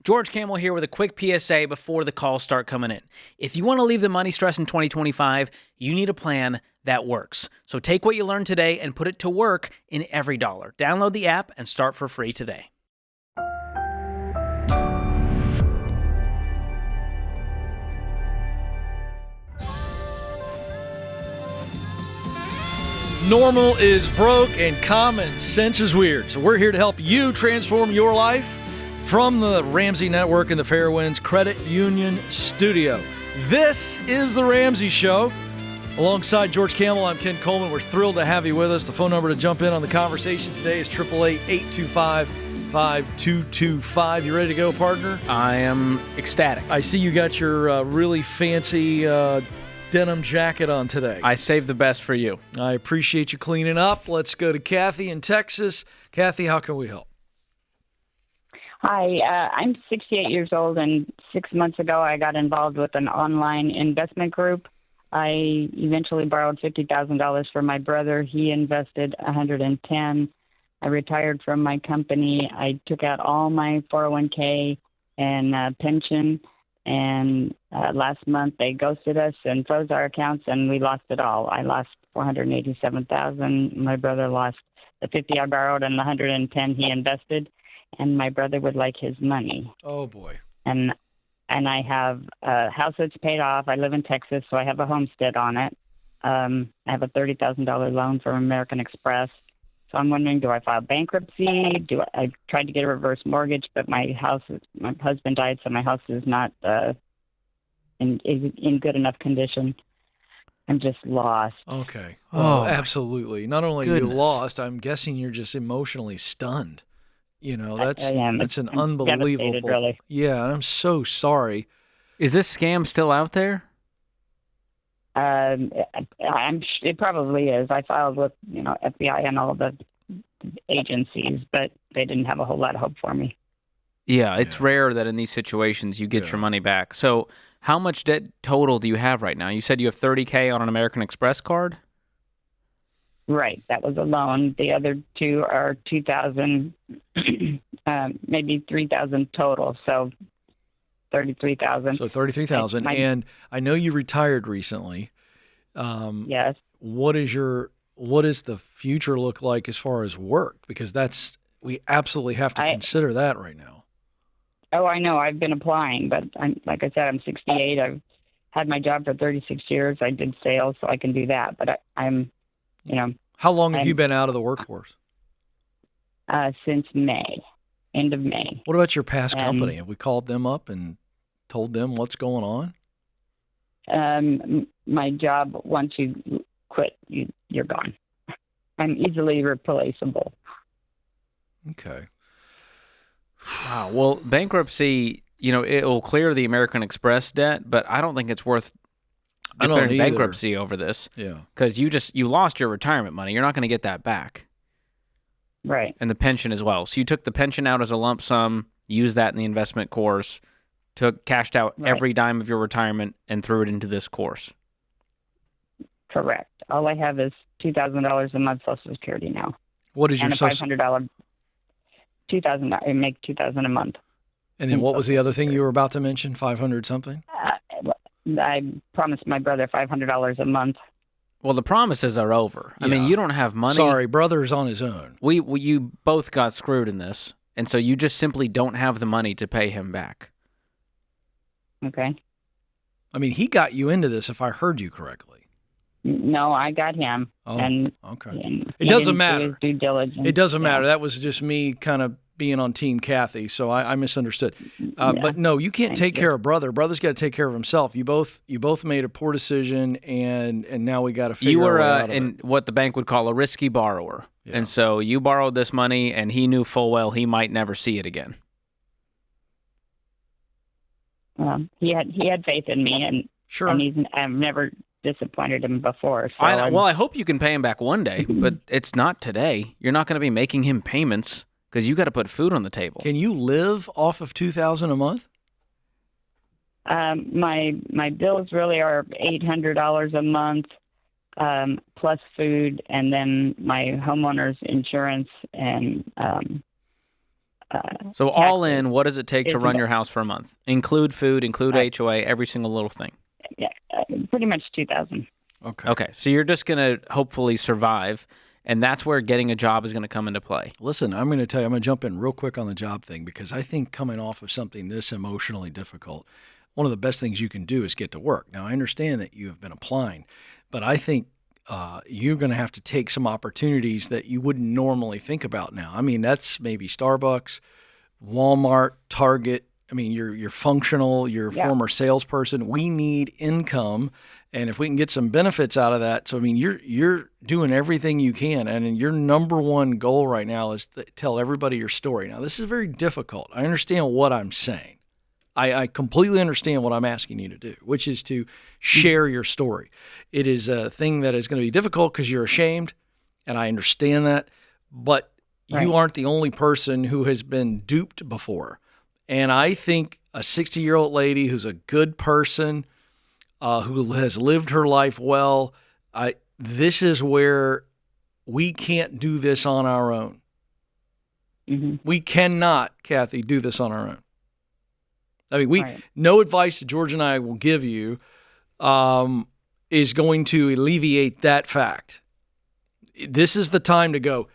George Kamel here with a quick PSA before the calls start coming in. If you want to leave the money stress in 2025, you need a plan that works. So take what you learned today and put it to work in EveryDollar. Download the app and start for free today. Normal is broke and common sense is weird. So we're here to help you transform your life from the Ramsey Network and the Fairwinds Credit Union Studio. This is The Ramsey Show. Alongside George Kamel, I'm Ken Coleman. We're thrilled to have you with us. The phone number to jump in on the conversation today is 888-825-5225. You ready to go, partner? I am ecstatic. I see you got your really fancy denim jacket on today. I saved the best for you. I appreciate you cleaning up. Let's go to Kathy in Texas. Kathy, how can we help? Hi, I'm 68 years old, and 6 months ago I got involved with an online investment group. I eventually borrowed $50,000 from my brother. He invested $110,000. I retired from my company. I took out all my 401k and pension. And last month they ghosted us and froze our accounts, and we lost it all. I lost $487,000. My brother lost the $50 I borrowed and the $110 he invested, and my brother would like his money. Oh boy! And I have a house that's paid off. I live in Texas, so I have a homestead on it. I have a $30,000 loan from American Express. So I'm wondering, do I file bankruptcy? I tried to get a reverse mortgage, but my husband died, so my house is not in good enough condition. I'm just lost. Okay. Oh, absolutely. Not only are you lost, I'm guessing you're just emotionally stunned. You know, that's an unbelievable. Really. Yeah, and I'm so sorry. Is this scam still out there? It probably is. I filed with, FBI and all the agencies, but they didn't have a whole lot of hope for me. Yeah, it's rare that in these situations you get your money back. So how much debt total do you have right now? You said you have $30,000 on an American Express card? Right. That was a loan. The other two are $2,000, maybe $3,000 total. So $33,000. So $33,000, and I know you retired recently. Yes. What does the future look like as far as work? Because we absolutely have to consider that right now. Oh, I know. I've been applying, but like I said, I'm 68. I've had my job for 36 years. I did sales, so I can do that. But I'm. How long have you been out of the workforce? Since May, end of May. What about your past company? Have we called them up and told them what's going on? My job, once you quit, you're gone. I'm easily replaceable. Okay. Wow. Well, bankruptcy, it will clear the American Express debt, but I don't think it's worth declaring bankruptcy over this. Yeah. Because you lost your retirement money. You're not going to get that back. Right. And the pension as well. So you took the pension out as a lump sum, used that in the investment course, cashed out every dime of your retirement, and threw it into this course. Correct. All I have is $2,000 a month Social Security now. What is your $500? $2,000. I make $2,000 a month. And then what was the other thing you were about to mention? 500 something? I promised my brother $500 a month. Well, the promises are over. Yeah. I mean, you don't have money. Sorry, brother's on his own. You both got screwed in this, and so you just simply don't have the money to pay him back. Okay. I mean, he got you into this, if I heard you correctly. No, I got him. Oh, okay. And it doesn't matter. Due diligence. It doesn't matter. That was just me kind of being on Team Kathy, so I misunderstood. But no, you can't take care of brother. Brother's got to take care of himself. You both made a poor decision, and now we got to figure out. You were in what the bank would call a risky borrower, and so you borrowed this money, and he knew full well he might never see it again. He had faith in me, and sure, and I've never disappointed him before. So I hope you can pay him back one day, but it's not today. You're not going to be making him payments because you got to put food on the table. Can you live off of $2,000 a month? My bills really are $800 a month, plus food, and then my homeowner's insurance and So all taxes in, what does it take to is run your house for a month? Include food, include HOA, every single little thing. yeah, pretty much 2,000. Okay. So you're just going to hopefully survive, and that's where getting a job is going to come into play. Listen, I'm going to tell you, I'm going to jump in real quick on the job thing because I think coming off of something this emotionally difficult, one of the best things you can do is get to work. Now, I understand that you have been applying, but I think you're going to have to take some opportunities that you wouldn't normally think about now. I mean, that's maybe Starbucks, Walmart, Target. I mean, you're functional, you're a former salesperson. We need income, and if we can get some benefits out of that. So, I mean, you're doing everything you can, and your number one goal right now is to tell everybody your story. Now, this is very difficult. I understand what I'm saying. I completely understand what I'm asking you to do, which is to share your story. It is a thing that is going to be difficult because you're ashamed, and I understand that, but you aren't the only person who has been duped before. And I think a 60-year-old lady who's a good person, who has lived her life well, this is where we can't do this on our own. Mm-hmm. We cannot, Kathy, do this on our own. I mean, no advice that George and I will give you is going to alleviate that fact. This is the time to go,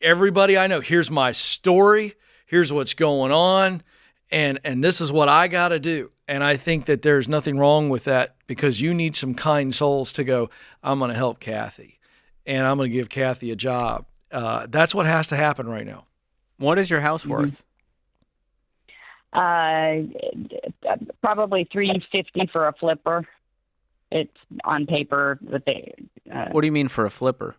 everybody I know, here's my story, here's what's going on, and this is what I got to do. And I think that there's nothing wrong with that because you need some kind souls to go, I'm going to help Kathy, and I'm going to give Kathy a job. That's what has to happen right now. What is your house worth? Probably $350 for a flipper. It's on paper that they. What do you mean for a flipper?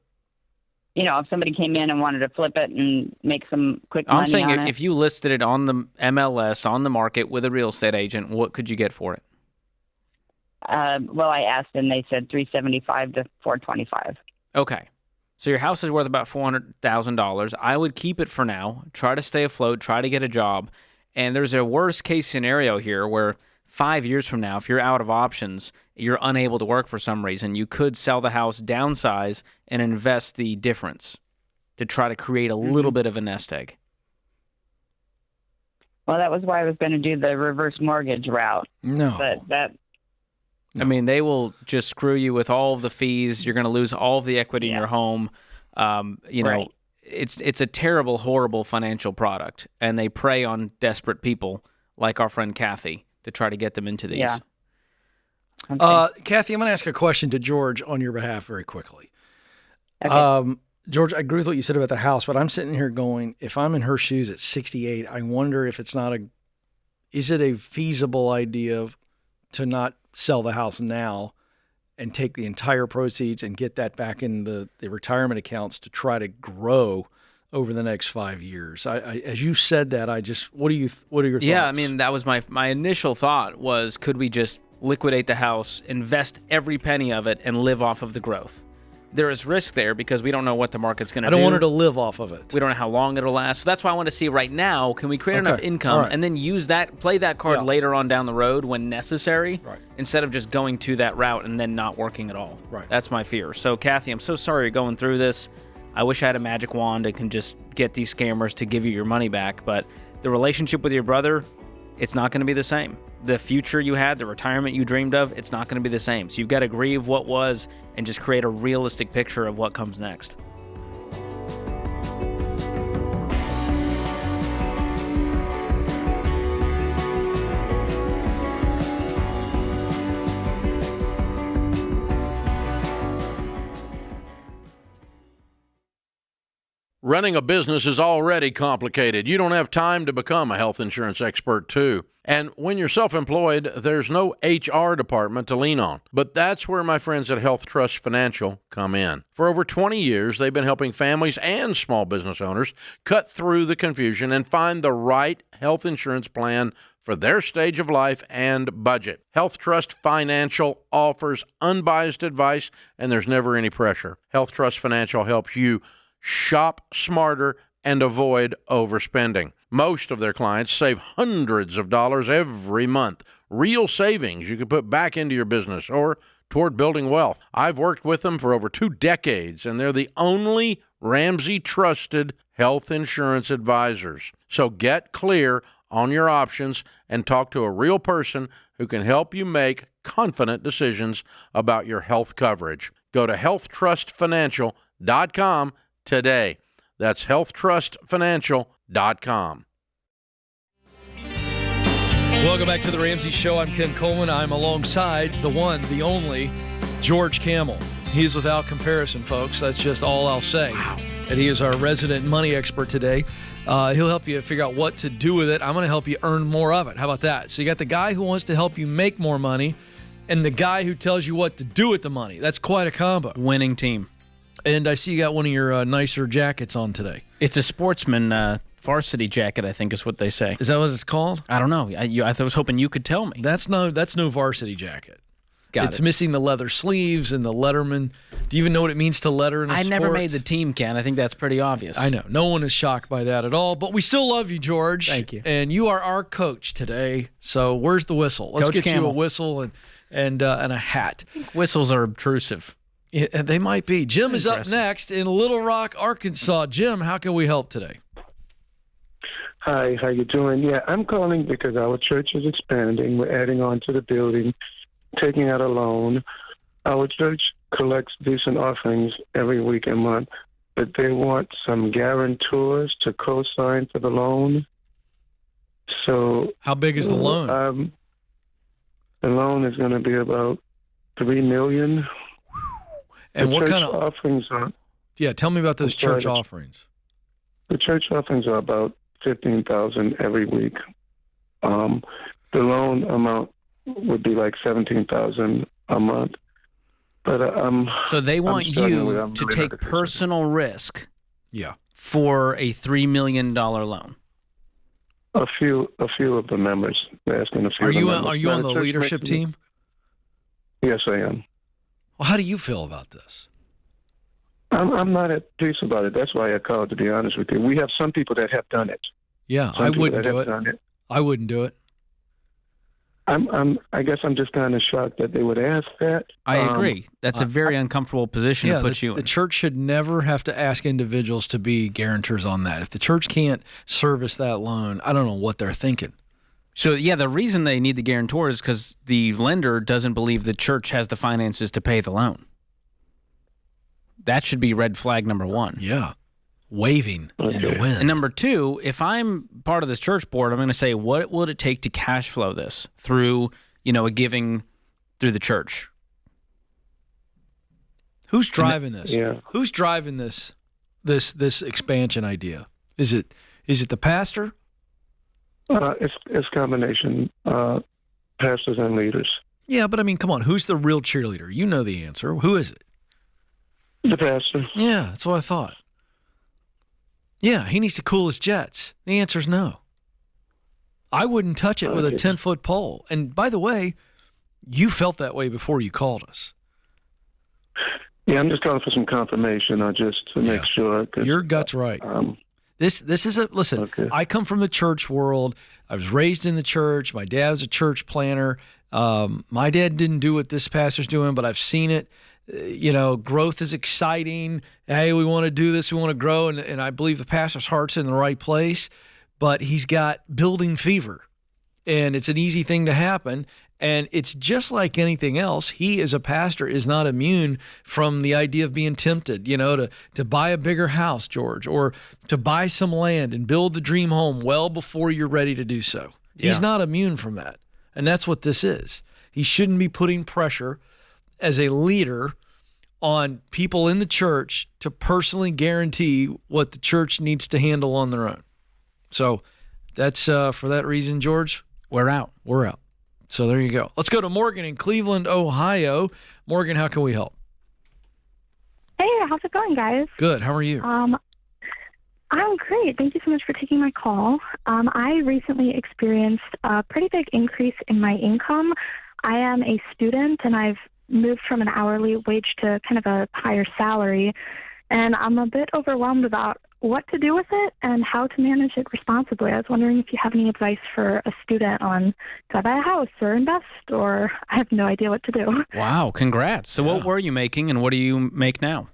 You know, if somebody came in and wanted to flip it and make some quick money I'm saying on if you listed it on the MLS, on the market with a real estate agent, what could you get for it? Well, I asked and they said $375 to $425. Okay. So your house is worth about $400,000. I would keep it for now, try to stay afloat, try to get a job. And there's a worst case scenario here where 5 years from now, if you're out of options, you're unable to work for some reason, you could sell the house, downsize, and invest the difference to try to create a little bit of a nest egg. Well, that was why I was going to do the reverse mortgage route. No. But I mean, they will just screw you with all of the fees. You're going to lose all of the equity in your home. You know, it's a terrible, horrible financial product, and they prey on desperate people like our friend Kathy to try to get them into these. Yeah. Okay. Kathy, I'm going to ask a question to George on your behalf very quickly. Okay. George, I agree with what you said about the house, but I'm sitting here going, if I'm in her shoes at 68, I wonder if is it a feasible idea to not sell the house now and take the entire proceeds and get that back in the retirement accounts to try to grow over the next 5 years? As you said that, what are your thoughts? Yeah, I mean, that was my initial thought was, could we just liquidate the house, invest every penny of it, and live off of the growth? There is risk there because we don't know what the market's going to do. I don't want her to live off of it. We don't know how long it'll last. So that's why I want to see right now, can we create enough income and then use that, play that card later on down the road when necessary, instead of just going to that route and then not working at all. Right. That's my fear. So, Kathy, I'm so sorry you're going through this. I wish I had a magic wand and can just get these scammers to give you your money back. But the relationship with your brother, it's not going to be the same. The future you had, the retirement you dreamed of, it's not going to be the same. So you've got to grieve what was and just create a realistic picture of what comes next. Running a business is already complicated. You don't have time to become a health insurance expert, too. And when you're self-employed, there's no HR department to lean on. But that's where my friends at Health Trust Financial come in. For over 20 years, they've been helping families and small business owners cut through the confusion and find the right health insurance plan for their stage of life and budget. Health Trust Financial offers unbiased advice, and there's never any pressure. Health Trust Financial helps you shop smarter and avoid overspending. Most of their clients save hundreds of dollars every month. Real savings you can put back into your business or toward building wealth. I've worked with them for over 2 decades, and they're the only Ramsey trusted health insurance advisors. So get clear on your options and talk to a real person who can help you make confident decisions about your health coverage. Go to healthtrustfinancial.com today. That's healthtrustfinancial.com. Welcome back to the Ramsey Show. I'm Ken Coleman. I'm alongside the one, the only, George Kamel. He's without comparison, folks. That's just all I'll say. Wow. And he is our resident money expert today. He'll help you figure out what to do with it. I'm going to help you earn more of it. How about that? So you got the guy who wants to help you make more money and the guy who tells you what to do with the money. That's quite a combo. Winning team. And I see you got one of your nicer jackets on today. It's a sportsman varsity jacket, I think is what they say. Is that what it's called? I don't know. I was hoping you could tell me. That's no varsity jacket. It's missing the leather sleeves and the letterman. Do you even know what it means to letter in a sport? I never made the team, Ken. I think that's pretty obvious. I know. No one is shocked by that at all. But we still love you, George. Thank you. And you are our coach today. So where's the whistle? Let's get you a whistle and a hat. I think whistles are obtrusive. Yeah, they might be. Jim is up next in Little Rock, Arkansas. Jim, how can we help today? Hi, how you doing? Yeah, I'm calling because our church is expanding. We're adding on to the building, taking out a loan. Our church collects decent offerings every week and month, but they want some guarantors to co-sign for the loan. So, how big is the loan? The loan is going to be about $3 million. And what kind of offerings are? Yeah, tell me about those church offerings. The church offerings are about $15,000 every week. The loan amount would be like $17,000 a month. But so they want you to take personal risk. Yeah. For a $3 million loan. A few of the members. They're asking a few. Are you on the leadership team? Yes, I am. Well, how do you feel about this? I'm not at peace about it. That's why I called, to be honest with you. We have some people that have done it. Yeah, I wouldn't do it. I wouldn't do it. I guess I'm just kind of shocked that they would ask that. I agree. That's a very uncomfortable position to put you in. The church should never have to ask individuals to be guarantors on that. If the church can't service that loan, I don't know what they're thinking. So, yeah, the reason they need the guarantor is because the lender doesn't believe the church has the finances to pay the loan. That should be red flag number one. Yeah. Waving in the wind. And number two, if I'm part of this church board, I'm going to say, what would it take to cash flow this through, a giving through the church? Who's driving this? Yeah. Who's driving this expansion idea? Is it the pastor? It's a combination, pastors and leaders. Yeah, but I mean, come on, who's the real cheerleader? You know the answer. Who is it? The pastor. Yeah, that's what I thought. Yeah, he needs to cool his jets. The answer is no. I wouldn't touch it with a 10-foot pole. And by the way, you felt that way before you called us. Yeah, I'm just calling for some confirmation, just to make sure. Your gut's right. This is listen, I come from the church world. I was raised in the church. My dad was a church planner. My dad didn't do what this pastor's doing, but I've seen it. Growth is exciting. Hey, we want to do this. We want to grow. And I believe the pastor's heart's in the right place, but he's got building fever. And it's an easy thing to happen. And it's just like anything else. He, as a pastor, is not immune from the idea of being tempted, to buy a bigger house, George, or to buy some land and build the dream home well before you're ready to do so. Yeah. He's not immune from that. And that's what this is. He shouldn't be putting pressure as a leader on people in the church to personally guarantee what the church needs to handle on their own. So that's for that reason, George, we're out. So there you go. Let's go to Morgan in Cleveland, Ohio. Morgan, how can we help? Hey, how's it going, guys? Good. How are you? I'm great. Thank you so much for taking my call. I recently experienced a pretty big increase in my income. I am a student, and I've moved from an hourly wage to kind of a higher salary, and I'm a bit overwhelmed about what to do with it and how to manage it responsibly. I was wondering if you have any advice for a student on, do I buy a house or invest, or I have no idea what to do. Wow, congrats. So what were you making and what do you make now?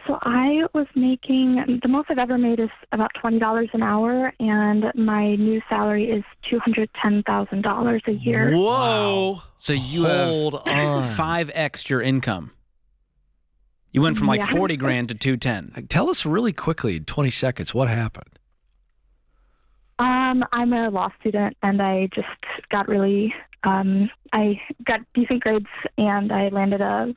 So I was making, the most I've ever made is about $20 an hour, and my new salary is $210,000 a year. Whoa. Wow. So you Hold on. 5x your income. You went from like 40 grand to 210. Tell us really quickly, in 20 seconds, what happened? I'm a law student, and I just got really, I got decent grades, and I landed a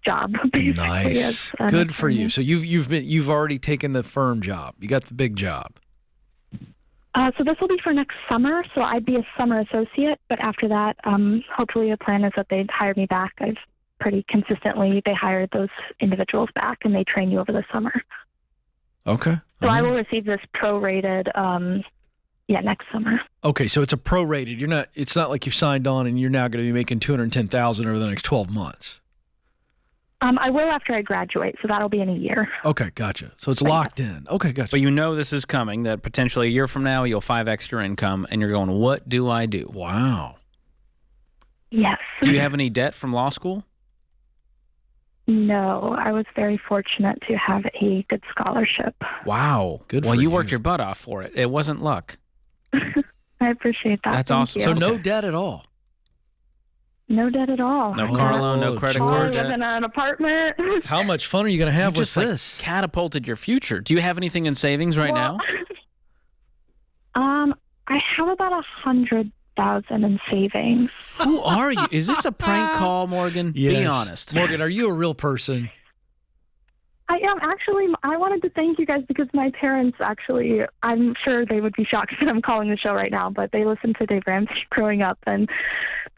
job. Nice. Good for you. So you've already taken the firm job. You got the big job. So this will be for next summer. So I'd be a summer associate, but after that, hopefully the plan is that they'd hire me back. I've pretty consistently, they hired those individuals back, and they train you over the summer. Okay. So I will receive this prorated, next summer. Okay, so it's a prorated. It's not like you've signed on and you're now going to be making $210,000 over the next 12 months. I will after I graduate, so that'll be in a year. Okay, gotcha. So it's locked in. Okay, gotcha. But you know this is coming, that potentially a year from now you'll 5x your income, and you're going, what do I do? Wow. Yes. Do you have any debt from law school? No, I was very fortunate to have a good scholarship. Wow. Good Well, for you you. worked your butt off for it. It wasn't luck. I appreciate that. That's Thank awesome. you. So no debt at all. No debt at all. No car loan, no credit I card live in debt. an apartment. How much fun are you going to have You with just this? catapulted your future. Do you have anything in savings right now? I have about $100,000 in savings. Who are you? Is this a prank call, Morgan? Be Yes. honest. Morgan, are you a real person? I am actually. I wanted to thank you guys because my parents actually, I'm sure they would be shocked that I'm calling the show right now, but they listened to Dave Ramsey growing up, and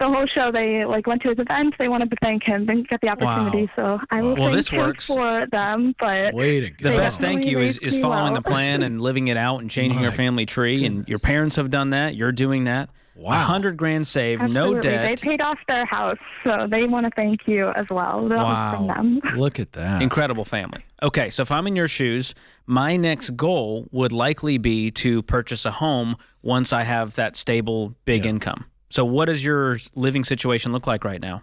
the whole show, they went to his event. They wanted to thank him. Didn't get the opportunity, Wow. so I will Well, thank this him works. for them. But Way to go. The best thank you is raised me following well. the plan and living it out and changing your My family tree. And your parents have done that. You're doing that. Wow. $100,000 saved, Absolutely. no debt. They paid off their house, so they want to thank you as well. That was from them. Look at that. Incredible family. Okay, so if I'm in your shoes, my next goal would likely be to purchase a home once I have that stable, big income. So what does your living situation look like right now?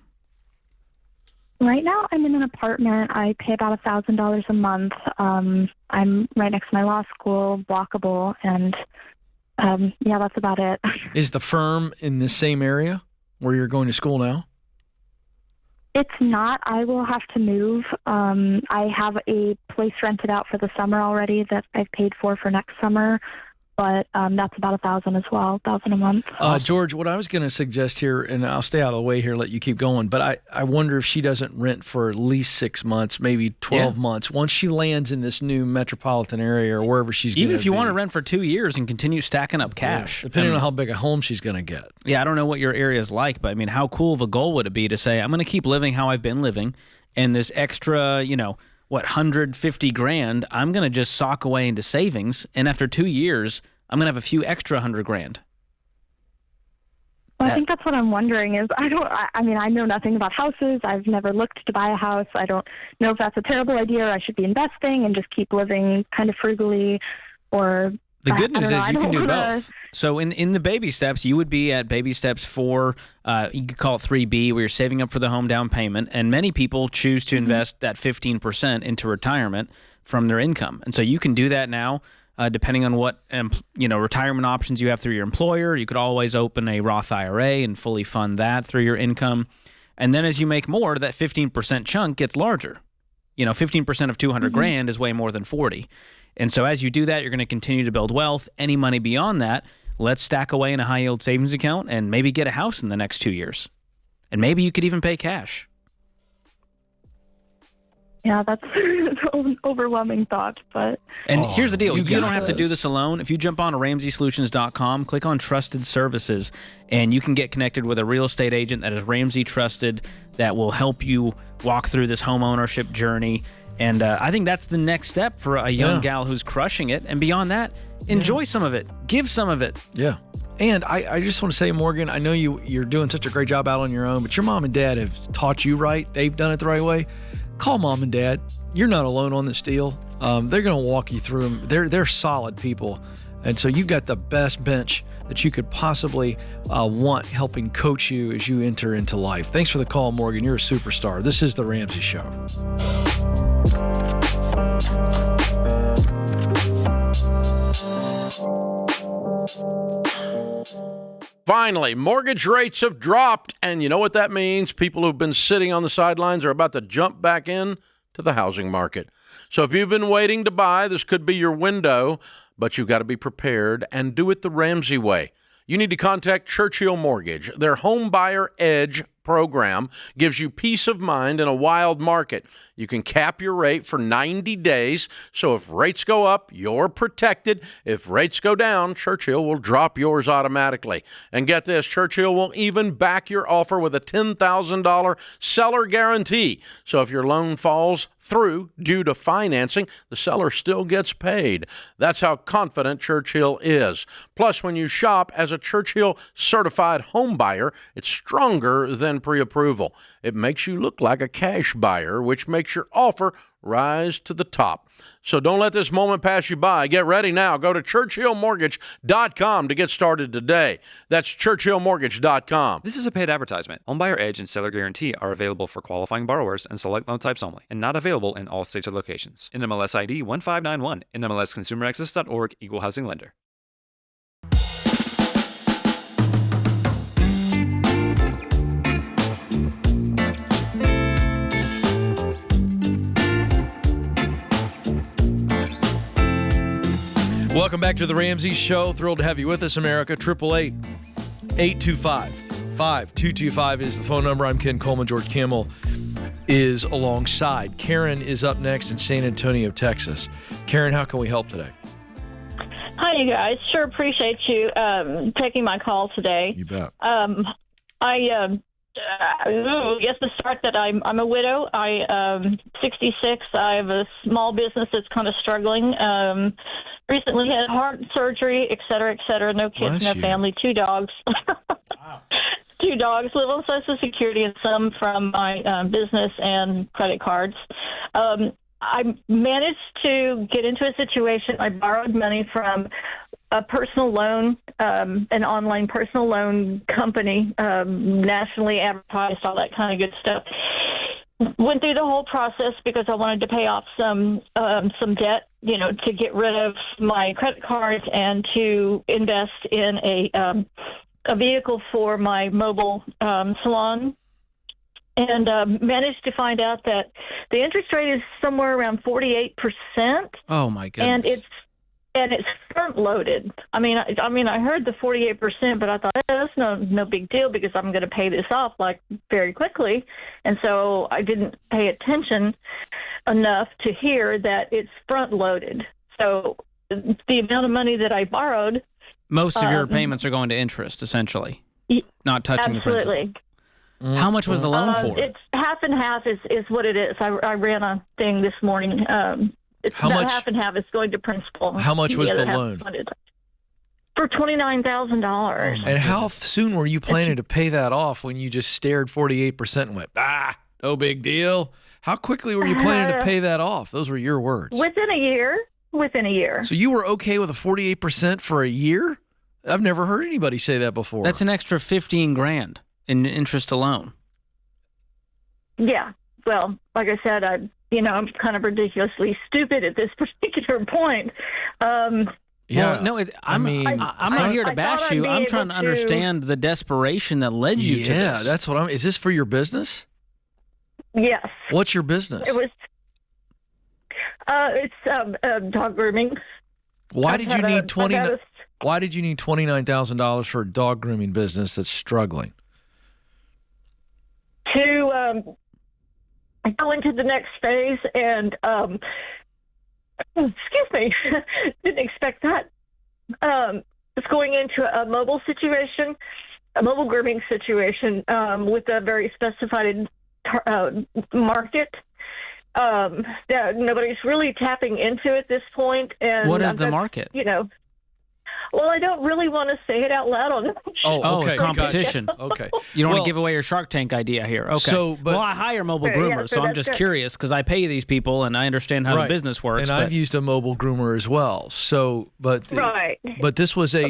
Right now, I'm in an apartment. I pay about $1,000 a month. I'm right next to my law school, walkable, and that's about it. Is the firm in the same area where you're going to school now? It's not. I will have to move. I have a place rented out for the summer already that I've paid for next summer, but that's about $1,000 as well, $1,000 a month. George, what I was going to suggest here, and I'll stay out of the way here, let you keep going, but I wonder if she doesn't rent for at least 6 months, maybe 12 months. Once she lands in this new metropolitan area or wherever she's going to be. Even if you want to rent for 2 years and continue stacking up cash. Depending on how big a home she's going to get. Yeah, I don't know what your area is like, but I mean, how cool of a goal would it be to say, I'm going to keep living how I've been living, and this extra, $150,000, I'm going to just sock away into savings, and after 2 years, I'm going to have a few extra $100,000. Well, I think that's what I'm wondering is I know nothing about houses. I've never looked to buy a house. I don't know if that's a terrible idea or I should be investing and just keep living kind of frugally or... The good news is you can do wanna- both. So in the baby steps, you would be at baby steps 4, you could call it 3B, where you're saving up for the home down payment. And many people choose to invest that 15% into retirement from their income. And so you can do that now, depending on what retirement options you have through your employer. You could always open a Roth IRA and fully fund that through your income. And then as you make more, that 15% chunk gets larger. 15% of $200,000 is way more than 40. And so as you do that, you're going to continue to build wealth. Any money beyond that, let's stack away in a high-yield savings account and maybe get a house in the next 2 years. And maybe you could even pay cash. Yeah, that's an overwhelming thought, but... And here's the deal. you You got don't have to do this. this alone. If you jump on to RamseySolutions.com, click on Trusted Services, and you can get connected with a real estate agent that is Ramsey trusted that will help you walk through this home ownership journey. And I think that's the next step for a young gal who's crushing it. And beyond that, enjoy some of it. Give some of it. Yeah. And I just want to say, Morgan, I know you're doing such a great job out on your own, but your mom and dad have taught you right. They've done it the right way. Call mom and dad. You're not alone on this deal. They're going to walk you through them. They're solid people. And so you've got the best bench that you could possibly want helping coach you as you enter into life. Thanks for the call, Morgan. You're a superstar. This is The Ramsey Show. Finally, mortgage rates have dropped, and you know what that means? People who've been sitting on the sidelines are about to jump back in to the housing market. So if you've been waiting to buy, this could be your window, but you've got to be prepared and do it the Ramsey way. You need to contact Churchill Mortgage. Their Home Buyer Edge program gives you peace of mind in a wild market. You can cap your rate for 90 days, so if rates go up, you're protected. If rates go down, Churchill will drop yours automatically. And get this, Churchill will even back your offer with a $10,000 seller guarantee. So if your loan falls through due to financing, the seller still gets paid. That's how confident Churchill is. Plus, when you shop as a Churchill certified home buyer, it's stronger than pre-approval. It makes you look like a cash buyer, which makes your offer rise to the top. So don't let this moment pass you by. Get ready now. Go to ChurchillMortgage.com to get started today. That's ChurchillMortgage.com. This is a paid advertisement. Homebuyer Edge and Seller Guarantee are available for qualifying borrowers and select loan types only, and not available in all states or locations. NMLS ID 1591. NMLSConsumerAccess.org. Equal Housing Lender. Welcome back to the Ramsey Show. Thrilled to have you with us, America. 888-825-5225 is the phone number. I'm Ken Coleman. George Kamel is alongside. Karen is up next in San Antonio, Texas. Karen, how can we help today? Hi, you guys. Sure appreciate you taking my call today. You bet. I guess to start that I'm a widow. I'm 66. I have a small business that's kind of struggling. Recently had heart surgery, et cetera, et cetera. No kids, no family, 2 dogs. Wow. 2 dogs, live on Social Security and some from my business and credit cards. I managed to get into a situation. I borrowed money from a personal loan, an online personal loan company, nationally advertised, all that kind of good stuff. Went through the whole process because I wanted to pay off some debt, to get rid of my credit cards and to invest in a vehicle for my mobile salon. And managed to find out that the interest rate is somewhere around 48%. Oh my goodness! And it's front loaded. I mean, I heard the 48%, but I thought that's no big deal because I'm going to pay this off like very quickly, and so I didn't pay attention enough to hear that it's front loaded. So the amount of money that I borrowed, most of your payments are going to interest, essentially, not touching absolutely. the principal. How much was the loan for? It's half and half is what it is. I ran a thing this morning. It's How much? Half and half is going to principal. How much was the loan? For $29,000. And how soon were you planning to pay that off when you just stared 48% and went, no big deal? How quickly were you planning to pay that off? Those were your words. Within a year. So you were okay with a 48% for a year? I've never heard anybody say that before. That's an extra $15,000 in interest alone. Yeah. Well, like I said, I'm kind of ridiculously stupid at this particular point. Yeah. Well, no, I'm not here to bash you. I'm trying to understand the desperation that led you to this. Yeah, that's what is this for your business? Yes. What's your business? It was. It's dog grooming. Why did you need $29,000 for a dog grooming business that's struggling? To go into the next phase and excuse me, didn't expect that. It's going into a mobile grooming situation with a very specified market that nobody's really tapping into at this point. And what is the market? Well, I don't really want to say it out loud on the show. Oh, okay. competition. Gotcha. Okay. You don't Well, want to give away your Shark Tank idea here. Okay. So, but- well, I hire mobile Sure, yeah, groomers, so so I'm that's just good. curious because I pay these people and I understand how the Right. business works. And but I've used a mobile groomer as well. So, but Right. but this was a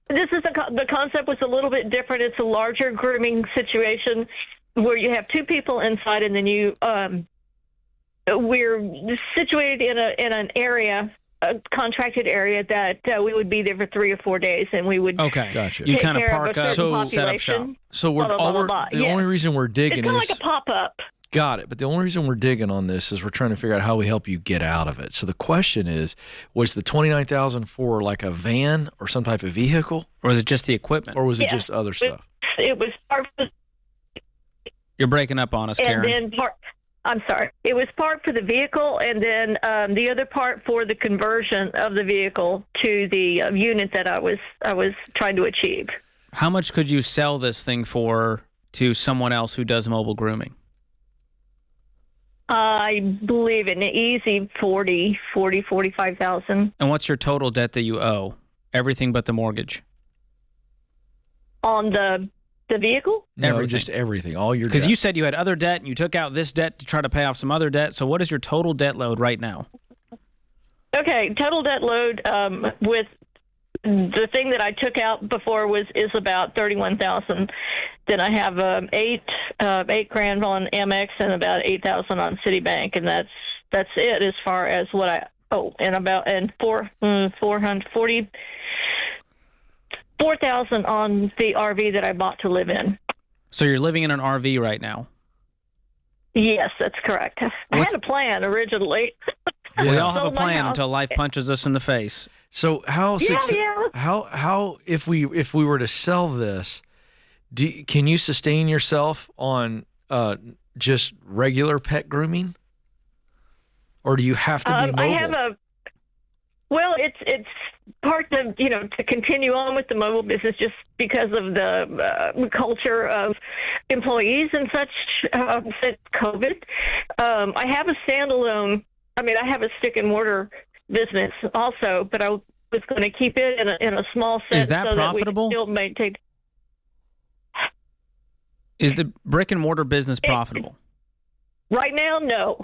The concept was a little bit different. It's a larger grooming situation where you have two people inside, and then we're situated in an area, a contracted area that we would be there for 3 or 4 days, and we would okay. Gotcha. You take kind of care park of a up, certain set up shop. population. so we're, Blah, blah, all blah, we're blah. the Yeah. only reason we're It's digging kind of is like a pop-up. got it. But the only reason we're digging on this is we're trying to figure out how we help you get out of it. So the question is, was the $29,000 for like a van or some type of vehicle, Or is it just the equipment? or was it Yeah. just other stuff? It was part of You're breaking up on us, and Karen. then part. I'm sorry. It was part for the vehicle, and then the other part for the conversion of the vehicle to the unit that I was trying to achieve. How much could you sell this thing for to someone else who does mobile grooming? I believe an easy 45,000 And what's your total debt that you owe? Everything but the mortgage. on the vehicle. No, Everything. just everything. All your Because debt. you said you had other debt and you took out this debt to try to pay off some other debt. So what is your total debt load right now? Okay, total debt load with the thing that I took out before is about 31,000. Then I have $8,000 on Amex and about 8,000 on Citibank, and that's it as far as what I owe. And 4,000 on the RV that I bought to live in. So you're living in an RV right now. Yes, that's correct. I had a plan originally. We all have a Sold my plan house. until life punches us in the face. So how Yeah. how if we were to sell this, can you sustain yourself on just regular pet grooming, or do you have to be mobile? It's part of to continue on with the mobile business just because of the culture of employees and such since COVID. I have a standalone. I mean, I have a stick and mortar business also, but I was going to keep it in a small sense. Is that so profitable? That we still maintain. Is the brick and mortar business profitable? Right now, no.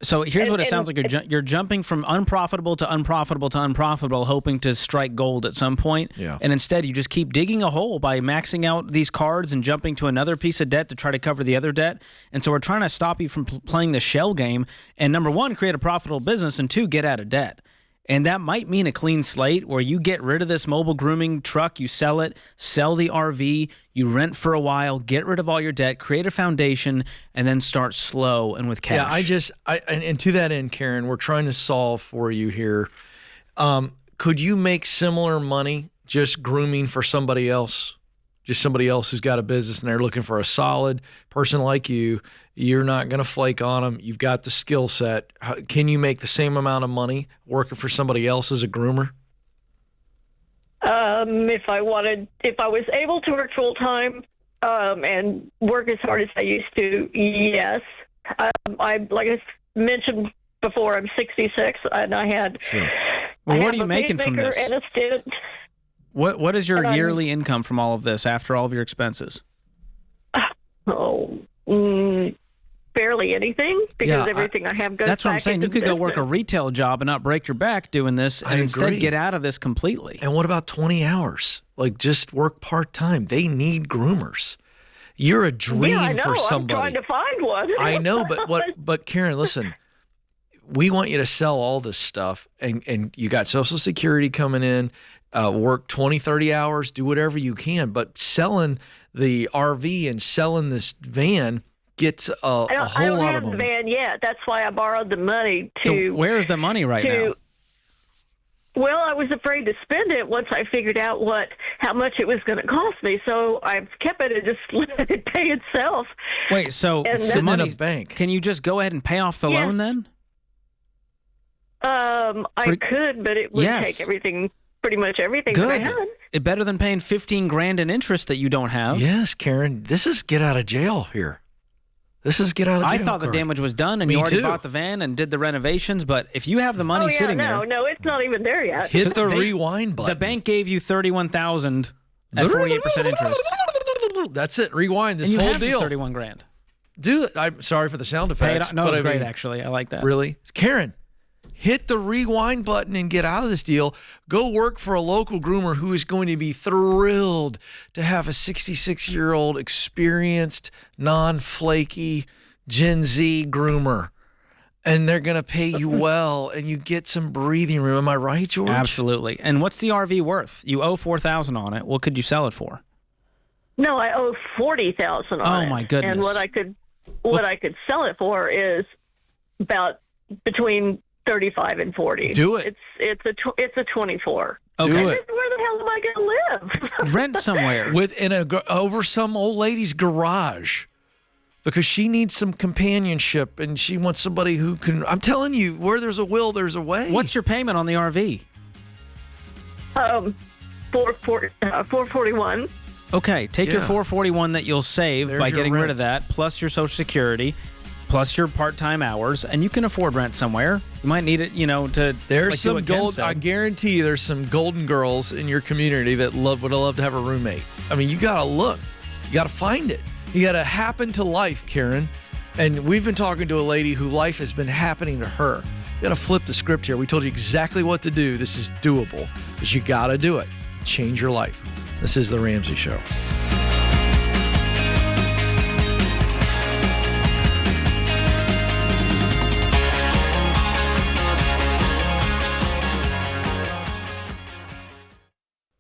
So here's what it and- sounds like. You're jumping from unprofitable to unprofitable to unprofitable, hoping to strike gold at some point. Yeah. And instead, you just keep digging a hole by maxing out these cards and jumping to another piece of debt to try to cover the other debt. And so we're trying to stop you from playing the shell game. And number one, create a profitable business, and two, get out of debt. And that might mean a clean slate where you get rid of this mobile grooming truck, you sell it, sell the RV, you rent for a while, get rid of all your debt, create a foundation, and then start slow and with cash. Yeah, and to that end, Karen, we're trying to solve for you here. Could you make similar money just grooming for somebody else? Just somebody else who's got a business and they're looking for a solid person like you. You're not going to flake on them. You've got the skill set. Can you make the same amount of money working for somebody else as a groomer? If I was able to work full time and work as hard as I used to, yes. Like I mentioned before, I'm 66, and I had. Sure. Well, I what have are you a making from pacemaker this? And a stent. What is your And I'm- yearly income from all of this after all of your expenses? Barely anything because Yeah, everything I have goes. That's what I'm back saying. into You could go work a business. retail job and not break your back doing this, I and instead agree. get out of this completely. And what about 20 hours? Like just work part-time. They need groomers. You're a dream Yeah, I know. for I'm somebody. trying to find one. I know, but Karen, listen, we want you to sell all this stuff and you got Social Security coming in, work 20, 30 hours, do whatever you can, but selling the RV and selling this van gets a I whole don't lot have of the money. van yet. That's why I borrowed the money to. So where's the money right now? Well, I was afraid to spend it once I figured out how much it was going to cost me. So I've kept it and just let it pay itself. Wait, so And the then- Sitting in a money's- bank. Can you just go ahead and pay off the Yeah. loan then? I could, but it would Yes. take pretty much everything that I Good. had. It better than paying $15,000 in interest that you don't have. Yes, Karen, this is get out of jail here. This is get out of jail I thought the card. damage was done, and Me you already too. bought the van and did the renovations. But if you have the money sitting there, No, it's not even there yet. Hit the rewind button. the bank gave you $31,000 at 48% interest, That's it. Rewind this and you whole have the deal. $31,000. Do it. I'm sorry for the sound Pay it effects. off. No, but it's I great, mean, actually. I like that. Really? Karen, hit the rewind button and get out of this deal. Go work for a local groomer who is going to be thrilled to have a 66-year-old experienced, non-flaky Gen Z groomer. And they're going to pay you well, and you get some breathing room. Am I right, George? Absolutely. And what's the RV worth? You owe $4,000 on it. What could you sell it for? No, I owe $40,000 on it. Oh, my goodness. And what I could sell it for is about between 35 and 40. Do it. It's a 24. Okay. Do And it. where the hell am I going to live? Rent somewhere. Over some old lady's garage. Because she needs some companionship and she wants somebody who can. I'm telling you, where there's a will, there's a way. What's your payment on the RV? $441. Okay, take your Yeah. $441 that you'll save There's by your getting rid rent. of that, plus your Social Security, plus your part-time hours, and you can afford rent somewhere. You might need it, to. There's like, do some what Ken gold. said. I guarantee you, there's some golden girls in your community that would love to have a roommate. I mean, you gotta look, you gotta find it. You gotta happen to life, Karen. And we've been talking to a lady who life has been happening to her. You gotta flip the script here. We told you exactly what to do. This is doable, but you gotta do it. Change your life. This is the Ramsey Show.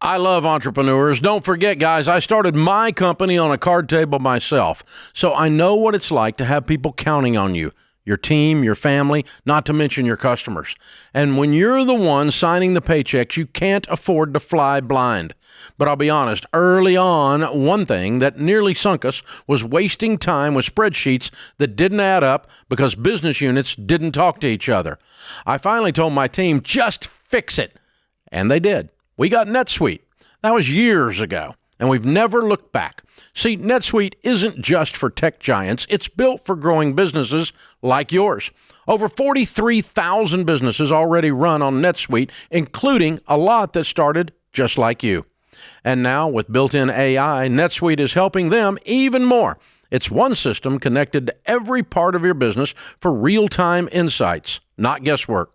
I love entrepreneurs. Don't forget, guys, I started my company on a card table myself, so I know what it's like to have people counting on you, your team, your family, not to mention your customers. And when you're the one signing the paychecks, you can't afford to fly blind. But I'll be honest, early on, one thing that nearly sunk us was wasting time with spreadsheets that didn't add up because business units didn't talk to each other. I finally told my team, just fix it. And they did. We got NetSuite. That was years ago, and we've never looked back. See, NetSuite isn't just for tech giants. It's built for growing businesses like yours. Over 43,000 businesses already run on NetSuite, including a lot that started just like you. And now, with built-in AI, NetSuite is helping them even more. It's one system connected to every part of your business for real-time insights, not guesswork.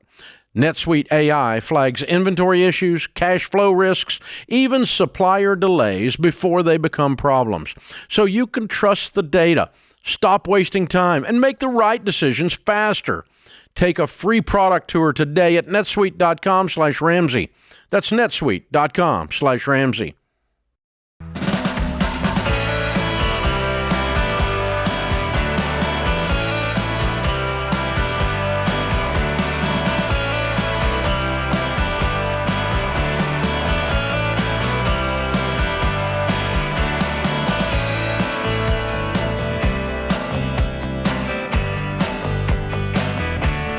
NetSuite AI flags inventory issues, cash flow risks, even supplier delays before they become problems. So you can trust the data, stop wasting time, and make the right decisions faster. Take a free product tour today at netsuite.com/Ramsey. That's netsuite.com/Ramsey.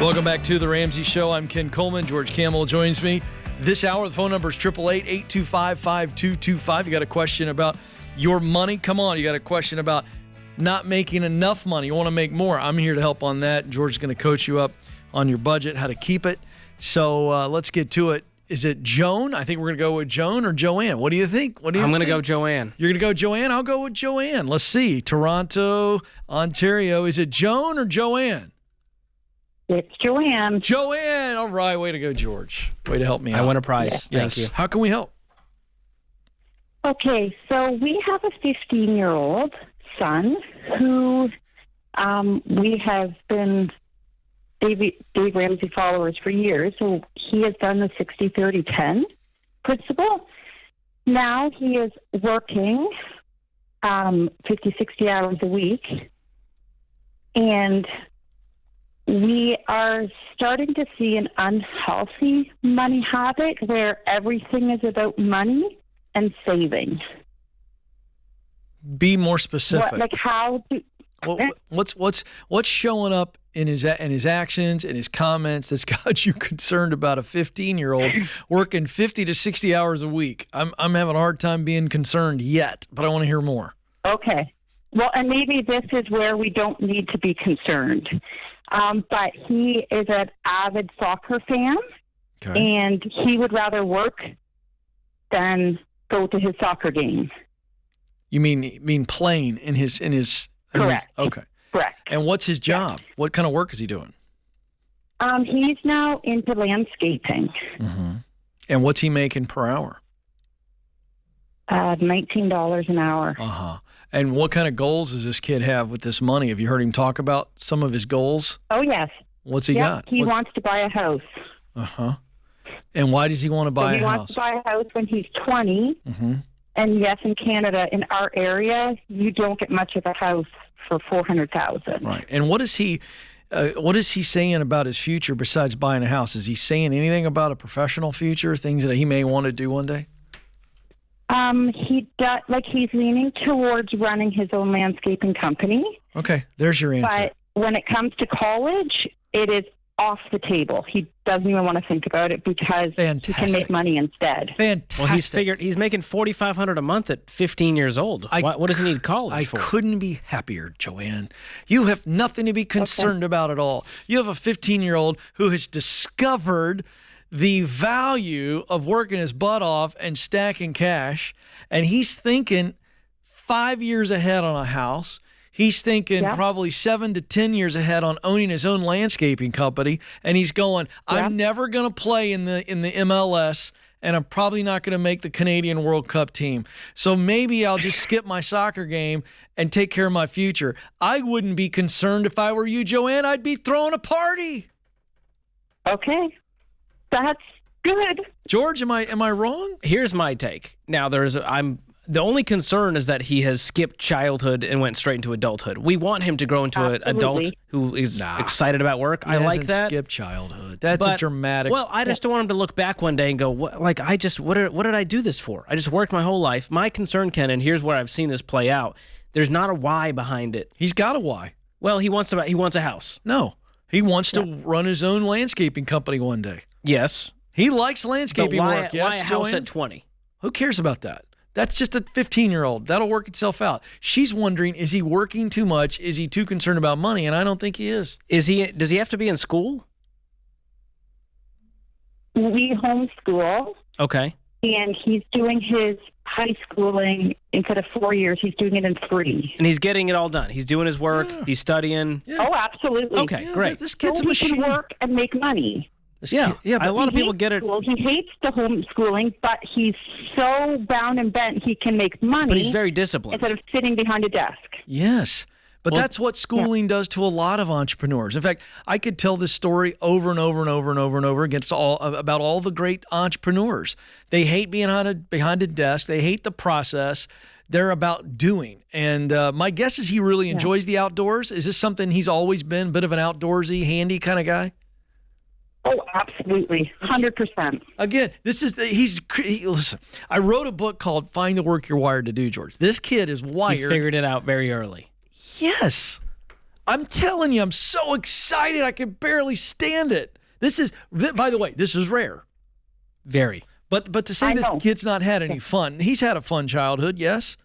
Welcome back to the Ramsey Show. I'm Ken Coleman. George Kamel joins me. This hour, the phone number is 888-825-5225. You got a question about your money? Come on. You got a question about not making enough money. You want to make more. I'm here to help on that. George's going to coach you up on your budget, how to keep it. So let's get to it. Is it Joan? I think we're going to go with Joan or Joanne. What do you think? I'm going to go Joanne. You're going to go Joanne? I'll go with Joanne. Let's see. Toronto, Ontario. Is it Joan or Joanne? It's Joanne. Joanne. All right. Way to go, George. Way to help me out. I win a prize. Yes. Thank you. How can we help? Okay, so we have a 15-year-old son who we have been Dave Ramsey followers for years. So he has done the 60-30-10 principle. Now he is working 50, 60 hours a week. And we are starting to see an unhealthy money habit where everything is about money and saving. Be more specific. What's showing up in his actions and his comments that's got you concerned about a 15-year-old working 50 to 60 hours a week? I'm having a hard time being concerned yet, but I want to hear more. Okay. Well, and maybe this is where we don't need to be concerned. But he is an avid soccer fan, and he would rather work than go to his soccer game. You mean playing in his Correct. Okay. Correct. And what's his job? What kind of work is he doing? He's now into landscaping. Mm-hmm. And what's he making per hour? $19 an hour. Uh-huh. And what kind of goals does this kid have with this money? Have you heard him talk about some of his goals? Oh, yes. What's he got? He wants to buy a house. Uh-huh. And why does he want to buy a house? He wants to buy a house when he's 20. Mm-hmm. And yes, in Canada, in our area, you don't get much of a house for $400,000. Right. And what is he saying about his future besides buying a house? Is he saying anything about a professional future, things that he may want to do one day? He does, he's leaning towards running his own landscaping company. Okay, there's your answer. But when it comes to college, it is off the table. He doesn't even want to think about it because he can make money instead. Fantastic. Well, he's making $4,500 a month at 15 years old. What does he need college for? I couldn't be happier, Joanne. You have nothing to be concerned about at all. You have a 15-year-old who has discovered the value of working his butt off and stacking cash, and he's thinking 5 years ahead on a house. He's thinking probably 7 to 10 years ahead on owning his own landscaping company, and he's going, I'm never going to play in the MLS, and I'm probably not going to make the Canadian World Cup team. So maybe I'll just skip my soccer game and take care of my future. I wouldn't be concerned if I were you, Joanne. I'd be throwing a party. Okay. That's good. George, am I wrong? Here's my take. Now, the only concern is that he has skipped childhood and went straight into adulthood. We want him to grow into an adult who is excited about work. I like that. Skip childhood. That's a dramatic. Well, I just don't want him to look back one day and go, what did I do this for? I just worked my whole life. My concern, Ken, and here's where I've seen this play out. There's not a why behind it. He's got a why. Well, he wants a house. No, he wants to run his own landscaping company one day. Yes. He likes landscaping work. Yes, why a house Joanne? at 20? Who cares about that? That's just a 15-year-old. That'll work itself out. She's wondering, is he working too much? Is he too concerned about money? And I don't think he is. Does he have to be in school? We homeschool. Okay. And he's doing his high schooling instead of 4 years. He's doing it in 3. And he's getting it all done. He's doing his work. Yeah. He's studying. Yeah. Oh, absolutely. Okay, great. This kid's a machine. He can work and make money. But a lot of people get it. He hates the homeschooling, but he's so bound and bent he can make money. But he's very disciplined. Instead of sitting behind a desk. Yes. But that's what schooling does to a lot of entrepreneurs. In fact, I could tell this story over and over and over and over and over about all the great entrepreneurs. They hate being behind a desk. They hate the process. They're about doing. And my guess is he really enjoys the outdoors. Is this something he's always been, a bit of an outdoorsy, handy kind of guy? Oh, absolutely. 100%. Again, listen, I wrote a book called Find the Work You're Wired to Do, George. This kid is wired. He figured it out very early. Yes. I'm telling you, I'm so excited. I can barely stand it. By the way, this is rare. Very. But to say this kid's not had any fun, he's had a fun childhood, yes?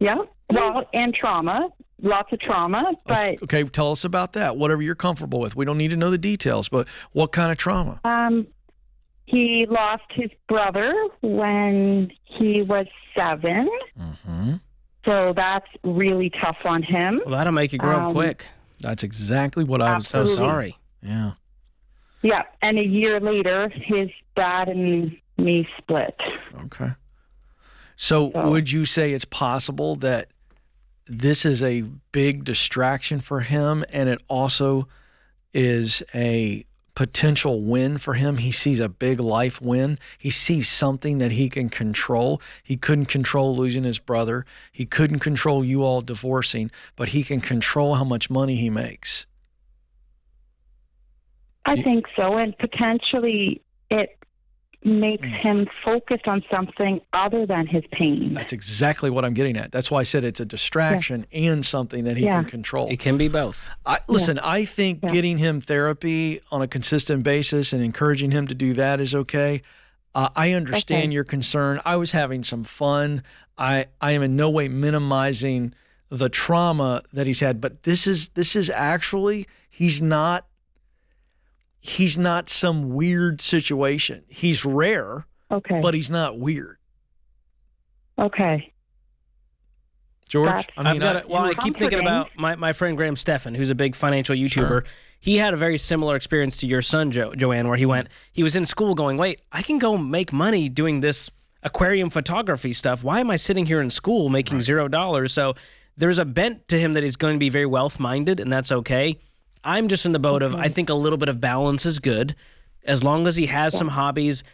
Yeah. Well, and trauma. Lots of trauma, but... Okay, tell us about that. Whatever you're comfortable with. We don't need to know the details, but what kind of trauma? He lost his brother when he was 7. Mm-hmm. So that's really tough on him. Well, that'll make you grow up quick. That's exactly what I was so sorry. Yeah. Yeah, and a year later, his dad and me split. Okay. So would you say it's possible that this is a big distraction for him, and it also is a potential win for him? He sees a big life win. He sees something that he can control. He couldn't control losing his brother. He couldn't control you all divorcing, but he can control how much money he makes. I think so, and potentially it makes him focused on something other than his pain. That's exactly what I'm getting at. That's why I said it's a distraction and something that he can control. It can be both. I think getting him therapy on a consistent basis and encouraging him to do that is okay. I understand your concern. I was having some fun. I am in no way minimizing the trauma that he's had. But this is actually, he's not some weird situation. He's rare, Okay. but he's not weird. Okay. George? I keep thinking about my friend Graham Stephan, who's a big financial YouTuber. Sure. He had a very similar experience to your son, Joanne, where he was in school going, wait, I can go make money doing this aquarium photography stuff. Why am I sitting here in school making $0? So there's a bent to him that he's going to be very wealth-minded, and that's okay. I'm just in the boat of, I think a little bit of balance is good. As long as he has some hobbies,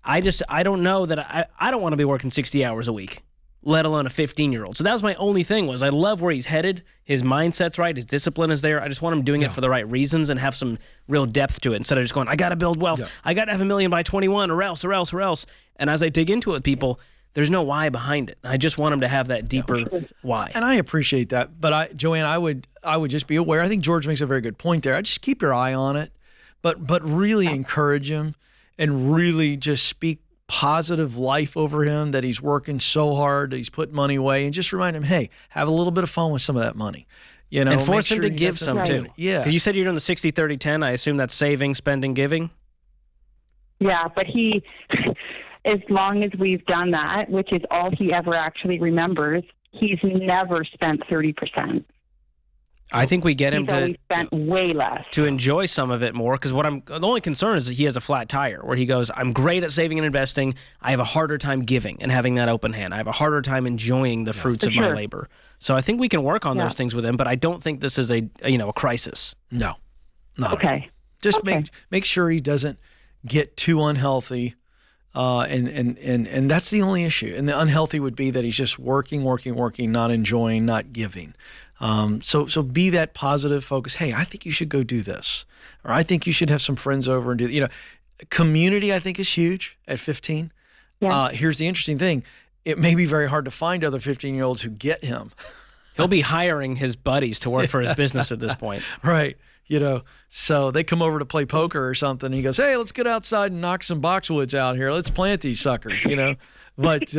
I don't know that I don't want to be working 60 hours a week, let alone a 15-year-old. So that was my only thing was I love where he's headed. His mindset's right. His discipline is there. I just want him doing it for the right reasons and have some real depth to it instead of just going, I got to build wealth. Yeah. I got to have $1 million by 21 or else. And as I dig into it with people, there's no why behind it. I just want him to have that deeper why. And I appreciate that. But Joanne, I would just be aware. I think George makes a very good point there. I just keep your eye on it, but really encourage him and really just speak positive life over him, that he's working so hard, that he's putting money away, and just remind him, hey, have a little bit of fun with some of that money. You know, and force him to give some too. Yeah. 'Cause you said you're doing the 60-30-10. I assume that's saving, spending, giving. Yeah, but he, as long as we've done that, which is all he ever actually remembers, he's never spent 30%. I think we get him He's always spent way less. to enjoy some of it more, because the only concern is that he has a flat tire where he goes, I'm great at saving and investing. I have a harder time giving and having that open hand. I have a harder time enjoying the fruits of my labor. So I think we can work on those things with him, but I don't think this is a crisis. No. Okay. Just make sure he doesn't get too unhealthy. And that's the only issue. And the unhealthy would be that he's just working, not enjoying, not giving. So be that positive focus. Hey, I think you should go do this, or I think you should have some friends over and do. Community I think is huge at 15. Yeah. Here's the interesting thing: it may be very hard to find other 15-year-olds who get him. He'll be hiring his buddies to work for his business at this point. Right. So they come over to play poker or something. And he goes, hey, let's get outside and knock some boxwoods out here. Let's plant these suckers, But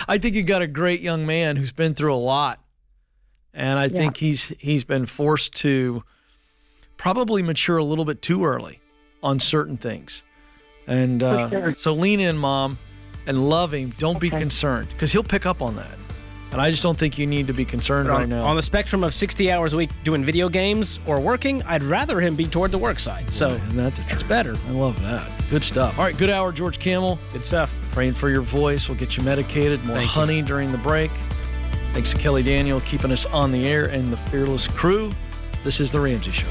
I think you got a great young man who's been through a lot. And I think he's been forced to probably mature a little bit too early on certain things. And so lean in, Mom, and love him. Don't be concerned, because he'll pick up on that. And I just don't think you need to be concerned right now. On the spectrum of 60 hours a week doing video games or working, I'd rather him be toward the work side. So that's better. I love that. Good stuff. All right, good hour, George Kamel. Good stuff. Praying for your voice. We'll get you medicated. More honey during the break. Thanks to Kelly Daniel keeping us on the air and the fearless crew. This is The Ramsey Show.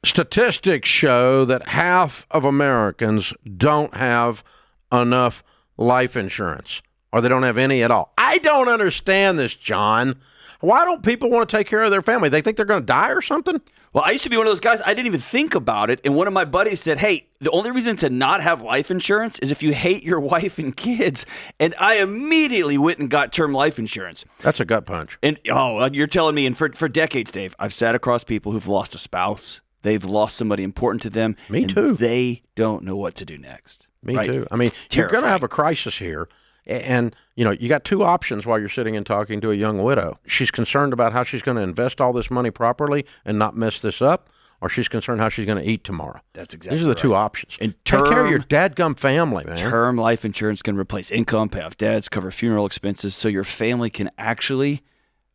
Statistics show that half of Americans don't have enough life insurance, or they don't have any at all. I don't understand this, John. Why don't people want to take care of their family? They think they're going to die or something? Well, I used to be one of those guys. I didn't even think about it. And one of my buddies said, hey, the only reason to not have life insurance is if you hate your wife and kids. And I immediately went and got term life insurance. That's a gut punch. And, you're telling me, and for decades, Dave, I've sat across people who've lost a spouse. They've lost somebody important to them. Me too. They don't know what to do next. Me too. I mean, you're going to have a crisis here. And, you got two options while you're sitting and talking to a young widow. She's concerned about how she's going to invest all this money properly and not mess this up, or she's concerned how she's going to eat tomorrow. That's exactly These are the two options. And take care of your dadgum family, man. Term life insurance can replace income, pay off debts, cover funeral expenses, so your family can actually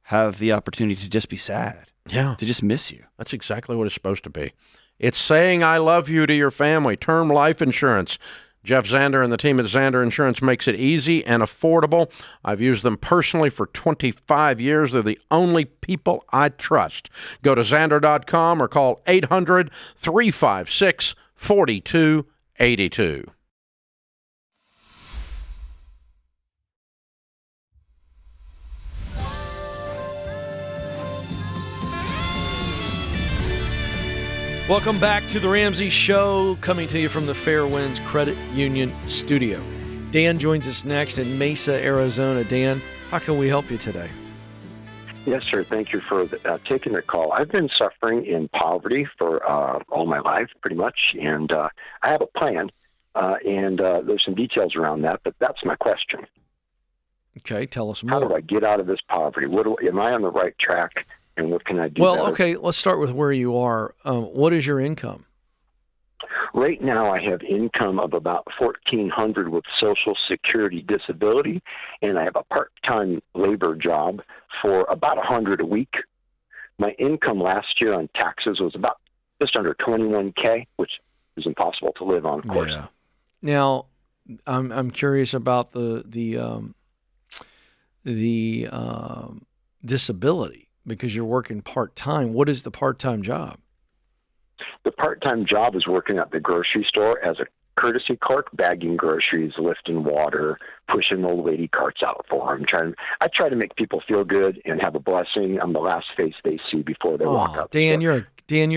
have the opportunity to just be sad. Yeah. To just miss you. That's exactly what it's supposed to be. It's saying I love you to your family. Term life insurance. Jeff Zander and the team at Zander Insurance makes it easy and affordable. I've used them personally for 25 years. They're the only people I trust. Go to Zander.com or call 800-356-4282. Welcome back to The Ramsey Show, coming to you from the Fairwinds Credit Union studio. Dan joins us next in Mesa, Arizona. Dan, how can we help you today? Yes, sir. Thank you for taking the call. I've been suffering in poverty for all my life, pretty much, and I have a plan, and there's some details around that, but that's my question. Okay, tell us How more. do I get out of this poverty? Am I on the right track, and what can I do Well, better? okay, let's start with where you are. What is your income? Right now, I have income of about $1,400 with Social Security disability, and I have a part-time labor job for about $100 a week. My income last year on taxes was about just under $21K, which is impossible to live on, of course. Yeah. Now, I'm curious about the disability because you're working part-time. What is the part-time job? The part-time job is working at the grocery store as a courtesy clerk, bagging groceries, lifting water, pushing old lady carts out for them. I try to make people feel good and have a blessing. I'm the last face they see before they walk out. Dan, you're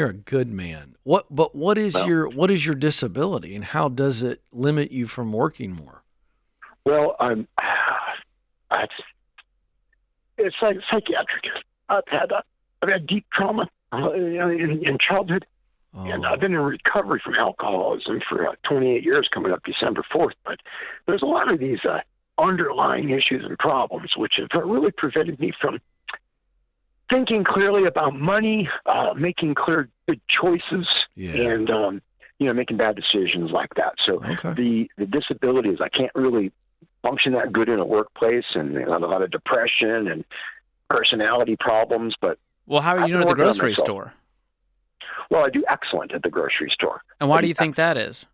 a good man. What is your disability, and how does it limit you from working more? Well, it's like psychiatric. I've had deep trauma in childhood. And I've been in recovery from alcoholism for 28 years, coming up December 4th. But there's a lot of these underlying issues and problems which have really prevented me from thinking clearly about money, making clear, good choices, and making bad decisions like that. So the disability is I can't really function that good in a workplace, and a lot of depression and personality problems. But well, how are you doing at the grocery store? Well, I do excellent at the grocery store. And why do you think that is?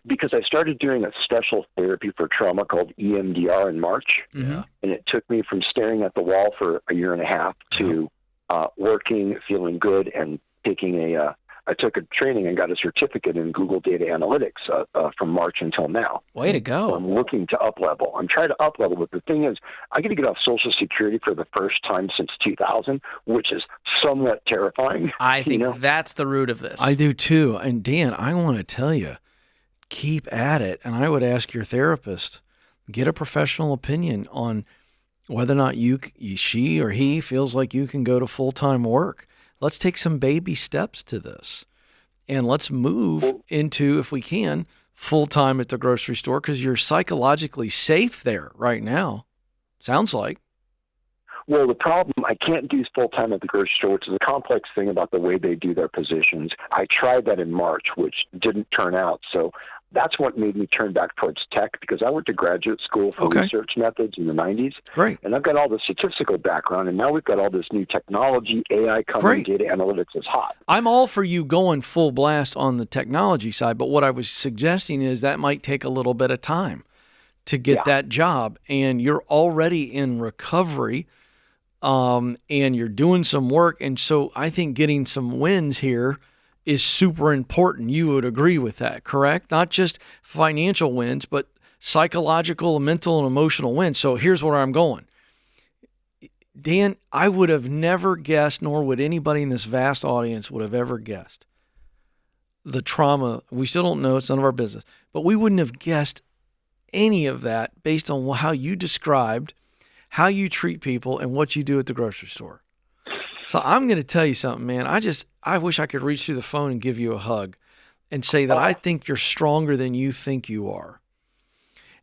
Because I started doing a special therapy for trauma called EMDR in March. Yeah. And it took me from staring at the wall for a year and a half to working, feeling good, and I took a training and got a certificate in Google Data Analytics from March until now. Way to go. So I'm looking to up-level. I'm trying to up-level, but the thing is, I get to get off Social Security for the first time since 2000, which is somewhat terrifying. I think that's the root of this. I do too. And Dan, I want to tell you, keep at it. And I would ask your therapist, get a professional opinion on whether or not she or he feels like you can go to full-time work. Let's take some baby steps to this, and let's move into, if we can, full-time at the grocery store, because you're psychologically safe there right now. Sounds like. Well, the problem, I can't do full-time at the grocery store, which is a complex thing about the way they do their positions. I tried that in March, which didn't turn out. So that's what made me turn back towards tech, because I went to graduate school for research methods in the 90s. Great. And I've got all the statistical background, and now we've got all this new technology, AI coming, data analytics is hot. I'm all for you going full blast on the technology side, but what I was suggesting is that might take a little bit of time to get that job, and you're already in recovery, and you're doing some work, and so I think getting some wins here is super important. You would agree with that, correct? Not just financial wins, but psychological, mental, and emotional wins. So here's where I'm going. Dan, I would have never guessed, nor would anybody in this vast audience would have ever guessed the trauma. We still don't know. It's none of our business. But we wouldn't have guessed any of that based on how you described how you treat people and what you do at the grocery store. So I'm going to tell you something, man. I wish I could reach through the phone and give you a hug and say that I think you're stronger than you think you are.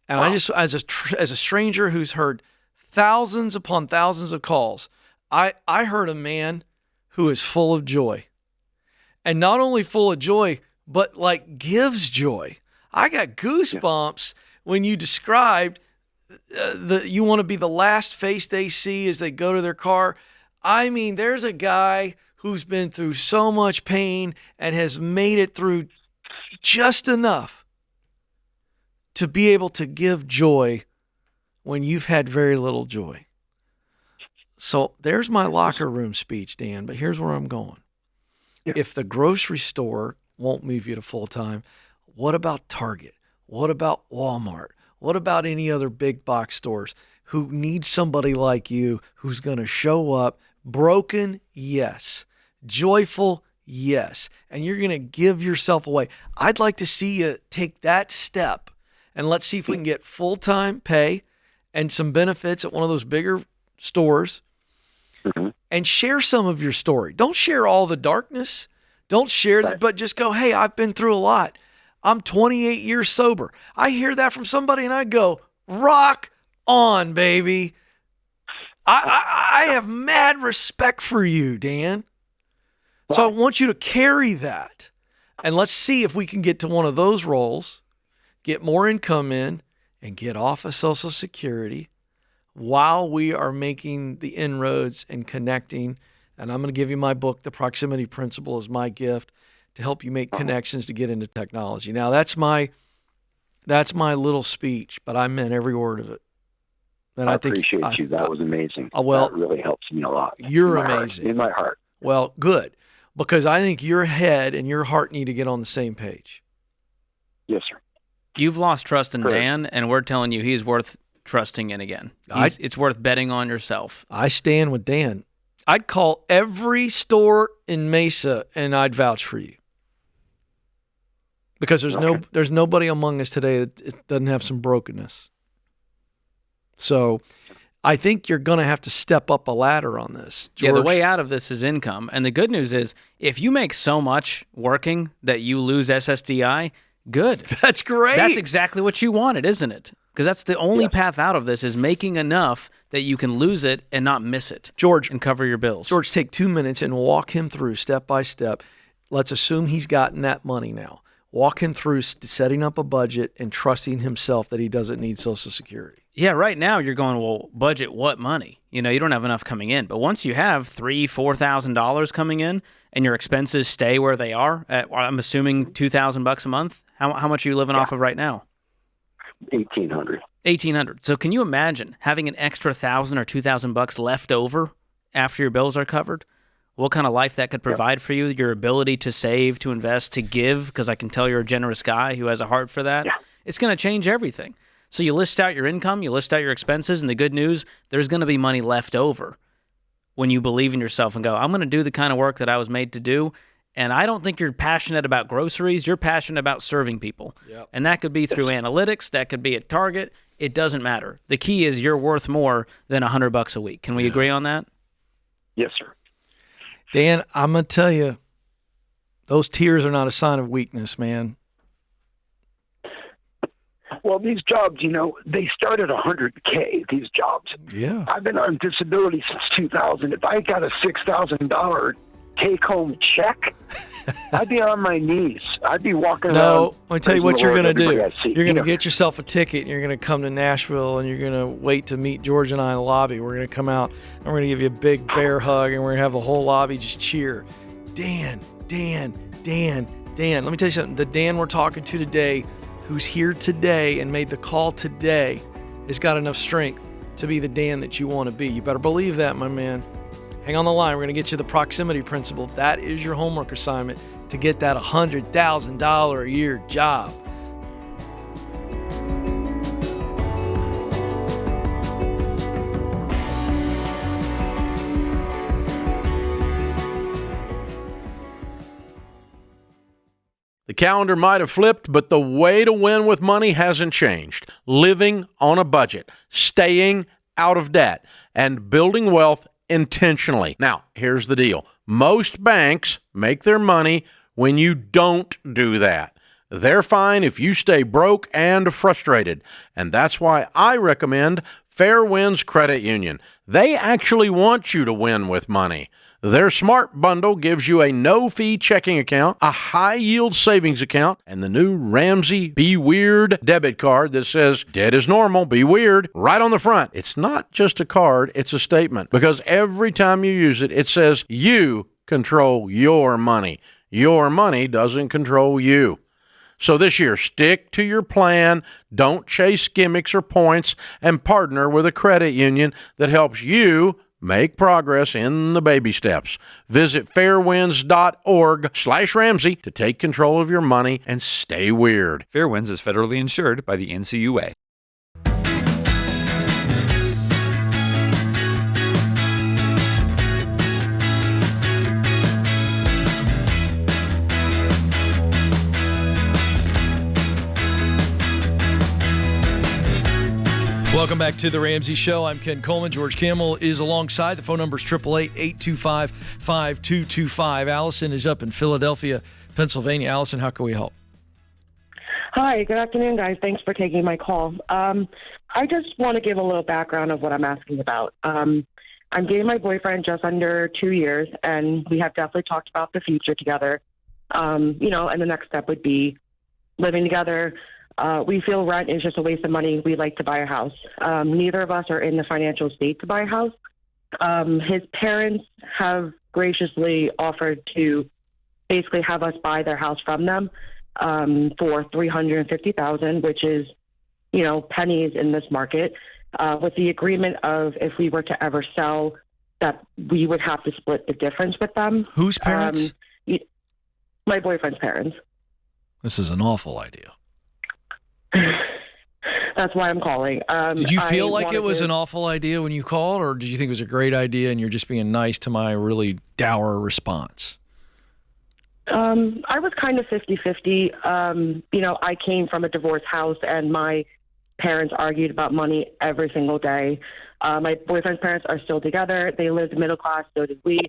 And I just, as a stranger who's heard thousands upon thousands of calls, I heard a man who is full of joy. And not only full of joy, but like gives joy. I got goosebumps when you described you want to be the last face they see as they go to their car. I mean, there's a guy who's been through so much pain and has made it through just enough to be able to give joy when you've had very little joy. So there's my locker room speech, Dan, but here's where I'm going. Yeah. If the grocery store won't move you to full-time, what about Target? What about Walmart? What about any other big box stores who need somebody like you who's going to show up broken? Yes. Joyful? Yes. And you're going to give yourself away. I'd like to see you take that step, and let's see if we can get full-time pay and some benefits at one of those bigger stores, and share some of your story. Don't share all the darkness. Don't share that, but just go, hey, I've been through a lot. I'm 28 years sober. I hear that from somebody and I go, Rock on, baby. I have mad respect for you, Dan. So I want you to carry that. And let's see if we can get to one of those roles, get more income in, and get off of Social Security while we are making the inroads and connecting. And I'm going to give you my book, The Proximity Principle, as my gift to help you make connections to get into technology. Now, that's my little speech, but I meant every word of it. And I think appreciate you. That was amazing. Well, that really helps me a lot. You're amazing. In my heart. Well, good. Because I think your head and your heart need to get on the same page. Yes, sir. You've lost trust in Dan, and we're telling you he's worth trusting in again. It's worth betting on yourself. I stand with Dan. I'd call every store in Mesa, and I'd vouch for you. Because there's nobody among us today that doesn't have some brokenness. So I think you're going to have to step up a ladder on this, George. Yeah, the way out of this is income. And the good news is if you make so much working that you lose SSDI, good. That's great. That's exactly what you wanted, isn't it? Because that's the only path out of this is making enough that you can lose it and not miss it. George. And cover your bills. George, take 2 minutes and walk him through step by step. Let's assume he's gotten that money now. Walk him through setting up a budget and trusting himself that he doesn't need Social Security. Yeah, right now you're going, well, budget what money? You don't don't have enough coming in. But once you have $3,000-$4,000 coming in and your expenses stay where they are, I'm assuming $2,000 a month. How much are you living off of right now? $1,800. So can you imagine having an extra $1,000 or $2,000 left over after your bills are covered? What kind of life that could provide for you, your ability to save, to invest, to give, because I can tell you're a generous guy who has a heart for that. Yeah. It's going to change everything. So you list out your income, you list out your expenses, and the good news, there's going to be money left over when you believe in yourself and go, I'm going to do the kind of work that I was made to do. And I don't think you're passionate about groceries. You're passionate about serving people. Yep. And that could be through analytics. That could be at Target. It doesn't matter. The key is you're worth more than $100 a week. Can we agree on that? Yes, sir. Dan, I'm going to tell you, those tears are not a sign of weakness, man. Well, these jobs, they start at $100K, these jobs. Yeah. I've been on disability since 2000. If I got a $6,000 take-home check, I'd be on my knees. I'd be walking around. No, let me tell you what you're going to do. You're going to to get yourself a ticket, and you're going to come to Nashville, and you're going to wait to meet George and I in the lobby. We're going to come out, and we're going to give you a big bear hug, and we're going to have the whole lobby just cheer. Dan, Dan, Dan, Dan. Let me tell you something. The Dan we're talking to today, who's here today and made the call today, has got enough strength to be the Dan that you want to be. You better believe that, my man. Hang on the line. We're going to get you the proximity principle. That is your homework assignment to get that $100,000 a year job. The calendar might have flipped, but the way to win with money hasn't changed. Living on a budget, staying out of debt, and building wealth intentionally. Now, here's the deal. Most banks make their money when you don't do that. They're fine if you stay broke and frustrated. And that's why I recommend Fair Winds Credit Union. They actually want you to win with money. Their Smart Bundle gives you a no-fee checking account, a high-yield savings account, and the new Ramsey Be Weird debit card that says, debt is normal, be weird, right on the front. It's not just a card, it's a statement, because every time you use it, it says you control your money. Your money doesn't control you. So this year, stick to your plan, don't chase gimmicks or points, and partner with a credit union that helps you make progress in the baby steps. Visit fairwinds.org/Ramsey to take control of your money and stay weird. Fairwinds is federally insured by the NCUA. Welcome back to The Ramsey Show. I'm Ken Coleman. George Kamel is alongside. The phone number is 888-825-5225. Allison is up in Philadelphia, Pennsylvania. Allison, how can we help? Hi, good afternoon, guys. Thanks for taking my call. I just want to give a little background of what I'm asking about. I'm dating my boyfriend just under 2 years, and we have definitely talked about the future together. And the next step would be living together. We feel rent is just a waste of money. We like to buy a house. Neither of us are in the financial state to buy a house. His parents have graciously offered to basically have us buy their house from them for $350,000, which is, pennies in this market, with the agreement of if we were to ever sell, that we would have to split the difference with them. Whose parents? My boyfriend's parents. This is an awful idea. That's why I'm calling. Did you feel like it was an awful idea when you called, or did you think it was a great idea and you're just being nice to my really dour response? I was kind of 50-50. I came from a divorced house, and my parents argued about money every single day. My boyfriend's parents are still together. They lived middle class, so did we.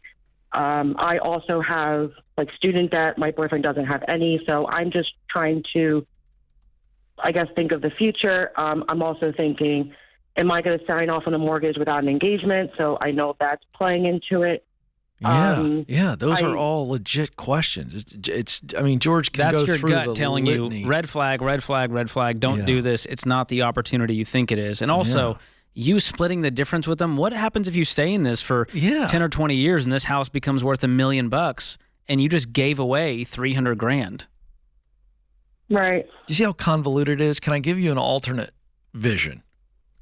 I also have student debt. My boyfriend doesn't have any, so I'm just trying to, I guess, think of the future. I'm also thinking, am I going to sign off on a mortgage without an engagement? So I know that's playing into it. Those are all legit questions. George can That's go your through gut the telling litany. you, red flag, red flag, red flag, don't do this. It's not the opportunity you think it is. And also, you splitting the difference with them, what happens if you stay in this for 10 or 20 years and this house becomes worth $1 million and you just gave away $300,000? Right. Do you see how convoluted it is? Can I give you an alternate vision?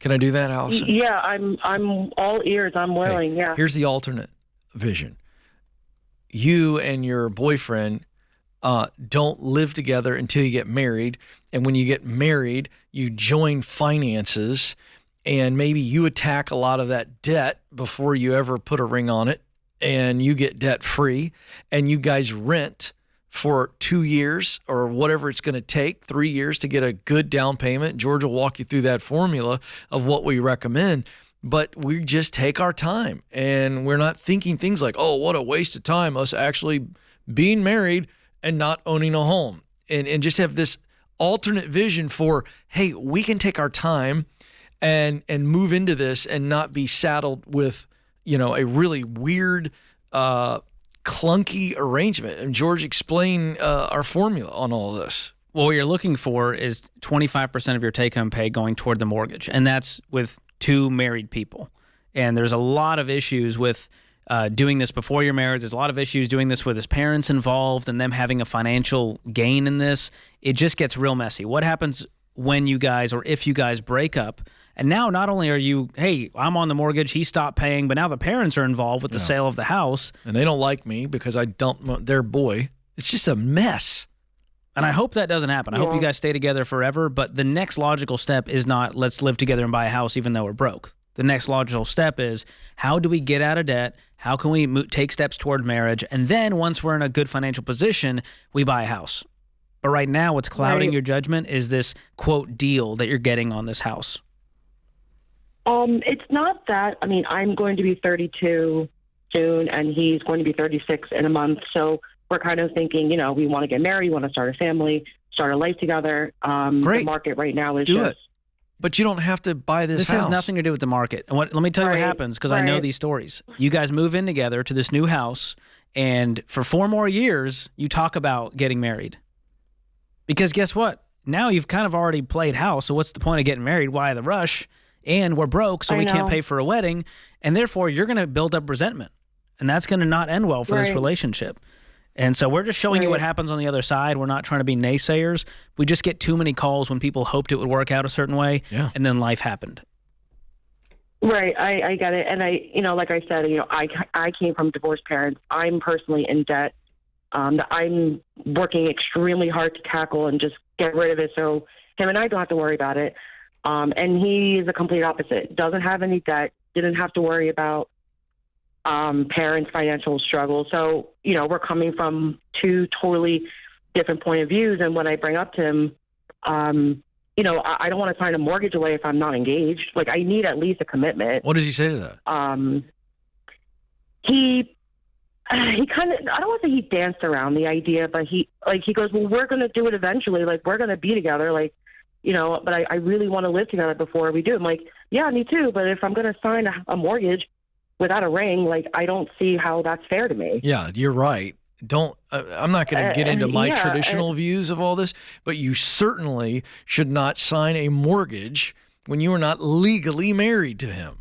Can I do that, Allison? Yeah, I'm all ears. I'm willing. Okay. Yeah. Here's the alternate vision. You and your boyfriend don't live together until you get married, and when you get married, you join finances, and maybe you attack a lot of that debt before you ever put a ring on it, and you get debt free, and you guys rent for 2 years or whatever it's going to take, 3 years to get a good down payment. George will walk you through that formula of what we recommend. But we just take our time, and we're not thinking things like, oh, what a waste of time, us actually being married and not owning a home, and just have this alternate vision for, hey, we can take our time and move into this and not be saddled with, a really weird, clunky arrangement. And George, explain our formula on all this. Well, what you're looking for is 25% of your take-home pay going toward the mortgage, and that's with 2 married people. And there's a lot of issues with doing this before you're married. There's a lot of issues doing this with his parents involved and them having a financial gain in this. It just gets real messy. What happens when you guys, or if you guys, break up? And now not only are you, hey, I'm on the mortgage, he stopped paying, but now the parents are involved with the sale of the house. And they don't like me because I dumped their boy. It's just a mess. And I hope that doesn't happen. I hope you guys stay together forever. But the next logical step is not let's live together and buy a house even though we're broke. The next logical step is how do we get out of debt? How can we take steps toward marriage? And then once we're in a good financial position, we buy a house. But right now what's clouding your judgment is this, quote, deal that you're getting on this house. It's not that. I mean, I'm going to be 32 soon, and he's going to be 36 in a month. So we're kind of thinking, we want to get married, we want to start a family, start a life together. Great. The market right now is Do it. But you don't have to buy this house. This has nothing to do with the market. And let me tell you what happens, because I know these stories. You guys move in together to this new house, and for 4 more years, you talk about getting married. Because guess what? Now you've kind of already played house, so what's the point of getting married? Why the rush? And we're broke, so we can't pay for a wedding, and therefore you're going to build up resentment, and that's going to not end well for this relationship. And so we're just showing you what happens on the other side. We're not trying to be naysayers. We just get too many calls when people hoped it would work out a certain way, and then life happened. Right, I get it. And like I said, I came from divorced parents. I'm personally in debt. That I'm working extremely hard to tackle and just get rid of it so him and I don't have to worry about it. And he is the complete opposite. Doesn't have any debt, didn't have to worry about parents' financial struggle. So, we're coming from 2 totally different point of views. And when I bring up to him, I don't want to sign a mortgage away if I'm not engaged. Like, I need at least a commitment. What does he say to that? he kind of, I don't want to say he danced around the idea, but he goes, well, we're going to do it eventually. Like, we're going to be together. Like, but I really want to live together before we do. I'm like, yeah, me too. But if I'm going to sign a mortgage without a ring, like, I don't see how that's fair to me. Yeah, you're right. I'm not going to get into my traditional views of all this, but you certainly should not sign a mortgage when you are not legally married to him.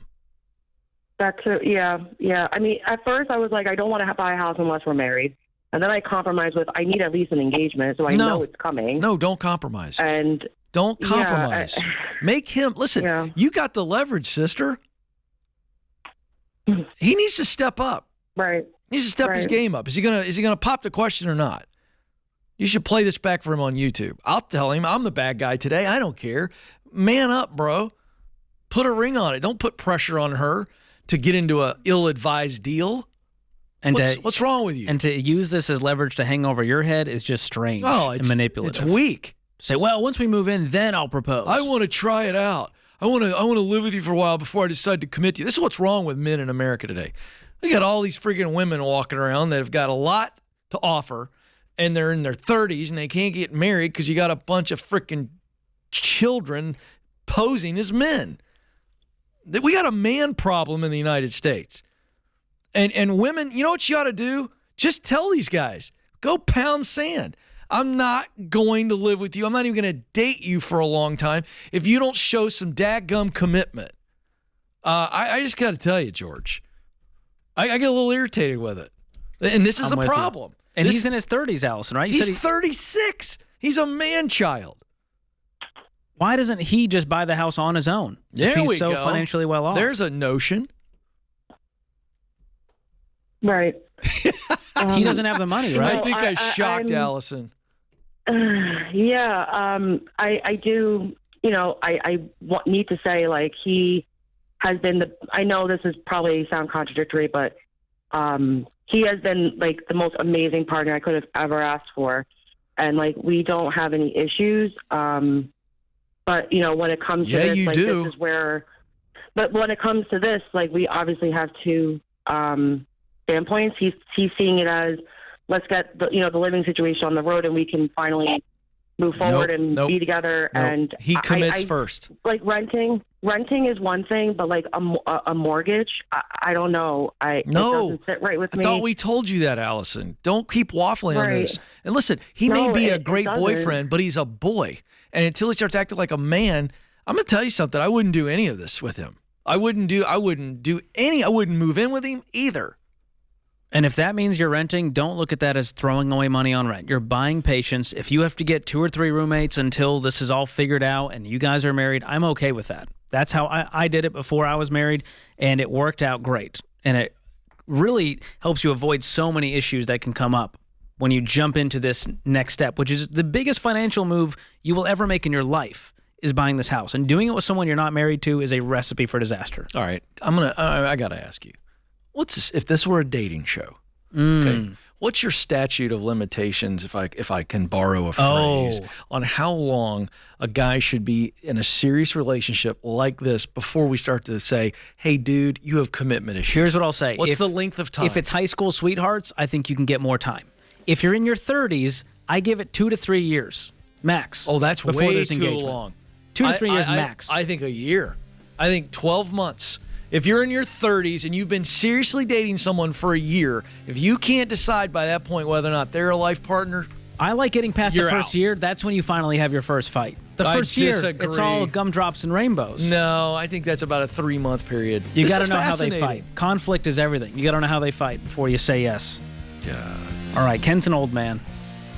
Yeah. I mean, at first I was like, I don't want to buy a house unless we're married. And then I compromised with, I need at least an engagement so I know it's coming. No, don't compromise. And don't compromise. Make him, listen, you got the leverage, sister. He needs to step up. Right. He needs to step his game up. Is he gonna pop the question or not? You should play this back for him on YouTube. I'll tell him I'm the bad guy today. I don't care. Man up, bro. Put a ring on it. Don't put pressure on her to get into a ill-advised deal. And what's wrong with you? And to use this as leverage to hang over your head is just strange and manipulative. It's weak. Say, well, once we move in, then I'll propose. I want to try it out. I want to live with you for a while before I decide to commit to you. This is what's wrong with men in America today. We got all these freaking women walking around that have got a lot to offer, and they're in their 30s, and they can't get married because you got a bunch of freaking children posing as men. We got a man problem in the United States. And women, you know what you ought to do? Just tell these guys, go pound sand. I'm not going to live with you. I'm not even going to date you for a long time if you don't show some dadgum commitment. I just got to tell you, George, I get a little irritated with it. And this is a problem. And he's in his 30s, Allison, right? He's 36. He's a man-child. He doesn't he just buy the house on his own? There if he's we so go. Financially well off. There's a notion. Right. He doesn't have the money, right? I think I shocked Allison. I do, I need to say, like, he has been I know this is probably sound contradictory, but he has been, like, the most amazing partner I could have ever asked for. And, like, we don't have any issues. But, when it comes to this, like, this is where, but when it comes to this, like, we obviously have two standpoints. He's seeing it as, let's get the living situation on the road, and we can finally move forward and be together. And he commits first. Like, renting is one thing, but, like, a mortgage, I don't know. It doesn't sit right with me. I thought we told you that, Allison. Don't keep waffling on this. And listen, he may be a great boyfriend, but he's a boy. And until he starts acting like a man, I'm going to tell you something. I wouldn't do any of this with him. I wouldn't move in with him either. And if that means you're renting, don't look at that as throwing away money on rent. You're buying patience. If you have to get 2 or 3 roommates until this is all figured out and you guys are married, I'm okay with that. That's how I did it before I was married, and it worked out great. And it really helps you avoid so many issues that can come up when you jump into this next step, which is the biggest financial move you will ever make in your life, is buying this house. And doing it with someone you're not married to is a recipe for disaster. All right. I got to ask you. If this were a dating show, okay, what's your statute of limitations, if I can borrow a phrase, on how long a guy should be in a serious relationship like this before we start to say, hey, dude, you have commitment issues? Here's what I'll say. What's the length of time? If it's high school sweethearts, I think you can get more time. If you're in your 30s, I give it 2 to 3 years max. Oh, that's before way there's too engagement. long. 2 to 3 years max. I think a year. I think 12 months. If you're in your 30s and you've been seriously dating someone for a year, if you can't decide by that point whether or not they're a life partner, I like getting past the first year. That's when you finally have your first fight. The first year, it's all gumdrops and rainbows. No, I think that's about a 3-month period. You got to know how they fight. Conflict is everything. You got to know how they fight before you say yes. Yeah. All right, Ken's an old man,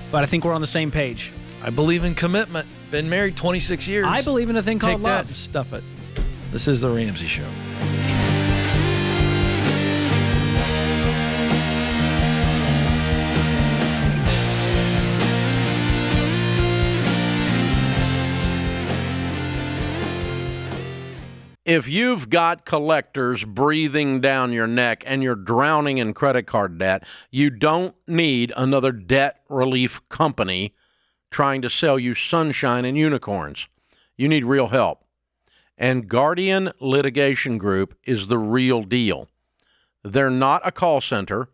but I think we're on the same page. I believe in commitment. Been married 26 years. I believe in a thing called love. Take that and stuff it. This is The Ramsey Show. If you've got collectors breathing down your neck and you're drowning in credit card debt, you don't need another debt relief company trying to sell you sunshine and unicorns. You need real help. And Guardian Litigation Group is the real deal. They're not a call center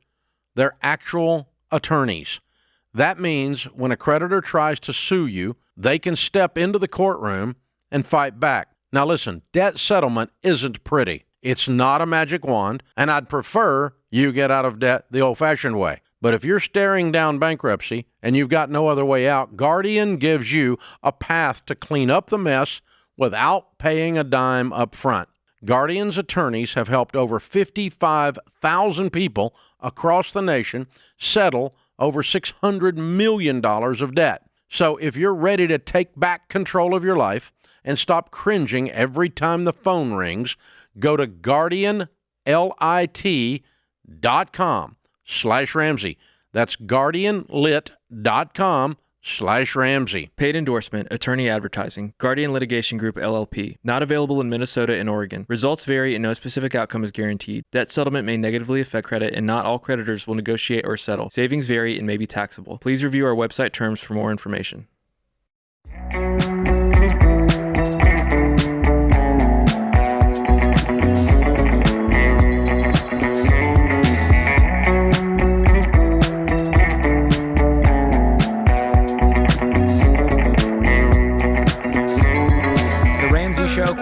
They're actual attorneys. That means when a creditor tries to sue you, they can step into the courtroom and fight back. Now listen, debt settlement isn't pretty. It's not a magic wand, and I'd prefer you get out of debt the old-fashioned way. But if you're staring down bankruptcy and you've got no other way out, Guardian gives you a path to clean up the mess without paying a dime up front. Guardian's attorneys have helped over 55,000 people across the nation settle over $600 million of debt. So if you're ready to take back control of your life and stop cringing every time the phone rings, go to guardianlit.com/Ramsey. That's guardianlit.com/Ramsey. Paid endorsement, attorney advertising, Guardian Litigation Group LLP. Not available in Minnesota and Oregon. Results vary and no specific outcome is guaranteed. Debt settlement may negatively affect credit and not all creditors will negotiate or settle. Savings vary and may be taxable. Please review our website terms for more information.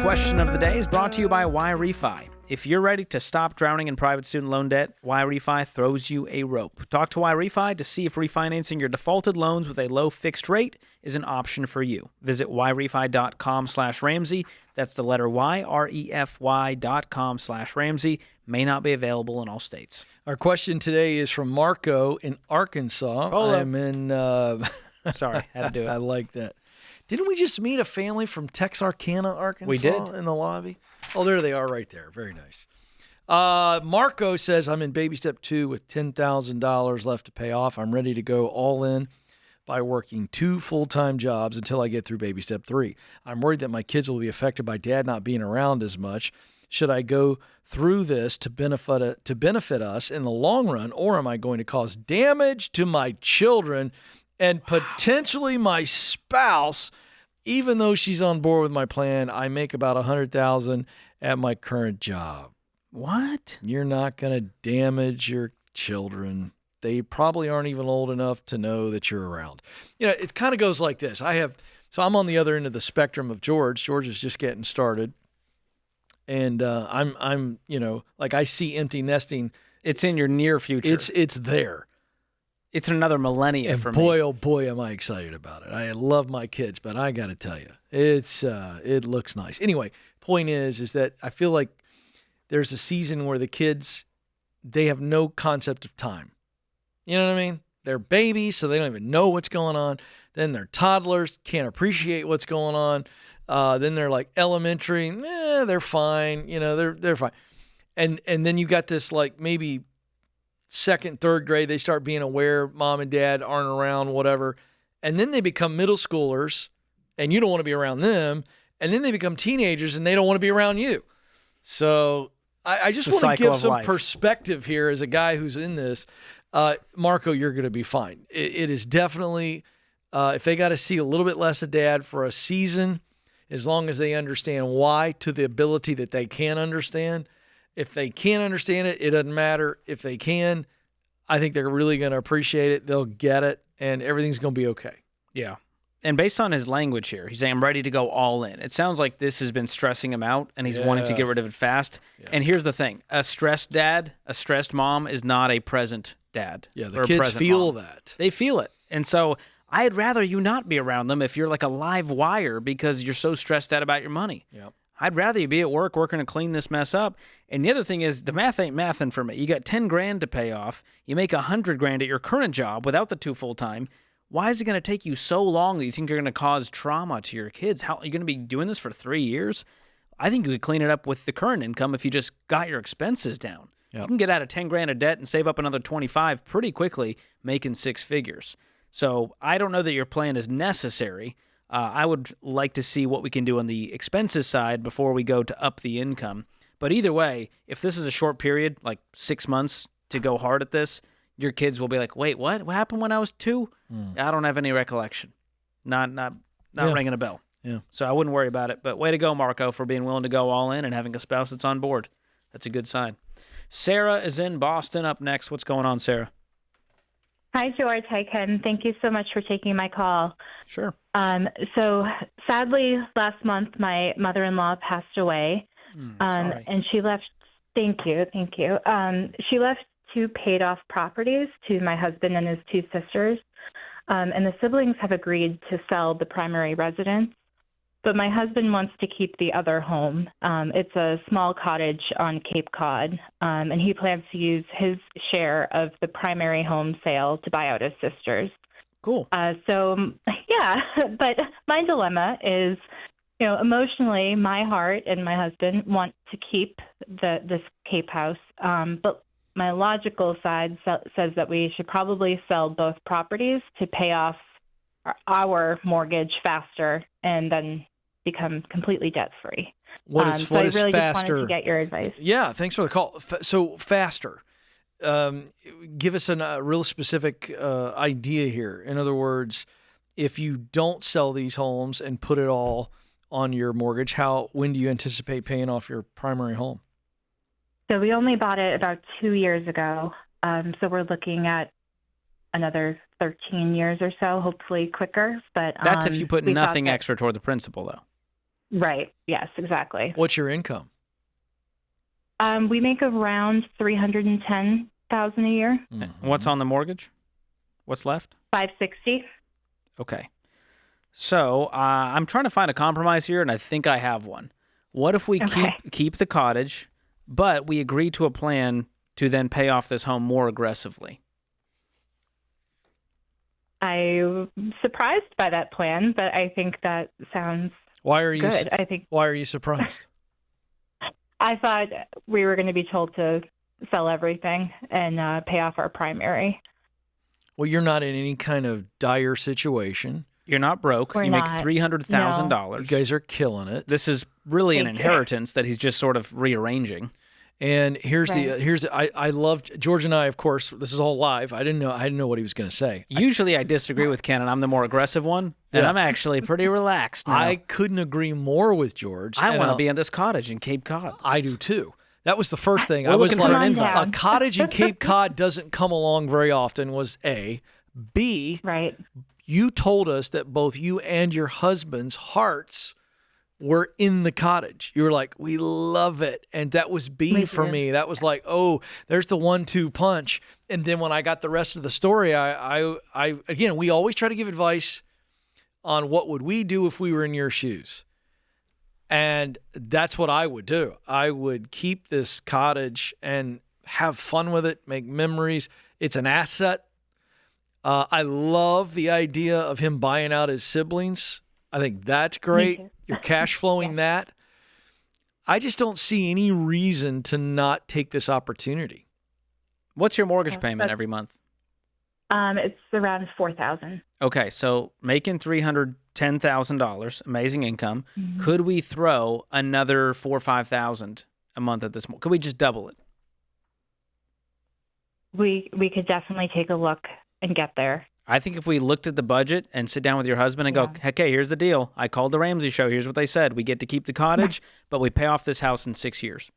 Question of the day is brought to you by YRefi. If you're ready to stop drowning in private student loan debt, YRefi throws you a rope. Talk to YRefi to see if refinancing your defaulted loans with a low fixed rate is an option for you. Visit YRefi.com/Ramsey. That's the letter Y, REFY.com/Ramsey. May not be available in all states. Our question today is from Marco in Arkansas. I'm in... Sorry, had to do it. I like that. Didn't we just meet a family from Texarkana, Arkansas? We did. In the lobby? Oh, there they are right there. Very nice. Marco says, I'm in baby step 2 with $10,000 left to pay off. I'm ready to go all in by working 2 full-time jobs until I get through baby step 3. I'm worried that my kids will be affected by dad not being around as much. Should I go through this to benefit us in the long run, or am I going to cause damage to my children and potentially my spouse? Even though she's on board with my plan, I make about $100,000 at my current job. What? You're not going to damage your children. They probably aren't even old enough to know that you're around. You know, it kind of goes like this. So I'm on the other end of the spectrum of George. George is just getting started. And I'm like I see empty nesting. It's in your near future. It's there. It's another millennia for me. Boy, oh boy, am I excited about it. I love my kids, but I got to tell you, it looks nice. Anyway, point is that I feel like there's a season where the kids, they have no concept of time. You know what I mean? They're babies, so they don't even know what's going on. Then they're toddlers, can't appreciate what's going on. Then they're like elementary, they're fine. You know, they're fine. And then you got this like maybe second, third grade, they start being aware mom and dad aren't around, whatever. And then they become middle schoolers and you don't want to be around them. And then they become teenagers and they don't want to be around you. So I just want to give some perspective here as a guy who's in this. Marco, you're going to be fine. It is definitely, if they got to see a little bit less of dad for a season, as long as they understand why to the ability that they can understand. If they can't understand it, it doesn't matter. If they can, I think they're really going to appreciate it. They'll get it, and everything's going to be okay. Yeah. And based on his language here, he's saying, I'm ready to go all in. It sounds like this has been stressing him out, and he's wanting to get rid of it fast. Yeah. And here's the thing. A stressed dad, a stressed mom is not a present dad. Yeah, the kids feel that. They feel it. And so I'd rather you not be around them if you're like a live wire because you're so stressed out about your money. Yep. I'd rather you be at work working to clean this mess up. And the other thing is the math ain't mathin' for me. You got $10,000 to pay off. You make $100,000 at your current job without the 2 full-time. Why is it going to take you so long that you think you're going to cause trauma to your kids? How are you going to be doing this for 3 years? I think you could clean it up with the current income if you just got your expenses down. Yep. You can get out of $10,000 of debt and save up another $25,000 pretty quickly, making 6 figures. So I don't know that your plan is necessary. I would like to see what we can do on the expenses side before we go to up the income. But either way, if this is a short period, like 6 months to go hard at this, your kids will be like, wait, what? What happened when I was 2? I don't have any recollection. Not ringing a bell. Yeah. So I wouldn't worry about it. But way to go, Marco, for being willing to go all in and having a spouse that's on board. That's a good sign. Sarah is in Boston up next. What's going on, Sarah? Hi, George. Hi, Ken. Thank you so much for taking my call. Sure. So sadly, last month, my mother-in-law passed away, Sorry. and she left. Thank you. She left 2 paid-off properties to my husband and his 2 sisters, and the siblings have agreed to sell the primary residence. But my husband wants to keep the other home. It's a small cottage on Cape Cod, and he plans to use his share of the primary home sale to buy out his sisters. Cool. Yeah, but my dilemma is, emotionally, my heart and my husband want to keep this Cape house, but my logical side says that we should probably sell both properties to pay off our mortgage faster and then become completely debt-free. What is so I really faster? just wanted to get your advice. Yeah, thanks for the call. So faster. Give us a real specific idea here. In other words, if you don't sell these homes and put it all on your mortgage, when do you anticipate paying off your primary home? So we only bought it about 2 years ago. So we're looking at another 13 years or so, hopefully quicker. But That's if you put we nothing thought that- extra toward the principal, though. Right. Yes, exactly. What's your income? We make around $310,000 a year. What's on the mortgage? What's left? $560. Okay. So I'm trying to find a compromise here, and I think I have one. What if we keep the cottage, but we agree to a plan to then pay off this home more aggressively? I'm surprised by that plan, but I think that sounds Why are you good. I think Why are you surprised? I thought we were going to be told to sell everything and pay off our primary. Well, you're not in any kind of dire situation. You're not broke. We're you make not. $300,000. You guys are killing it. This is really an Thank you. inheritance that he's just sort of rearranging. And here's Right. I loved George and I, of course. This is all live. I didn't know what he was going to say. Usually I disagree with Ken, and I'm the more aggressive one, and Yeah. I'm actually pretty relaxed now. I couldn't agree more with George. I and want to I'll- be in this cottage in Cape Cod. I do too. That was the first thing. We're I was looking for like, an invite. a cottage in Cape Cod doesn't come along very often. Was A, B. Right. You told us that both you and your husband's hearts were in the cottage. You were like, we love it. And that was B We for do. me. That was like, oh, there's the 1-2 punch. And then when I got the rest of the story, I again, we always try to give advice on what would we do if we were in your shoes. And that's what I would do. I would keep this cottage and have fun with it, make memories. It's an asset. I love the idea of him buying out his siblings. I think that's great. too. You're cash flowing that. I just don't see any reason to not take this opportunity. What's your mortgage payment every month? It's around $4,000. Okay, so making $310,000, amazing income. Mm-hmm. Could we throw another $4,000 or $5,000 a month at this? Could we just double it? We could definitely take a look and get there. I think if we looked at the budget and sit down with your husband and go, okay, here's the deal. I called the Ramsey show. Here's what they said. We get to keep the cottage, but we pay off this house in 6 years.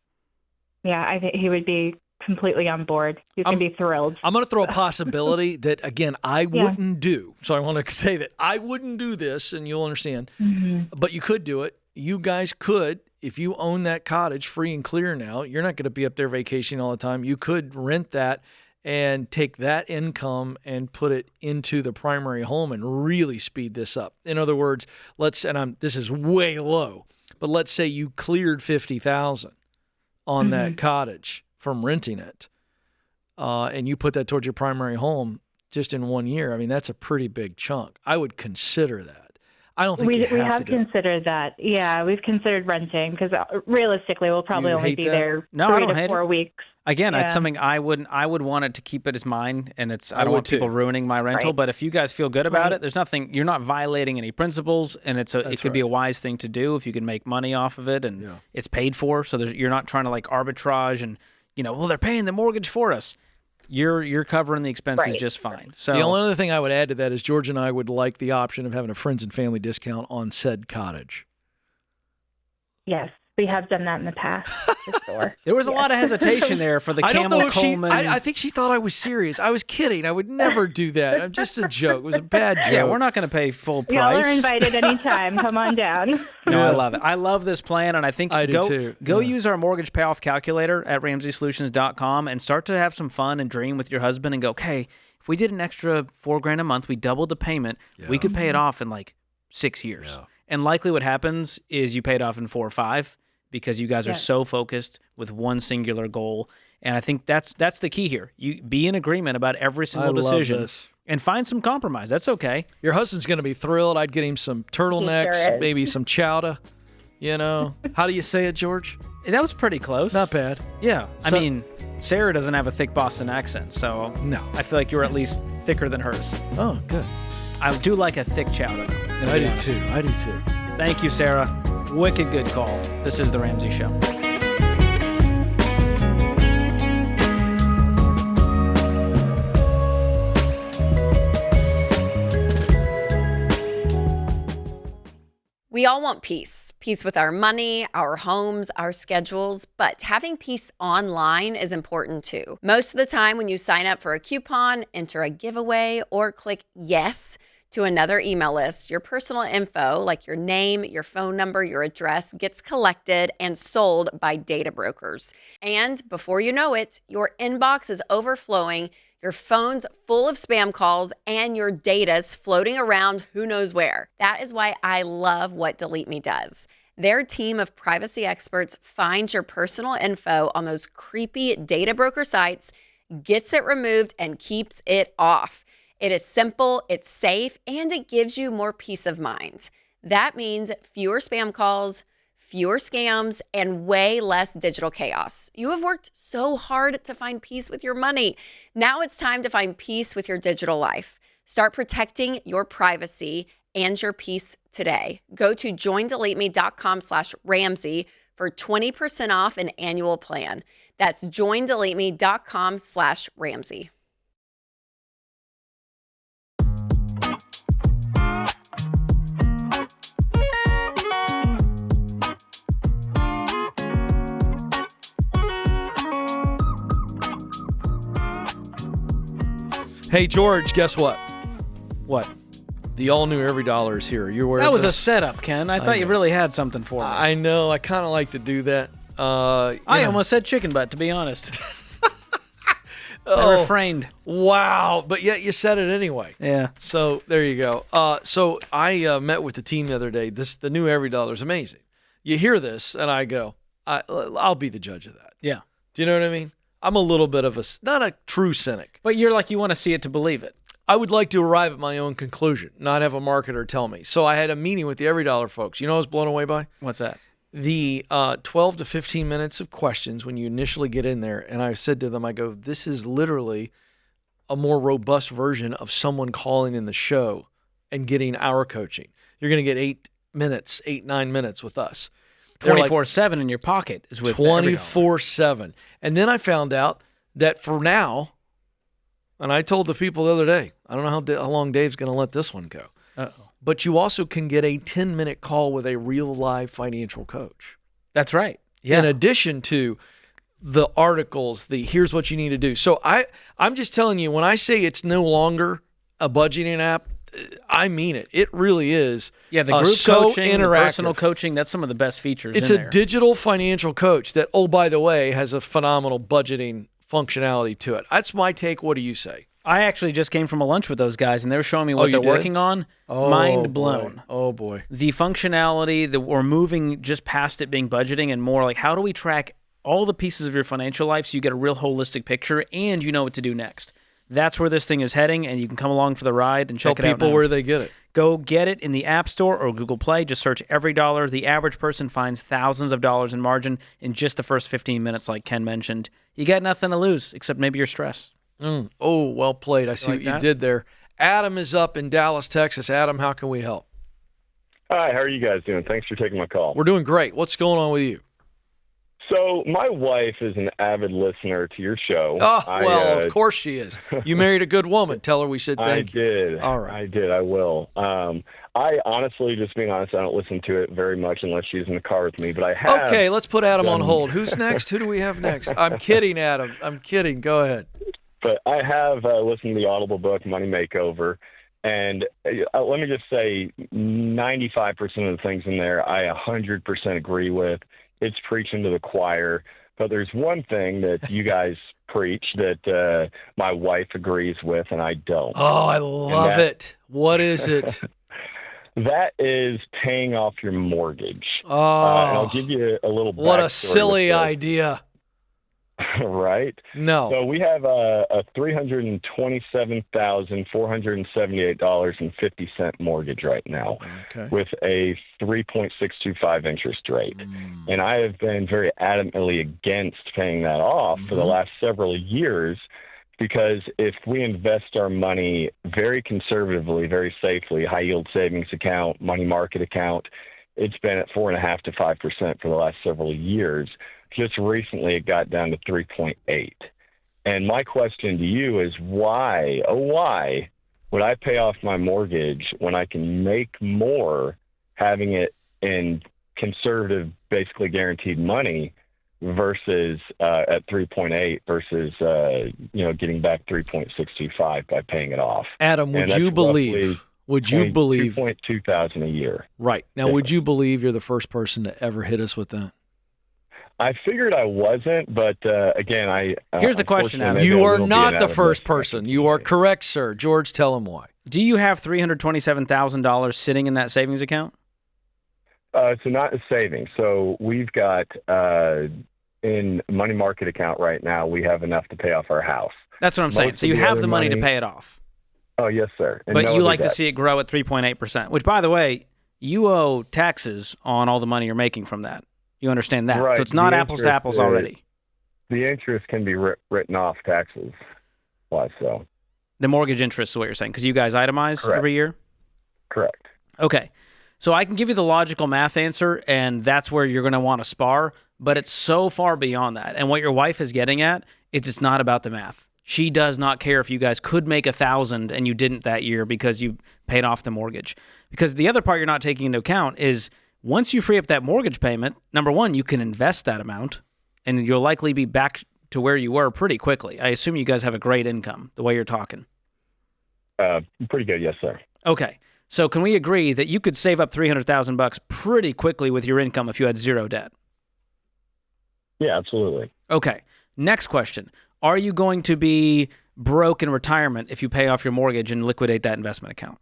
Yeah, I think he would be completely on board. He's going to be thrilled. I'm going to throw a possibility that, again, I wouldn't do. So I want to say that I wouldn't do this, and you'll understand. Mm-hmm. But you could do it. You guys could. If you own that cottage free and clear now, you're not going to be up there vacationing all the time. You could rent that and take that income and put it into the primary home and really speed this up. In other words, this is way low, but let's say you cleared $50,000 on that cottage from renting it, and you put that towards your primary home just in 1 year. I mean, that's a pretty big chunk. I would consider that. I don't think we you have to do it. considered that. Yeah, we've considered renting because realistically, we'll probably You only hate be that? there No, I 3 don't to hate 4 it. weeks. Again, Yeah. it's something I would want it to keep it as mine, and I I don't would want people too. ruining my rental. Right. But if you guys feel good about Right. it, there's nothing. You're not violating any principles, and it could be a right. wise thing to do if you can make money off of it, and it's paid for. So you're not trying to like arbitrage and well, they're paying the mortgage for us. You're covering the expenses Right. just fine. So The only other thing I would add to that is George and I would like the option of having a friends and family discount on said cottage. Yes, We have done that in the past, for sure. There was a lot of hesitation there for the I don't Camel know if Coleman. I think she thought I was serious. I was kidding. I would never do that. I'm just a joke. It was a bad joke. Yeah, we're not going to pay full price. Y'all are invited anytime. Come on down. No, I love it. I love this plan, and I think I do too. Go use our mortgage payoff calculator at RamseySolutions.com and start to have some fun and dream with your husband and go, okay, if we did an extra $4,000 a month, we doubled the payment, we could pay it off in like 6 years. Yeah. And likely what happens is you pay it off in 4 or 5 because you guys are so focused with one singular goal. And I think that's the key here. You be in agreement about every single decision. And find some compromise. That's okay. Your husband's going to be thrilled. I'd get him some turtlenecks, maybe some chowder. You know, how do you say it, George? That was pretty close. Not bad. Yeah. I mean, Sarah doesn't have a thick Boston accent, so no. I feel like you're at least thicker than hers. Oh, good. I do like a thick chowder. I do too. I do too. Thank you, Sarah. Wicked good call. This is The Ramsey Show. We all want peace. Peace with our money, our homes, our schedules, but having peace online is important too. Most of the time when you sign up for a coupon, enter a giveaway, or click yes to another email list, your personal info, like your name, your phone number, your address, gets collected and sold by data brokers. And before you know it, your inbox is overflowing, your phone's full of spam calls, and your data's floating around who knows where. That is why I love what Delete Me does. Their team of privacy experts finds your personal info on those creepy data broker sites, gets it removed, and keeps it off. It is simple, it's safe, and it gives you more peace of mind. That means fewer spam calls, fewer scams, and way less digital chaos. You have worked so hard to find peace with your money. Now it's time to find peace with your digital life. Start protecting your privacy and your peace today. Go to joindeleteme.com/Ramsey for 20% off an annual plan. That's joindeleteme.com/Ramsey. Hey, George, guess what? What? The all-new EveryDollar is here. You're aware That of was a this? setup, Ken. I thought you really had something for me. I know. I kind of like to do that. I almost said chicken butt, to be honest. I Oh, refrained. Wow. But yet you said it anyway. Yeah. So there you go. So I met with the team the other day. The new EveryDollar is amazing. You hear this, and I go, I'll be the judge of that. Yeah. Do you know what I mean? I'm a little bit of not a true cynic. But you're like, you want to see it to believe it. I would like to arrive at my own conclusion, not have a marketer tell me. So I had a meeting with the EveryDollar folks. You know what I was blown away by? What's that? The 12 to 15 minutes of questions when you initially get in there. And I said to them, I go, this is literally a more robust version of someone calling in the show and getting our coaching. You're going to get 9 minutes with us. 24/7 in your pocket is with 24/7. And then I found out that for now, and I told the people the other day, I don't know how long Dave's going to let this one go. Uh-oh. But you also can get a 10-minute call with a real live financial coach. That's right. Yeah. In addition to the articles, here's what you need to do. So I'm just telling you, when I say it's no longer a budgeting app, I mean it. It really is. Yeah, the group so coaching, the personal coaching, that's some of the best features It's in a there. digital financial coach that, oh, by the way, has a phenomenal budgeting functionality to it. That's my take. What do you say? I actually just came from a lunch with those guys, and they were showing me what you they're did? working on. Oh, Mind blown. boy. Oh, boy. The functionality, we're moving just past it being budgeting and more like, how do we track all the pieces of your financial life so you get a real holistic picture and you know what to do next? That's where this thing is heading, and you can come along for the ride and check it out. Tell people now. where they get it. Go get it in the App Store or Google Play. Just search EveryDollar. The average person finds thousands of dollars in margin in just the first 15 minutes, like Ken mentioned. You got nothing to lose except maybe your stress. Oh, well played. I see like what you that? did there. Adam is up in Dallas, Texas. Adam, how can we help? Hi, how are you guys doing? Thanks for taking my call. We're doing great. What's going on with you? So my wife is an avid listener to your show. Oh, of course she is. You married a good woman. Tell her we said thank you. I did. All right. I did. I will. I honestly, just being honest, I don't listen to it very much unless she's in the car with me. But I have. Okay, let's put Adam on hold. Who's next? Who do we have next? I'm kidding, Adam. I'm kidding. Go ahead. But I have listened to the Audible book, Money Makeover. And let me just say, 95% of the things in there I 100% agree with. It's preaching to the choir. But there's one thing that you guys preach that my wife agrees with, and I don't. Oh, I love it. What is it? That is paying off your mortgage. Oh, and I'll give you a little backstory. What a silly idea. Right? No. So we have a $327,478.50 mortgage right now with a 3.625 interest rate. And I have been very adamantly against paying that off for the last several years because if we invest our money very conservatively, very safely, high-yield savings account, money market account, it's been at 4.5% to 5% for the last several years. Just recently, it got down to 3.8. And my question to you is why, why would I pay off my mortgage when I can make more having it in conservative, basically guaranteed money versus at 3.8 versus, getting back 3.625 by paying it off? Adam, would you believe 2,200 a year? Right. Now, would you believe you're the first person to ever hit us with that? I figured I wasn't, but again, Here's the question, Adam. You are not the first person. You are correct, sir. George, tell him why. Do you have $327,000 sitting in that savings account? So not a savings. So we've got in money market account right now, we have enough to pay off our house. That's what I'm saying. So you have the money to pay it off. Oh, yes, sir. And but you like to see it grow at 3.8%, which, by the way, you owe taxes on all the money you're making from that. You understand that. Right. So it's not apples to apples already. The interest can be written off taxes. Why so? The mortgage interest is what you're saying, because you guys itemize every year? Correct. Okay. So I can give you the logical math answer, and that's where you're going to want to spar, but it's so far beyond that. And what your wife is getting at is it's not about the math. She does not care if you guys could make $1,000 and you didn't that year because you paid off the mortgage. Because the other part you're not taking into account is once you free up that mortgage payment, number one, you can invest that amount, and you'll likely be back to where you were pretty quickly. I assume you guys have a great income, the way you're talking. Pretty good, yes, sir. Okay, so can we agree that you could save up $300,000 pretty quickly with your income if you had zero debt? Yeah, absolutely. Okay, next question. Are you going to be broke in retirement if you pay off your mortgage and liquidate that investment account?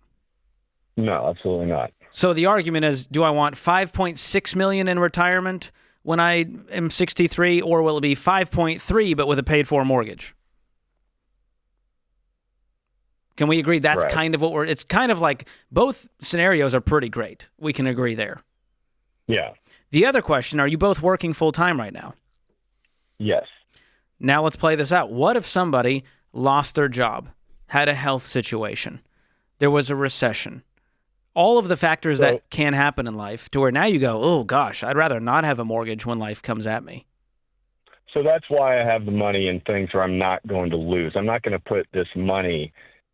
No, absolutely not. So the argument is, do I want $5.6 million in retirement when I am 63, or will it be 5.3 but with a paid-for mortgage? Can we agree that's kind of what it's kind of like both scenarios are pretty great. We can agree there. Yeah. The other question, are you both working full-time right now? Yes. Now let's play this out. What if somebody lost their job, had a health situation, there was a recession, all of the factors that can happen in life to where now you go, oh, gosh, I'd rather not have a mortgage when life comes at me. So that's why I have the money in things where I'm not going to lose. I'm not going to put this money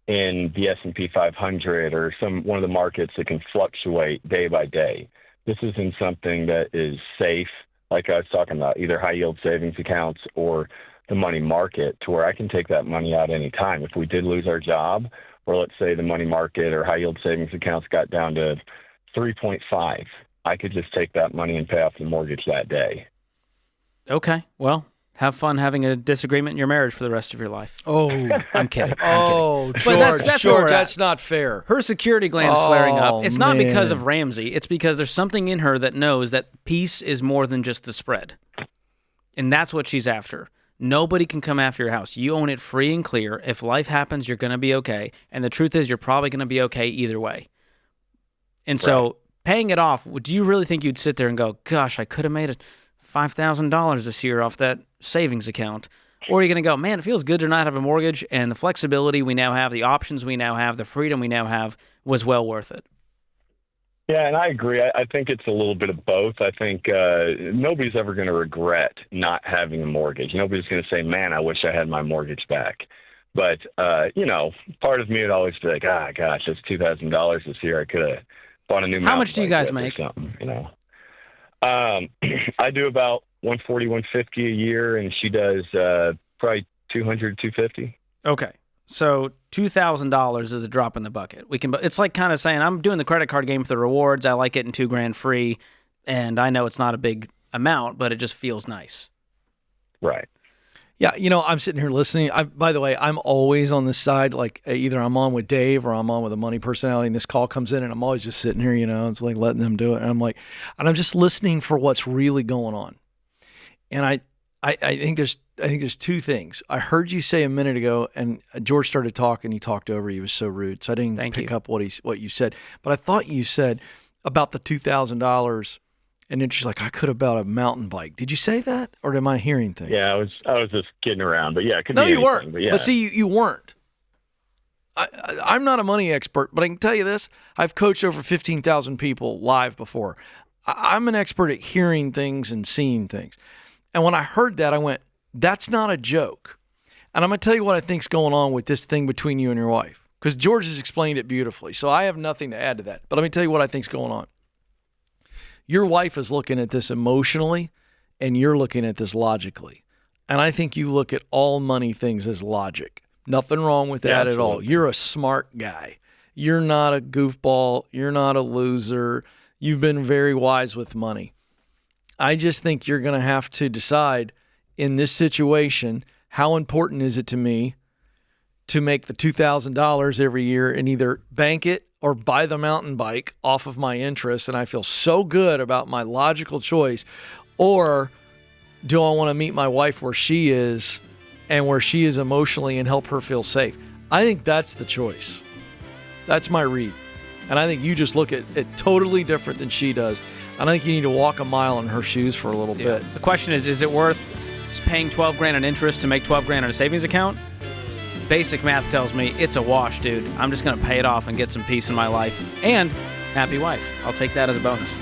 in the S&P 500 or one of the markets that can fluctuate day by day. This is in something that is safe, like I was talking about, either high-yield savings accounts or the money market, to where I can take that money out any time. If we did lose our job, or let's say the money market or high-yield savings accounts got down to 3.5, I could just take that money and pay off the mortgage that day. Okay, well, have fun having a disagreement in your marriage for the rest of your life. Oh, I'm kidding. Oh, George, George, that's not fair. Her security gland's flaring up. It's not because of Ramsey. It's because there's something in her that knows that peace is more than just the spread. And that's what she's after. Nobody can come after your house. You own it free and clear. If life happens, you're going to be okay. And the truth is, you're probably going to be okay either way. And so paying it off, do you really think you'd sit there and go, gosh, I could have made $5,000 this year off that savings account? Or are you going to go, man, it feels good to not have a mortgage, and the flexibility we now have, the options we now have, the freedom we now have was well worth it? Yeah, and I agree. I think it's a little bit of both. I think nobody's ever going to regret not having a mortgage. Nobody's going to say, man, I wish I had my mortgage back. But, part of me would always be like, gosh, that's $2,000 this year. I could have bought a new mountain How much do you bike guys with or make? something, I do about 140, 150 a year, and she does probably 200, 250. Okay. So $2,000 is a drop in the bucket. It's like kind of saying, I'm doing the credit card game for the rewards. I like getting $2,000 free, and I know it's not a big amount, but it just feels nice. Right. Yeah, I'm sitting here listening. By the way, I'm always on this side, like either I'm on with Dave or I'm on with a money personality, and this call comes in, and I'm always just sitting here, it's like letting them do it. And I'm just listening for what's really going on. And I think there's two things. I heard you say a minute ago, and George started talking. He talked over. He was so rude, so I didn't pick up what you said. But I thought you said about the $2,000. And then she's like, I could have bought a mountain bike. Did you say that, or am I hearing things? Yeah, I was just kidding around, but yeah, it could be No, you anything, weren't. But, yeah. But see, you weren't. I'm not a money expert, but I can tell you this: I've coached over 15,000 people live before. I'm an expert at hearing things and seeing things. And when I heard that, I went, "That's not a joke." And I'm going to tell you what I think's going on with this thing between you and your wife, because George has explained it beautifully. So I have nothing to add to that. But let me tell you what I think's going on. Your wife is looking at this emotionally, and you're looking at this logically. And I think you look at all money things as logic. Nothing wrong with that at all. You're a smart guy. You're not a goofball. You're not a loser. You've been very wise with money. I just think you're going to have to decide in this situation, how important is it to me to make the $2,000 every year and either bank it or buy the mountain bike off of my interest, and I feel so good about my logical choice, or do I want to meet my wife where she is and where she is emotionally and help her feel safe? I think that's the choice. That's my read. And I think you just look at it totally different than she does. I think you need to walk a mile in her shoes for a little bit. The question is it worth paying $12,000 in interest to make $12,000 in a savings account? Basic math tells me it's a wash, dude. I'm just going to pay it off and get some peace in my life. And happy wife. I'll take that as a bonus.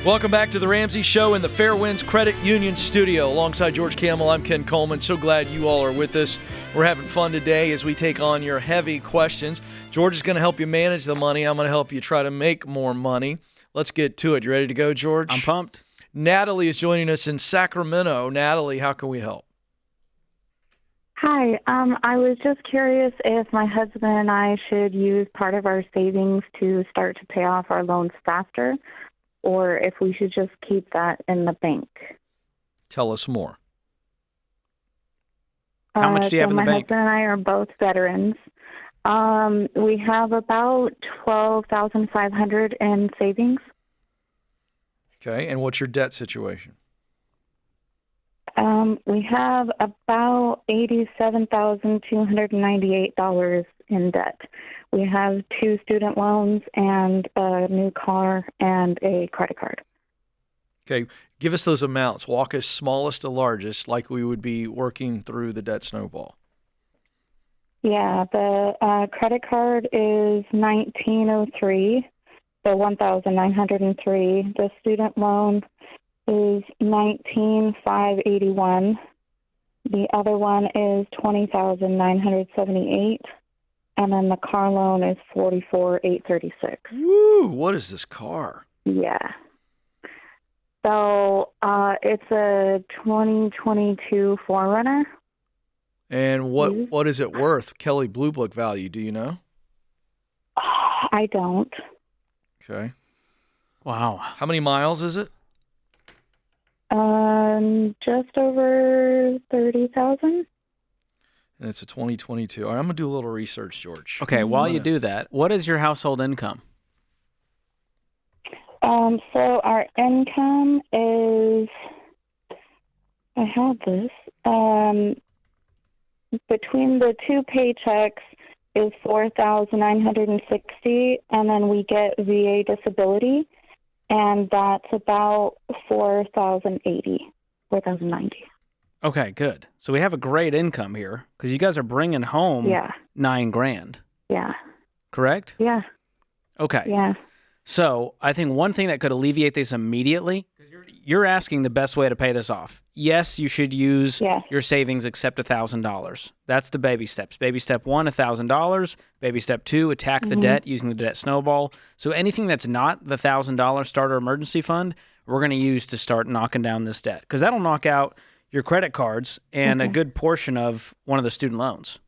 Welcome back to the Ramsey Show in the Fairwinds Credit Union studio. Alongside George Kamel, I'm Ken Coleman. So glad you all are with us. We're having fun today as we take on your heavy questions. George is going to help you manage the money. I'm going to help you try to make more money. Let's get to it. You ready to go, George? I'm pumped. Natalie is joining us in Sacramento. Natalie, how can we help? Hi. I was just curious if my husband and I should use part of our savings to start to pay off our loans faster, or if we should just keep that in the bank. Tell us more. How much do you have in the bank? My husband and I are both veterans. We have about $12,500 in savings. Okay, and what's your debt situation? We have about $87,298 in debt. We have 2 student loans and a new car and a credit card. Okay, give us those amounts. Walk us smallest to largest, like we would be working through the debt snowball. Yeah, the credit card is $1,903, so $1,903. The student loan is $19,581. The other one is $20,978. And then the car loan is $44,836. Woo! What is this car? Yeah. So it's a 2022 4Runner. And what is it worth? Kelly Blue Book value, do you know? I don't. Okay. Wow. How many miles is it? Just over 30,000. And it's a 2022. All right, I'm going to do a little research, George. Okay, while you do that, what is your household income? So our income is, I have this, between the two paychecks is $4,960, and then we get VA disability, and that's about $4,090. Okay, good. So we have a great income here because you guys are bringing home $9,000. Yeah. Correct? Yeah. Okay. Yeah. So I think one thing that could alleviate this immediately, because you're asking the best way to pay this off. Yes, you should use your savings except $1,000. That's the baby steps. Baby step 1, $1,000. Baby step 2, attack the debt using the debt snowball. So anything that's not the $1,000 starter emergency fund, we're going to use to start knocking down this debt because that'll knock out your credit cards and a good portion of one of the student loans.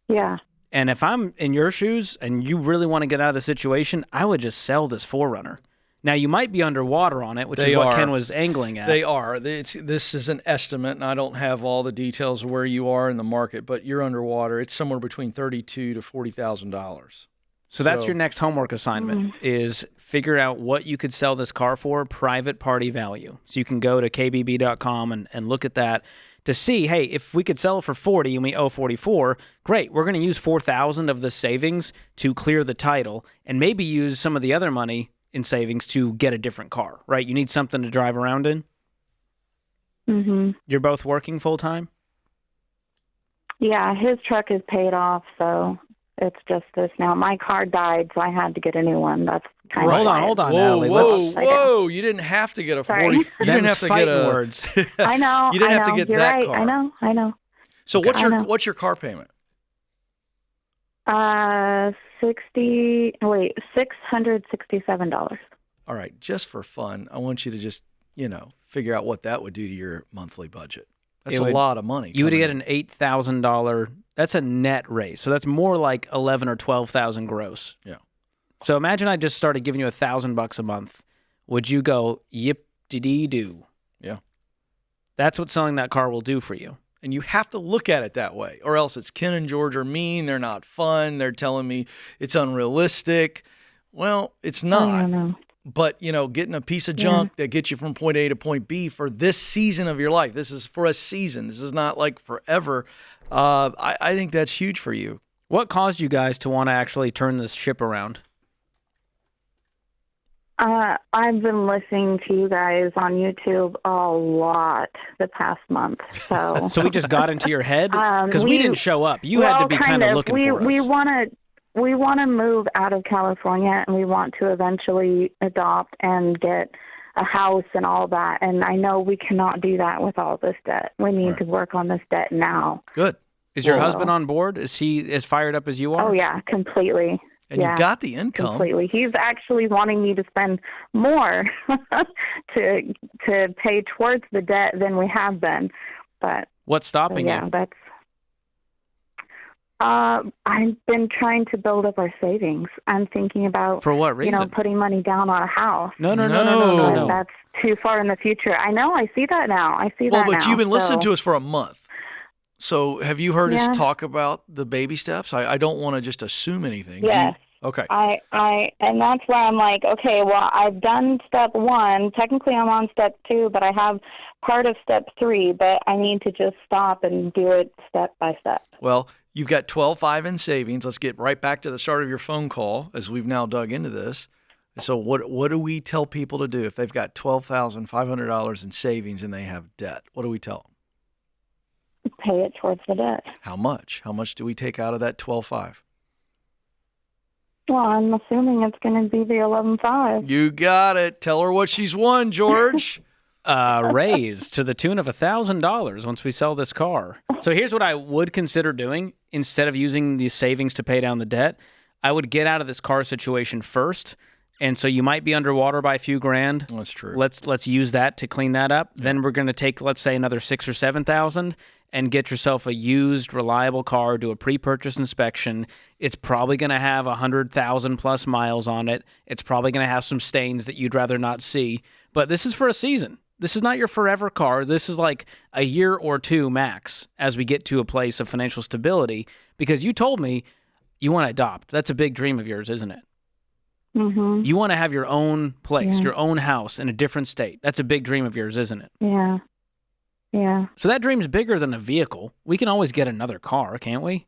Yeah. And if I'm in your shoes and you really want to get out of the situation, I would just sell this 4Runner. Now, you might be underwater on it, which is what Ken was angling at. They are. This is an estimate, and I don't have all the details of where you are in the market, but you're underwater. It's somewhere between $32,000 to $40,000. So that's your next homework assignment is figure out what you could sell this car for, private party value. So you can go to kbb.com and look at that to see, hey, if we could sell it for 40 and we owe 44, great. We're going to use 4,000 of the savings to clear the title and maybe use some of the other money in savings to get a different car, right? You need something to drive around in. Mm-hmm. You're both working full time? Yeah, his truck is paid off, so it's just this now. My car died, so I had to get a new one. That's kind of hold on, Whoa, Natalie. whoa! You didn't have to get a 40. You didn't have to get a words. I know. You didn't have to get You're that right. car. I know. So what's your car payment? $667. All right, just for fun, I want you to just figure out what that would do to your monthly budget. That's a lot of money. You would get an $8,000. That's a net raise. So that's more like 11 or 12,000 gross. Yeah. So imagine I just started giving you $1,000 a month. Would you go yip-de-dee-doo? Yeah. That's what selling that car will do for you. And you have to look at it that way, or else it's Ken and George are mean. They're not fun. They're telling me it's unrealistic. Well, it's not. I don't know. But, getting a piece of junk that gets you from point A to point B for this season of your life, this is for a season. This is not like forever. I think that's huge for you. What caused you guys to want to actually turn this ship around? I've been listening to you guys on YouTube a lot the past month. So we just got into your head? Because we didn't show up. You had to be kind of looking for us. We want to move out of California, and we want to eventually adopt and get a house and all that. And I know we cannot do that with all this debt. We need to work on this debt now. Good. Is your husband on board? Is he as fired up as you are? Oh, yeah, completely. And you've got the income. Completely. He's actually wanting me to spend more to pay towards the debt than we have been. But what's stopping you? Yeah, that's. I've been trying to build up our savings. I'm thinking about for what reason? Putting money down on a house. No. That's too far in the future. I know. I see that now. Well, but you've been listening to us for a month. So have you heard us talk about the baby steps? I don't want to just assume anything. Yes. Okay. And that's why I'm like, okay, well, I've done step 1. Technically, I'm on step 2, but I have part of step 3, but I need to just stop and do it step by step. Well, you've got $12,500 in savings. Let's get right back to the start of your phone call as we've now dug into this. So what do we tell people to do if they've got $12,500 in savings and they have debt? What do we tell them? Pay it towards the debt. How much? How much do we take out of that $12,500? Well, I'm assuming it's going to be the $11,500. You got it. Tell her what she's won, George. Raise to the tune of $1,000 once we sell this car. So here's what I would consider doing. Instead of using these savings to pay down the debt, I would get out of this car situation first. And so you might be underwater by a few grand. That's true. Let's use that to clean that up. Yeah. Then we're going to take, let's say, another $6,000 or $7,000 and get yourself a used, reliable car, do a pre-purchase inspection. It's probably going to have 100,000 plus miles on it. It's probably going to have some stains that you'd rather not see. But this is for a season. This is not your forever car. This is like a year or two max as we get to a place of financial stability, because you told me you want to adopt. That's a big dream of yours, isn't it? Mm-hmm. You want to have your own place, your own house in a different state. That's a big dream of yours, isn't it? Yeah. Yeah. So that dream's bigger than a vehicle. We can always get another car, can't we?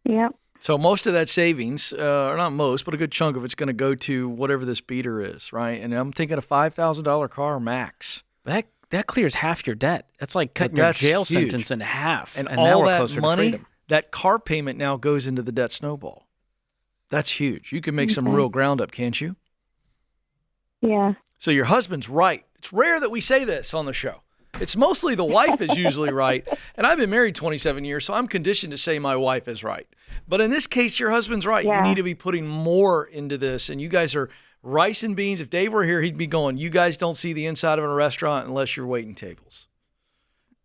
Yep. So most of that savings, or not most, but a good chunk of it's going to go to whatever this beater is, right? And I'm thinking a $5,000 car max. That clears half your debt. That's like cutting your jail sentence in half. And now all we're that closer to money, freedom. that car payment now goes into the debt snowball. That's huge. You can make some real ground up, can't you? Yeah. So your husband's right. It's rare that we say this on the show. It's mostly the wife is usually right. And I've been married 27 years, so I'm conditioned to say my wife is right. But in this case, your husband's right. Yeah. You need to be putting more into this. And you guys are rice and beans. If Dave were here, he'd be going, you guys don't see the inside of a restaurant unless you're waiting tables.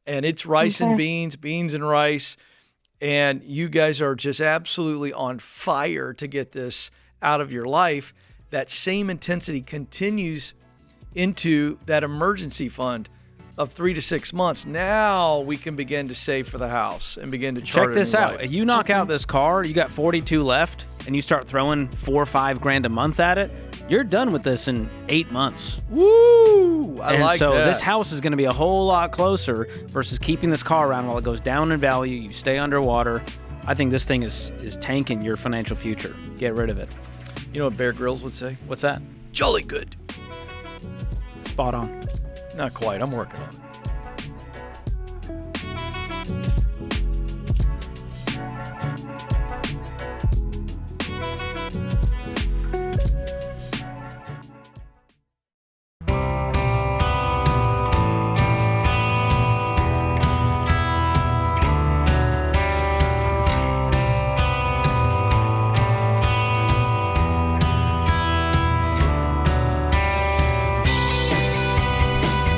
And it's rice and beans and rice. And you guys are just absolutely on fire to get this out of your life. That same intensity continues into that emergency fund of 3 to 6 months. Now we can begin to save for the house and begin to chart Check this a new out. life. You knock out this car, you got 42 left, and you start throwing $4 or $5 grand a month at it, you're done with this in 8 months. Woo! I like so that. this house is going to be a whole lot closer versus keeping this car around while it goes down in value. You stay underwater. I think this thing is tanking your financial future. Get rid of it. You know what Bear Grylls would say? What's that? Jolly good. Spot on. Not quite. I'm working on it.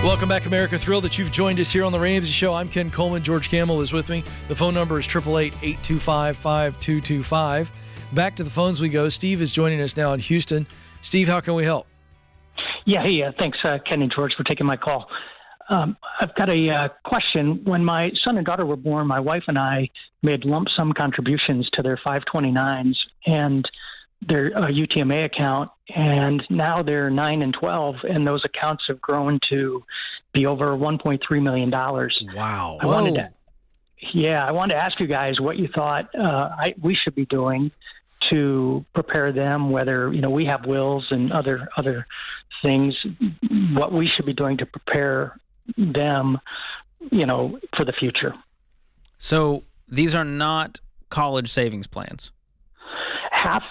Welcome back, America. Thrilled that you've joined us here on The Ramsey Show. I'm Ken Coleman. George Kamel is with me. The phone number is 888-825-5225. Back to the phones we go. Steve is joining us now in Houston. Steve, how can we help? Yeah, hey, thanks, Ken and George, for taking my call. I've got a question. When my son and daughter were born, my wife and I made lump sum contributions to their 529s and their UTMA account, and now they're 9 and 12, and those accounts have grown to be over $1.3 million. Wow. I wanted to ask you guys what you thought we should be doing to prepare them, whether, we have wills and other things, what we should be doing to prepare them, for the future. So these are not college savings plans. Half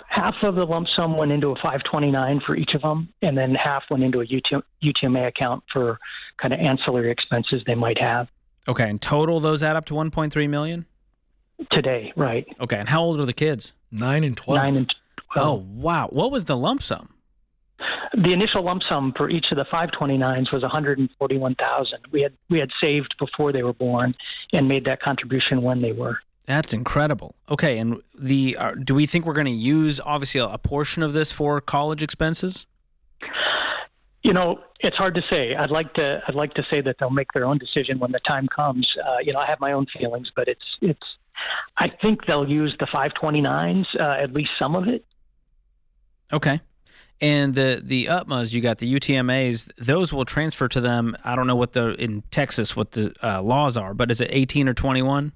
of the lump sum went into a 529 for each of them, and then half went into a UTMA account for kind of ancillary expenses they might have. Okay, in total, those add up to $1.3 million? Today, right. Okay, and how old are the kids? 9 and 12. 9 and 12. Oh, wow. What was the lump sum? The initial lump sum for each of the 529s was $141,000. We had saved before they were born and made that contribution when they were. That's incredible. Okay, and do we think we're going to use, obviously, a portion of this for college expenses? It's hard to say. I'd like to say that they'll make their own decision when the time comes. I have my own feelings, but it's. I think they'll use the 529s, at least some of it. Okay. And the UTMAs, you got the UTMAs, those will transfer to them. I don't know in Texas what the laws are, but is it 18 or 21?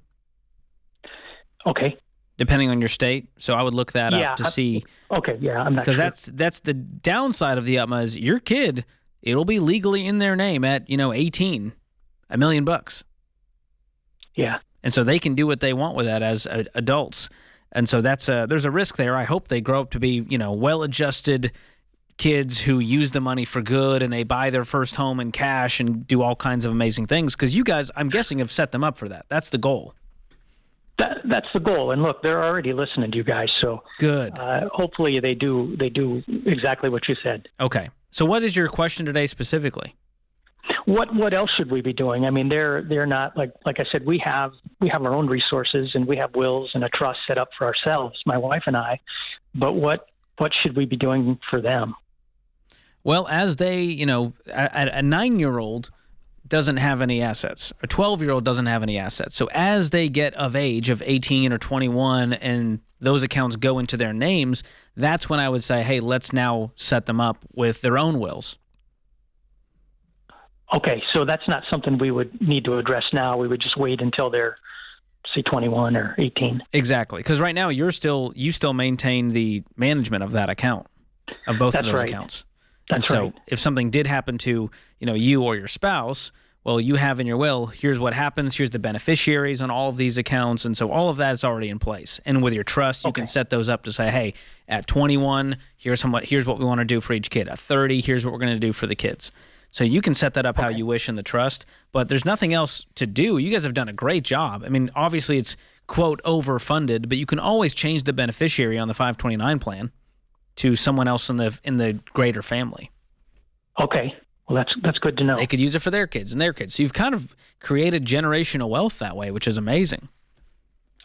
Okay. Depending on your state. So I would look that up to see. Okay, yeah, I'm not sure. Because that's the downside of the UTMAs. Your kid, it'll be legally in their name at, 18, $1 million. Yeah. And so they can do what they want with that as adults. And so there's a risk there. I hope they grow up to be, well-adjusted kids who use the money for good and they buy their first home in cash and do all kinds of amazing things. Because you guys, I'm guessing, have set them up for that. That's the goal. That's the goal. And look, they're already listening to you guys. So good. Hopefully they do exactly what you said. Okay. So what is your question today specifically? What else should we be doing? I mean, they're not like I said, we have our own resources and we have wills and a trust set up for ourselves, my wife and I. But what should we be doing for them? Well, as they, a 9-year-old doesn't have any assets. A 12-year-old doesn't have any assets. So as they get of age of 18 or 21 and those accounts go into their names, that's when I would say, hey, let's now set them up with their own wills. Okay, so that's not something we would need to address now. We would just wait until they're, say, 21 or 18. Exactly, because right now you still maintain the management of that account, of both of those accounts. That's and so right. if something did happen to you or your spouse, well, you have in your will, here's what happens, here's the beneficiaries on all of these accounts, and so all of that is already in place. And with your trust, you can set those up to say, hey, at 21, here's what we want to do for each kid. At 30, here's what we're going to do for the kids. So you can set that up how you wish in the trust, but there's nothing else to do. You guys have done a great job. I mean, obviously it's, quote, overfunded, but you can always change the beneficiary on the 529 plan to someone else in the greater family. Okay. Well, that's good to know. They could use it for their kids and their kids. So you've kind of created generational wealth that way, which is amazing.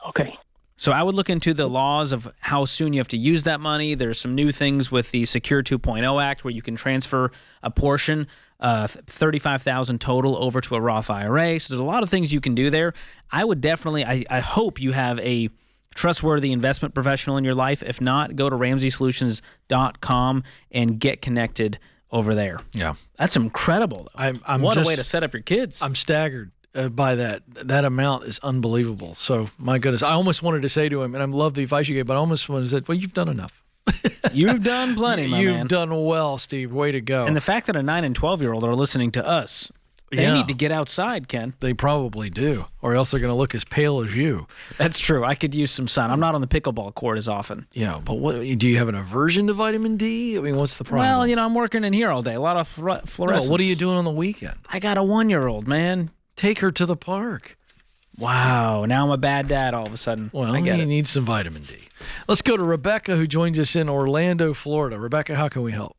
Okay. So I would look into the laws of how soon you have to use that money. There's some new things with the Secure 2.0 Act where you can transfer a portion, $35,000 total, over to a Roth IRA. So there's a lot of things you can do there. I would definitely, I hope you have a trustworthy investment professional in your life. If not, go to RamseySolutions.com and get connected over there. Yeah. That's incredible, though. What a way to set up your kids. I'm staggered by that. That amount is unbelievable. So, my goodness, I almost wanted to say to him, and I love the advice you gave, but I almost wanted to say, well, you've done enough. You've done plenty, my man. You've done well, Steve. Way to go. And the fact that a 9 and 12-year-old are listening to us, they need to get outside, Ken. They probably do, or else they're going to look as pale as you. That's true. I could use some sun. I'm not on the pickleball court as often. Yeah, but do you have an aversion to vitamin D? I mean, what's the problem? Well, I'm working in here all day. A lot of fluorescence. Well, what are you doing on the weekend? I got a 1-year-old, man. Take her to the park. Wow, now I'm a bad dad all of a sudden. Well, I get you it. need some vitamin D. Let's go to Rebecca, who joins us in Orlando, Florida. Rebecca, how can we help?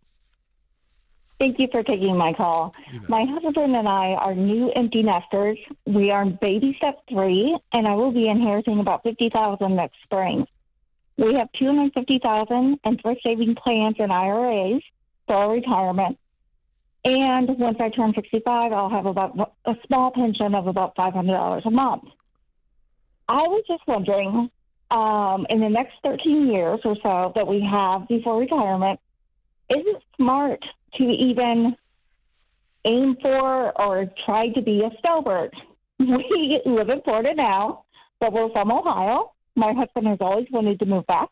Thank you for taking my call. My husband and I are new empty nesters. We are baby step 3, and I will be inheriting about $50,000 next spring. We have $250,000 in thrift saving plans and IRAs for our retirement. And once I turn 65, I'll have about a small pension of about $500 a month. I was just wondering, in the next 13 years or so that we have before retirement, is it smart to even aim for or try to be a snowbird? We live in Florida now, but we're from Ohio. My husband has always wanted to move back.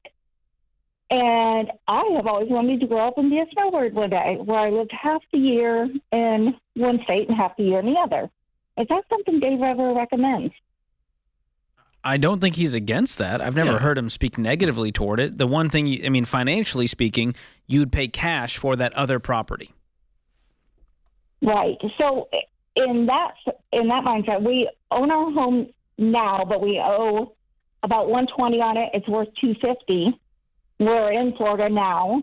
And I have always wanted to grow up and be a snowbird one day, where I lived half the year in one state and half the year in the other. Is that something Dave ever recommends? I don't think he's against that. I've never heard him speak negatively toward it. The one thing, financially speaking, you'd pay cash for that other property. Right. So in that mindset, we own our home now, but we owe about $120 on it. It's worth $250. We're in Florida now.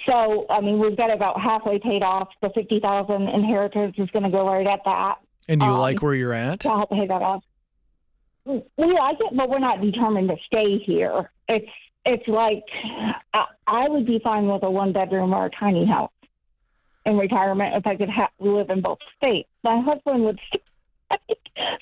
We've got about halfway paid off. The $50,000 inheritance is going to go right at that. And do you like where you're at? To help pay that off. We like it, but we're not determined to stay here. It's like I would be fine with a 1-bedroom or a tiny house in retirement if I could live in both states. My husband would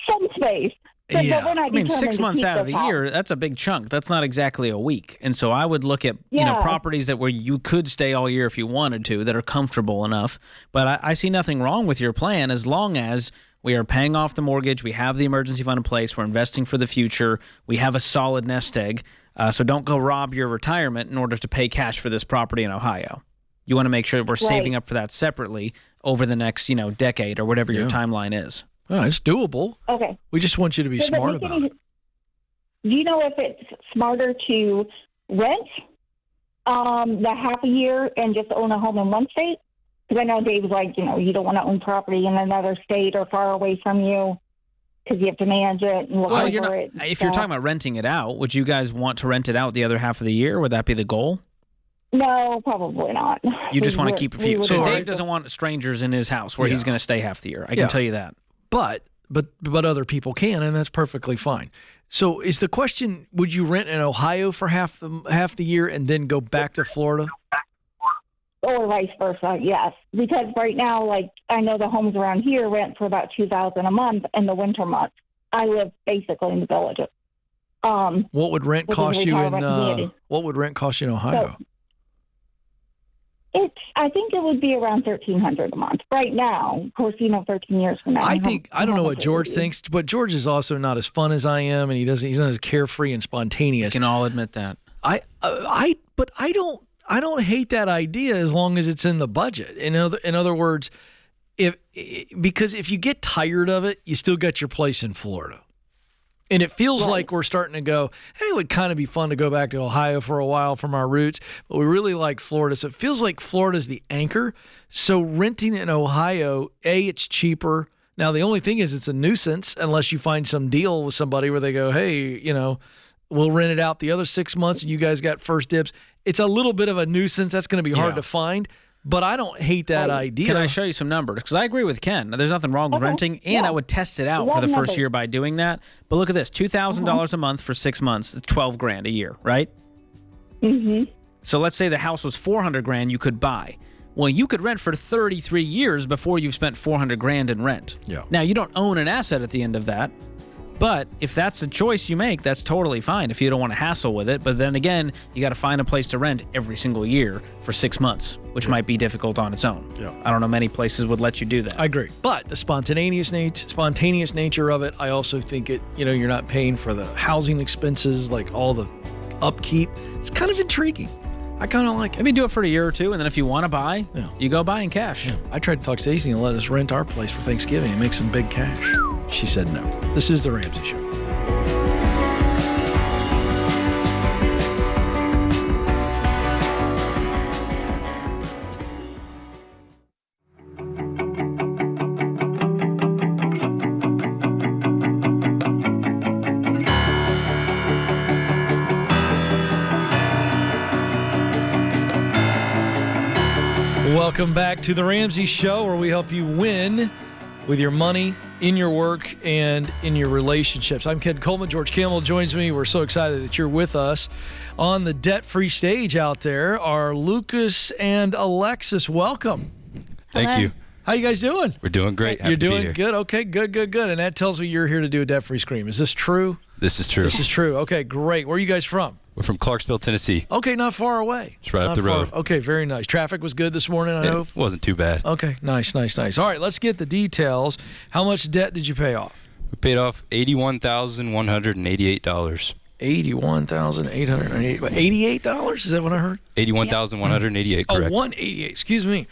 some space. But we're not 6 months out of the year, that's a big chunk. That's not exactly a week. And so I would look at properties where you could stay all year if you wanted to, that are comfortable enough. But I see nothing wrong with your plan as long as we are paying off the mortgage, we have the emergency fund in place, we're investing for the future, we have a solid nest egg. So don't go rob your retirement in order to pay cash for this property in Ohio. You want to make sure we're saving up for that separately over the next decade or whatever your timeline is. Oh, it's doable. Okay. We just want you to be smart about it. Do you know if it's smarter to rent the half a year and just own a home in one state? Because I know Dave's like, you don't want to own property in another state or far away from you because you have to manage it and look over it. If you're talking about renting it out, would you guys want to rent it out the other half of the year? Would that be the goal? No, probably not. You just want to keep a few. Because Dave doesn't want strangers in his house where he's going to stay half the year. I can tell you that. But other people can, and that's perfectly fine. So is the question, would you rent in Ohio for half the year and then go back to Florida? Or vice versa, yes. Because right now, I know the homes around here rent for about $2,000 a month in the winter months. I live basically in the villages. What would rent cost you in Ohio? I think it would be around $1,300 a month right now. Of course, 13 years from now. I don't know what George thinks, but George is also not as fun as I am, and he's not as carefree and spontaneous. We can all admit that. But I don't hate that idea as long as it's in the budget. In other words, because if you get tired of it, you still got your place in Florida. And it feels like we're starting to go, hey, it would kind of be fun to go back to Ohio for a while from our roots, but we really like Florida. So it feels like Florida's the anchor. So renting in Ohio, it's cheaper. Now, the only thing is it's a nuisance unless you find some deal with somebody where they go, hey, we'll rent it out the other 6 months and you guys got first dibs. It's a little bit of a nuisance. That's going to be hard to find. But I don't hate that idea. Can I show you some numbers? Because I agree with Ken. There's nothing wrong with renting, and I would test it out for the first year by doing that. But look at this, $2,000 a month for 6 months. It's $12,000 a year, right? Mm-hmm. So let's say the house was $400,000 you could buy. Well, you could rent for 33 years before you've spent $400,000 in rent. Yeah. Now, you don't own an asset at the end of that. But if that's the choice you make, that's totally fine if you don't want to hassle with it. But then again, you got to find a place to rent every single year for 6 months, which might be difficult on its own. Yeah. I don't know many places would let you do that. I agree. But the spontaneous nature of it, I also think you're not paying for the housing expenses, like all the upkeep. It's kind of intriguing. I kind of like it. Maybe do it for a year or two, and then if you want to buy, you go buy in cash. Yeah. I tried to talk Stacey and let us rent our place for Thanksgiving and make some big cash. She said no. This is The Ramsey Show. Welcome back to The Ramsey Show, where we help you win with your money, in your work, and in your relationships. I'm Coleman George Kamel joins me. We're so excited that you're with us. On the debt-free stage out there are Lucas and Alexis. Welcome. Thank you. How you guys doing? We're doing great. You're doing good? Okay, good. And that tells me you're here to do a debt-free scream. Is this true? This is true. This is true. Okay, great. Where are you guys from? We're from Clarksville, Tennessee. Okay, not far away. It's right up the road. Okay, very nice. Traffic was good this morning, I hope? It wasn't too bad. Okay, nice. All right, let's get the details. How much debt did you pay off? We paid off $81,188. $81,888. $88? Is that what I heard? $81,188, correct. Oh, $188. Excuse me.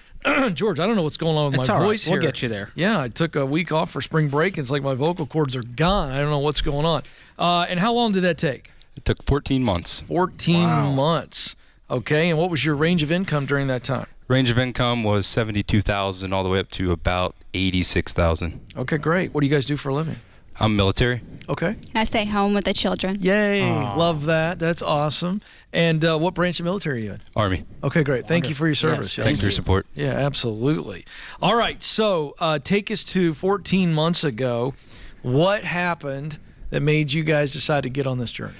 George, I don't know what's going on with it's my all voice right. here. We'll get you there. Yeah, I took a week off for spring break. And it's like my vocal cords are gone. I don't know what's going on. And how long did that take? It took 14 months. 14 months. Okay, and what was your range of income during that time? Range of income was $72,000 all the way up to about $86,000. Okay, great. What do you guys do for a living? I'm military. Okay. And I stay home with the children. Yay. Love that. That's awesome. And what branch of military are you in? Army. Okay, great. Thank you for your service. Yes, thanks for your support. Yeah, absolutely. All right, so take us to 14 months ago. What happened that made you guys decide to get on this journey?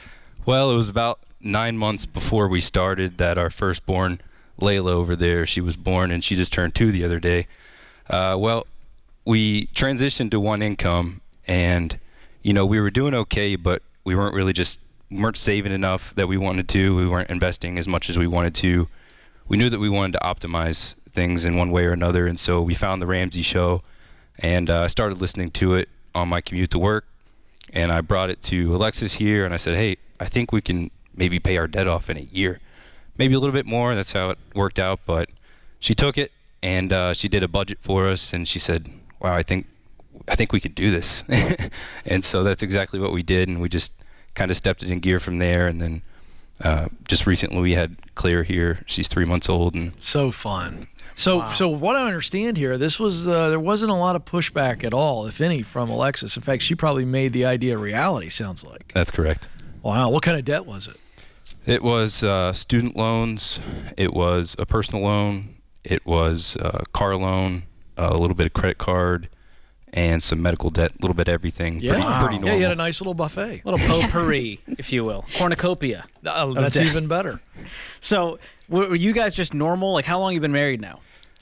Well, it was about 9 months before we started that our firstborn, Layla over there, she was born, and she just turned 2 the other day. Well, we transitioned to one income, and, we were doing okay, but we weren't saving enough that we wanted to. We weren't investing as much as we wanted to. We knew that we wanted to optimize things in one way or another, and so we found the Ramsey Show, and I started listening to it on my commute to work, and I brought it to Alexis here, and I said, hey, I think we can maybe pay our debt off in a year. Maybe a little bit more. That's how it worked out. But she took it, and she did a budget for us, and she said, wow, I think we could do this. And so that's exactly what we did, and we just kind of stepped it in gear from there. And then just recently we had Claire here. She's 3 months old. And so fun. So what I understand here, this was there wasn't a lot of pushback at all, if any, from Alexis. In fact, she probably made the idea a reality, sounds like. That's correct. Wow. What kind of debt was it? It was student loans. It was a personal loan. It was a car loan, a little bit of credit card, and some medical debt, a little bit of everything. Yeah. Pretty normal. Yeah, you had a nice little buffet. A little potpourri, if you will. Cornucopia. That's even better. So were you guys just normal? Like, how long have you been married now?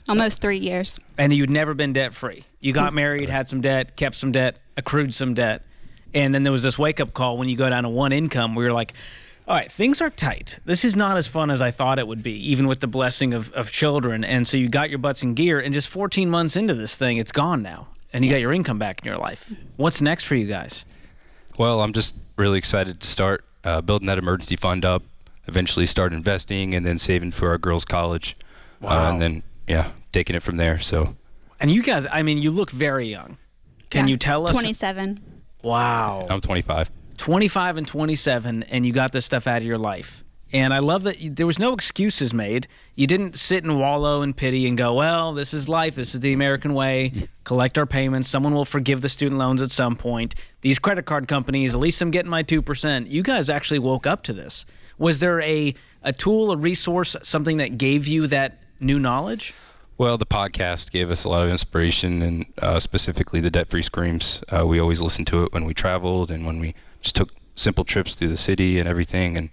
Almost 3 years. And you'd never been debt-free. You got married, had some debt, kept some debt, accrued some debt. And then there was this wake-up call when you go down to one income where you're like, All right, things are tight. This is not as fun as I thought it would be, even with the blessing of children. And so you got your butts in gear, and just 14 months into this thing, it's gone now. And you got your income back in your life. What's next for you guys? Well, I'm just really excited to start building that emergency fund up, eventually start investing, and then saving for our girls' college. Wow. And then, taking it from there. So. And you guys, I mean, you look very young. Can you tell us? 27. Wow. I'm 25. 25 and 27, and you got this stuff out of your life. And I love that there was no excuses made. You didn't sit and wallow in pity and go, well, this is life. This is the American way. Collect our payments. Someone will forgive the student loans at some point. These credit card companies, at least I'm getting my 2%. You guys actually woke up to this. Was there a tool, a resource, something that gave you that new knowledge? Well, the podcast gave us a lot of inspiration, and specifically the Debt-Free Screams. We always listened to it when we traveled and when we just took simple trips through the city and everything. And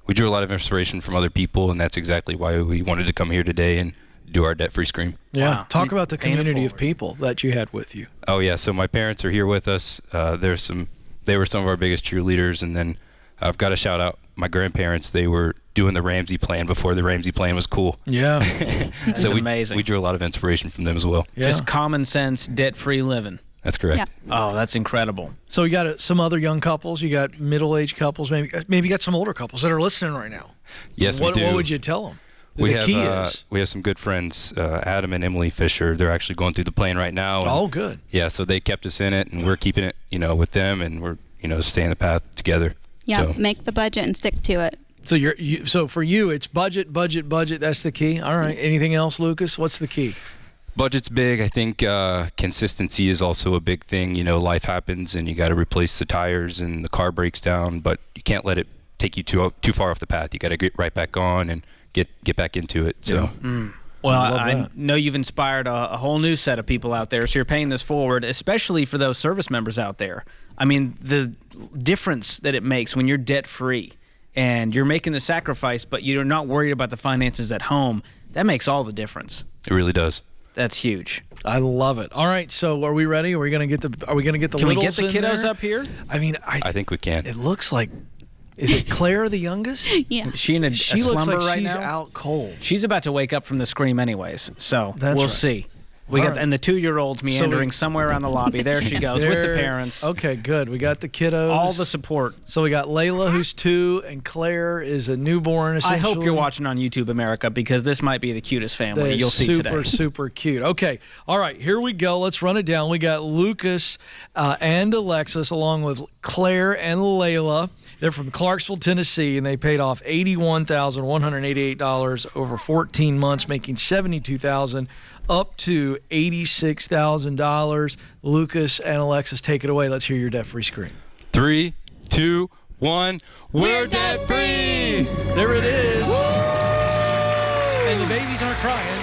we drew a lot of inspiration from other people, and that's exactly why we wanted to come here today and do our Debt-Free Scream. Yeah, Wow. talk about the community of people that you had with you. Oh, yeah, so my parents are here with us. They were some of our biggest cheerleaders, and then I've got to shout out my grandparents. They were doing the Ramsey plan before the Ramsey plan was cool. Yeah. That's so amazing. We drew a lot of inspiration from them as well. Yeah. Just common sense, debt-free living. That's correct. Oh, that's incredible. So you got some other young couples, you got middle-aged couples, maybe you got some older couples that are listening right now. Yes, we do. What would you tell them? We have some good friends, Adam and Emily Fisher. They're actually going through the plan right now. Oh, good. Yeah, so they kept us in it, and we're keeping it, with them, and we're, staying the path together. Yeah, So. make the budget and stick to it. So so for you, it's budget. That's the key. All right. Anything else, Lucas? What's the key? Budget's big. I think consistency is also a big thing. Life happens, and you got to replace the tires, and the car breaks down, but you can't let it take you too far off the path. You got to get right back on and get back into it. So. Yeah. Well, I know you've inspired a whole new set of people out there, so you're paying this forward, especially for those service members out there. I mean, the difference that it makes when you're debt-free and you're making the sacrifice, but you're not worried about the finances at home, that makes all the difference. It really does. That's huge. I love it. All right, so are we ready? Are we going to get the Can we get the kiddos up here? I mean, I think we can. It looks like. Is it Claire, the youngest? Yeah. Is she in a She slumber looks like right she's now? out cold. She's about to wake up from the scream anyways, so That's we'll right. see. All right. And the 2-year-old's meandering somewhere around the lobby. There she goes with the parents. Okay, good. We got the kiddos. All the support. So we got Layla, who's 2, and Claire is a newborn, I essentially. hope you're watching on YouTube America, because this might be the cutest family They're you'll see today. super cute. Okay. All right, here we go. Let's run it down. We got Lucas and Alexis along with Claire and Layla. They're from Clarksville, Tennessee, and they paid off $81,188 over 14 months, making $72,000 up to $86,000. Lucas and Alexis, take it away. Let's hear your debt-free scream. 3, 2, 1. We're debt-free! There it is. And the babies aren't crying.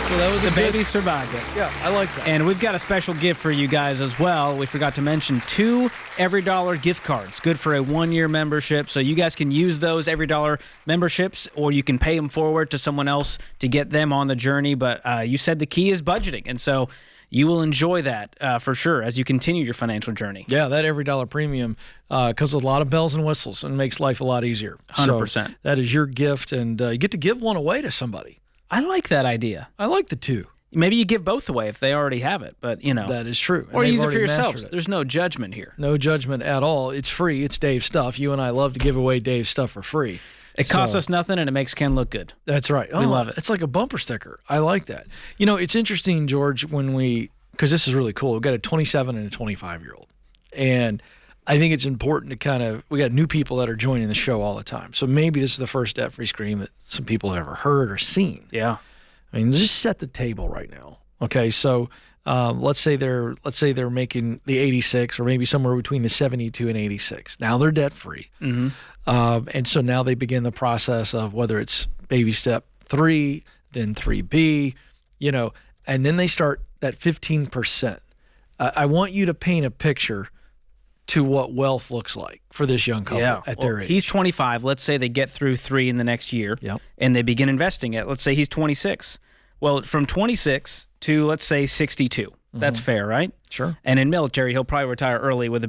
So that was The baby survived it. Yeah, I like that. And we've got a special gift for you guys as well. We forgot to mention 2 EveryDollar gift cards, good for a 1-year membership. So you guys can use those EveryDollar memberships, or you can pay them forward to someone else to get them on the journey. But you said the key is budgeting, and so you will enjoy that for sure as you continue your financial journey. Yeah, that EveryDollar premium comes with a lot of bells and whistles and makes life a lot easier. 100%. So that is your gift, and you get to give one away to somebody. I like that idea. I like the 2. Maybe you give both away if they already have it, but That is true. Or And use they've it for already yourselves. mastered it. There's no judgment here. No judgment at all. It's free. It's Dave's stuff. You and I love to give away Dave's stuff for free. It costs us nothing, and it makes Ken look good. That's right. We love it. It's like a bumper sticker. I like that. It's interesting, George, because this is really cool. We've got a 27 and a 25-year-old. And I think it's important to we got new people that are joining the show all the time. So maybe this is the first debt-free scream that some people have ever heard or seen. Yeah. I mean, just set the table right now. Okay, so let's say they're making the 86, or maybe somewhere between the 72 and 86. Now they're debt free, and so now they begin the process of whether it's baby step 3, then 3B, and then they start that 15%. I want you to paint a picture to what wealth looks like for this young couple at their age. He's 25. Let's say they get through 3 in the next year, and they begin investing it. Let's say he's 26. Well, from 26 to, let's say, 62. That's fair, right? Sure. And in military, he'll probably retire early with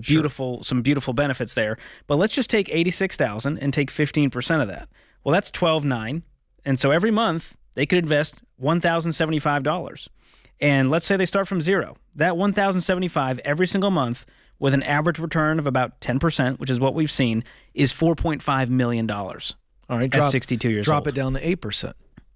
some beautiful benefits there. But let's just take $86,000 and take 15% of that. Well, that's $12,900. And so every month they could invest $1,075. And let's say they start from zero. That $1,075 every single month with an average return of about 10%, which is what we've seen, is $4.5 million. All right, at 62 years drop old. it down to 8%.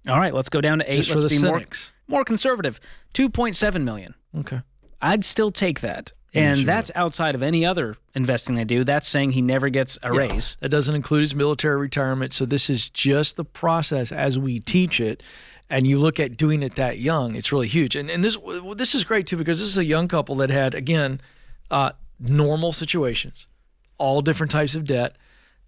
All right, let's go down to 8. Just for Let's the be cynics. more conservative. $2.7 million. Okay. I'd still take that. Yes, And you that's outside of any other investing they do. That's saying he never gets a raise. That doesn't include his military retirement. So this is just the process as we teach it. And you look at doing it that young, it's really huge. And this is great, too, because this is a young couple that had, again, normal situations, all different types of debt,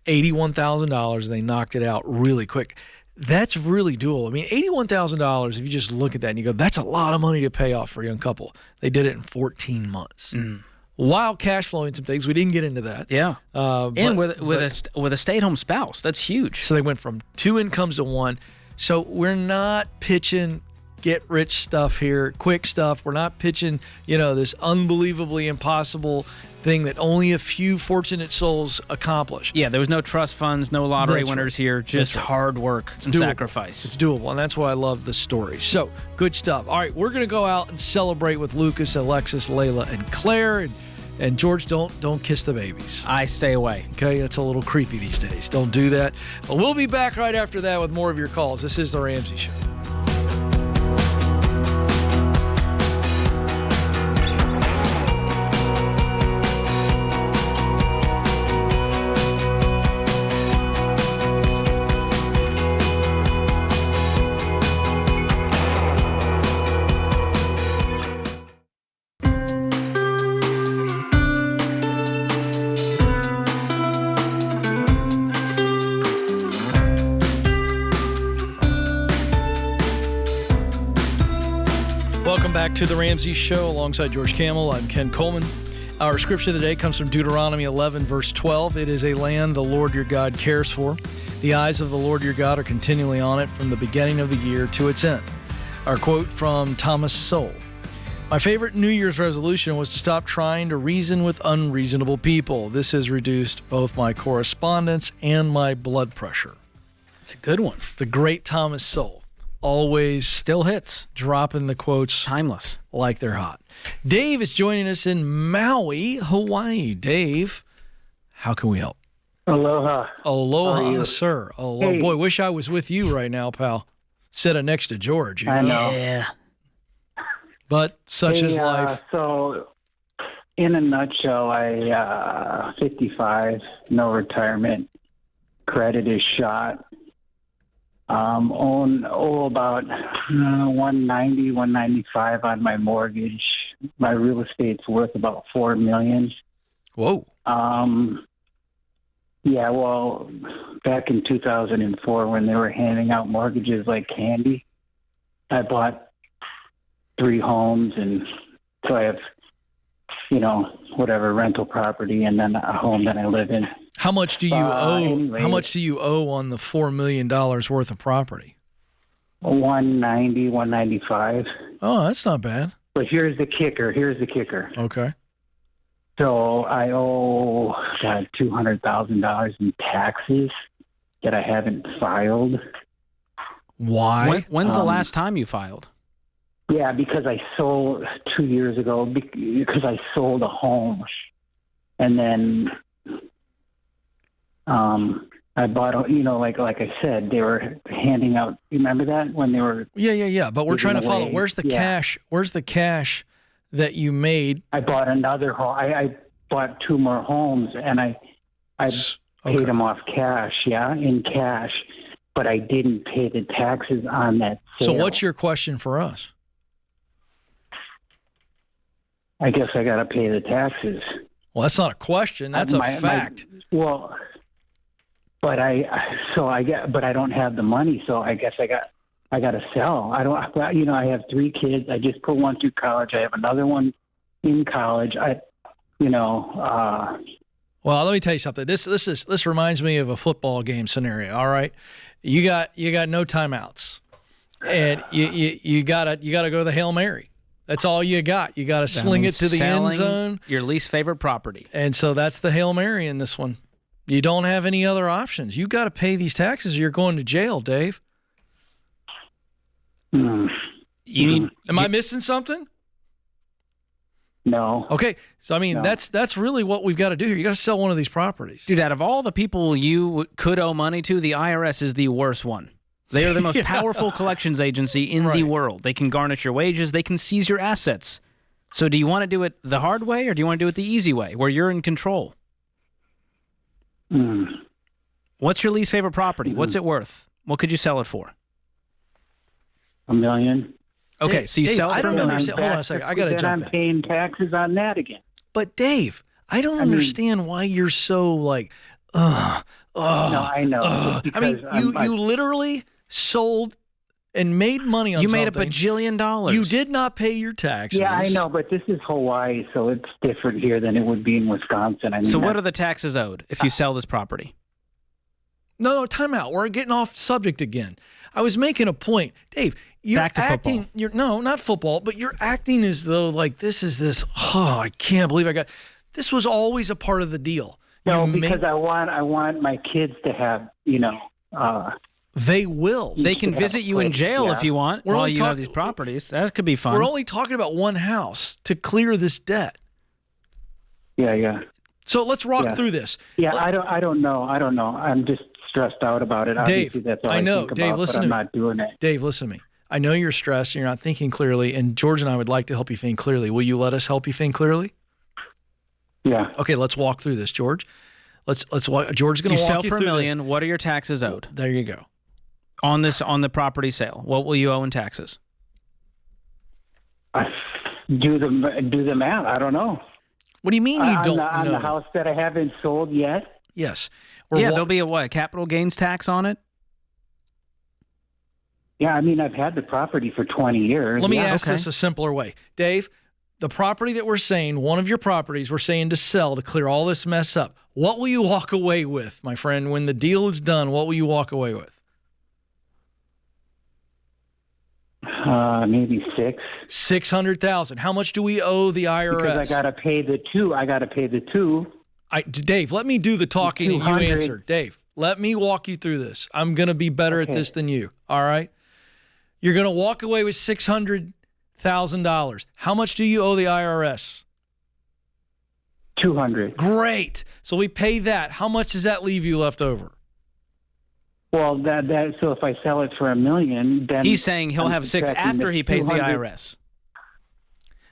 $81,000, and they knocked it out really quick. That's really doable. I mean, $81,000, if you just look at that and you go, that's a lot of money to pay off for a young couple. They did it in 14 months. While cash flowing some things. We didn't get into that. Yeah. And with a stay-at-home spouse. That's huge. So they went from 2 incomes to 1. So we're not pitching get-rich stuff here, quick stuff. We're not pitching, this unbelievably impossible thing that only a few fortunate souls accomplish. Yeah, there was no trust funds, no lottery That's winners right. here, just That's right. hard work and doable. sacrifice. It's doable, and that's why I love the story. So, good stuff. All right, we're going to go out and celebrate with Lucas, Alexis, Layla, and Claire. And George, don't kiss the babies. I stay away. Okay, that's a little creepy these days. Don't do that. But we'll be back right after that with more of your calls. This is The Ramsey Show. Welcome back to The Ramsey Show alongside George Kamel. I'm Ken Coleman. Our scripture today comes from Deuteronomy 11, verse 12. It is a land the Lord your God cares for. The eyes of the Lord your God are continually on it from the beginning of the year to its end. Our quote from Thomas Sowell. My favorite New Year's resolution was to stop trying to reason with unreasonable people. This has reduced both my correspondence and my blood pressure. It's a good one. The great Thomas Sowell. Always still hits. Dropping the quotes. Timeless. Like they're hot. Dave is joining us in Maui, Hawaii. Dave, how can we help? Aloha. Aloha, sir. Oh, Hey. Boy, wish I was with you right now, pal. Sitting next to George. I know. Yeah. But such is life. So, in a nutshell, 55, no retirement, credit is shot. Own about 190, 195 on my mortgage. My real estate's worth about $4 million. Whoa. Yeah, well, back in 2004 when they were handing out mortgages like candy, I bought 3 homes, and so I have, rental property and then a home that I live in. How much do you owe? Anyway, How much do you owe on the $4 million worth of property? 190, 195. Oh, that's not bad. But here's the kicker. Okay. So I owe $200,000 in taxes that I haven't filed. Why? When's the last time you filed? Yeah, because I sold 2 years ago. Because I sold a home, and then I bought. Like I said, they were handing out. You remember that when they were? Yeah. But we're trying to follow. away. Where's the Yeah. cash? Where's the cash that you made? I bought another home. I bought 2 more homes, and I paid them off cash. Yeah, in cash, but I didn't pay the taxes on that sale. So what's your question for us? I guess I got to pay the taxes. Well, that's not a question. That's a fact. But I don't have the money, so I guess I got to sell. I don't. I have 3 kids. I just put one through college. I have another one in college. Well, let me tell you something. This reminds me of a football game scenario. All right, you got no timeouts, and you gotta go to the Hail Mary. That's all you got. You got to sling it to the end zone. Your least favorite property. And so that's the Hail Mary in this one. You don't have any other options. You got to pay these taxes or you're going to jail, Dave. Am I missing something? No. Okay. So, I mean, No. that's really what we've got to do here. You got to sell one of these properties. Dude, out of all the people you could owe money to, the IRS is the worst one. They are the most powerful collections agency in the world. They can garnish your wages. They can seize your assets. So do you want to do it the hard way or do you want to do it the easy way where you're in control? What's your least favorite property? What's it worth? What could you sell it for? $1 million. Dave, Okay, so you sell it for $1 million. Hold on a second. I got to Then jump I'm in. paying taxes on that again. But Dave, I don't understand why you're so like, No, I know. I mean, you literally sold and made money on something. You made a bajillion dollars. You did not pay your taxes. Yeah, I know, but this is Hawaii, so it's different here than it would be in Wisconsin. I mean, So what are the taxes owed if you sell this property? No, time out. We're getting off subject again. I was making a point. Dave, you're Back to acting, football. no, not football, but you're acting as though like this, I can't believe this was always a part of the deal. No, because I want my kids to have, they will. They can visit you in jail if you want while you have these properties. That could be fun. We're only talking about one house to clear this debt. Yeah. So let's rock through this. Yeah, I don't know. I'm just stressed out about it. Dave, Obviously, that's all I know. think Dave, about, listen but to I'm me. not doing it. Dave, listen to me. I know you're stressed and you're not thinking clearly, and George and I would like to help you think clearly. Will you let us help you think clearly? Yeah. Okay, let's walk through this, George. Let's walk. George's going to walk sell you for $1 through million. this. What are your taxes owed? There you go. On the property sale, what will you owe in taxes? Do the math. I don't know. What do you mean you don't on know? the house that I haven't sold yet? Yes. There'll be a capital gains tax on it? Yeah, I mean, I've had the property for 20 years. Let me ask this a simpler way. Dave, the property that we're saying, one of your properties we're saying to sell to clear all this mess up, what will you walk away with, my friend? When the deal is done, what will you walk away with? Maybe $600,000. How much do we owe the IRS? Because I got to pay the two. Dave, let me do the talking and you answer. Dave, let me walk you through this. I'm going to be better at this than you. All right? You're going to walk away with $600,000. How much do you owe the IRS? $200,000. Great. So we pay that. How much does that leave you left over? Well, so if I sell it for $1 million, then he's saying he'll have $6 after he pays the IRS.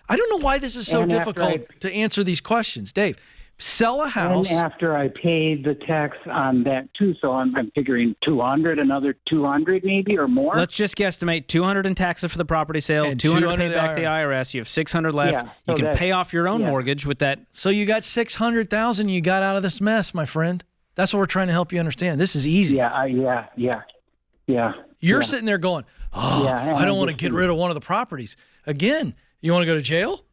I don't know why this is so difficult to answer these questions, Dave. Sell a house. And after I pay the tax on that too, so I'm figuring $200, another $200 maybe or more. Let's just guesstimate $200 in taxes for the property sale, And $200 $200 pay back the IRS. You have $600 left. Yeah, you so can that's- pay off your own mortgage with that. So you got $600,000 you got out of this mess, my friend. That's what we're trying to help you understand. This is easy. Yeah. You're sitting there going, I don't want to get rid of one of the properties. Again, you want to go to jail?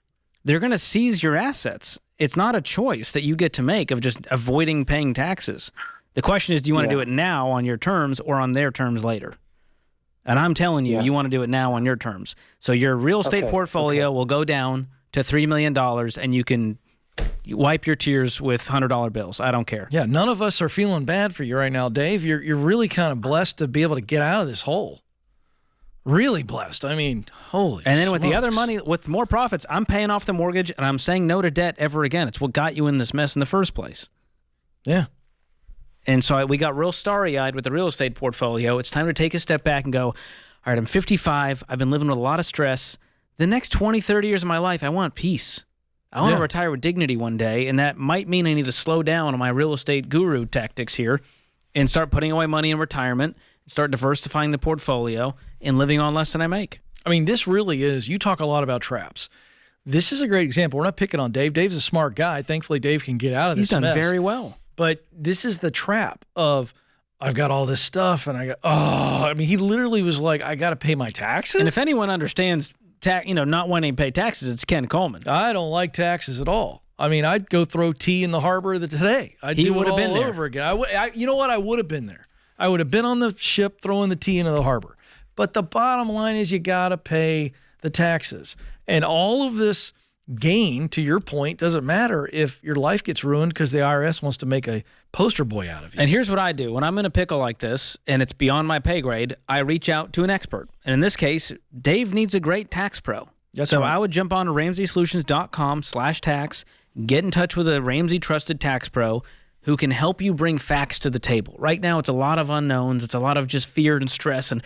They're going to seize your assets. It's not a choice that you get to make of just avoiding paying taxes. The question is, do you want to do it now on your terms or on their terms later? And I'm telling you, you want to do it now on your terms. So your real estate portfolio will go down to $3 million and you can wipe your tears with $100 bills. I don't care. Yeah, none of us are feeling bad for you right now, Dave. You're really kind of blessed to be able to get out of this hole. Really blessed. I mean, holy And then with the smokes. other money, with more profits, I'm paying off the mortgage and I'm saying no to debt ever again. It's what got you in this mess in the first place. Yeah. And so we got real starry-eyed with the real estate portfolio. It's time to take a step back and go, all right, I'm 55. I've been living with a lot of stress. The next 20, 30 years of my life, I want peace. I want to retire with dignity one day, and that might mean I need to slow down on my real estate guru tactics here and start putting away money in retirement, start diversifying the portfolio, and living on less than I make. I mean, this really is, you talk a lot about traps. This is a great example. We're not picking on Dave. Dave's a smart guy. Thankfully, Dave can get out of this He's done mess. very well. But this is the trap of, I've got all this stuff, and I mean, he literally was like, I got to pay my taxes? And if anyone understands not wanting to pay taxes, it's Ken Coleman. I don't like taxes at all. I mean, I'd go throw tea in the harbor today. I'd do it all been there. over again. You know what? I would have been there. I would have been on the ship throwing the tea into the harbor. But the bottom line is you got to pay the taxes. And all of this gain, to your point, doesn't matter if your life gets ruined because the IRS wants to make a poster boy out of you. And here's what I do. When I'm in a pickle like this and it's beyond my pay grade, I reach out to an expert. And in this case, Dave needs a great tax pro. That's so right. I would jump on to RamseySolutions.com/tax, get in touch with a Ramsey trusted tax pro who can help you bring facts to the table. Right now, it's a lot of unknowns. It's a lot of just fear and stress. And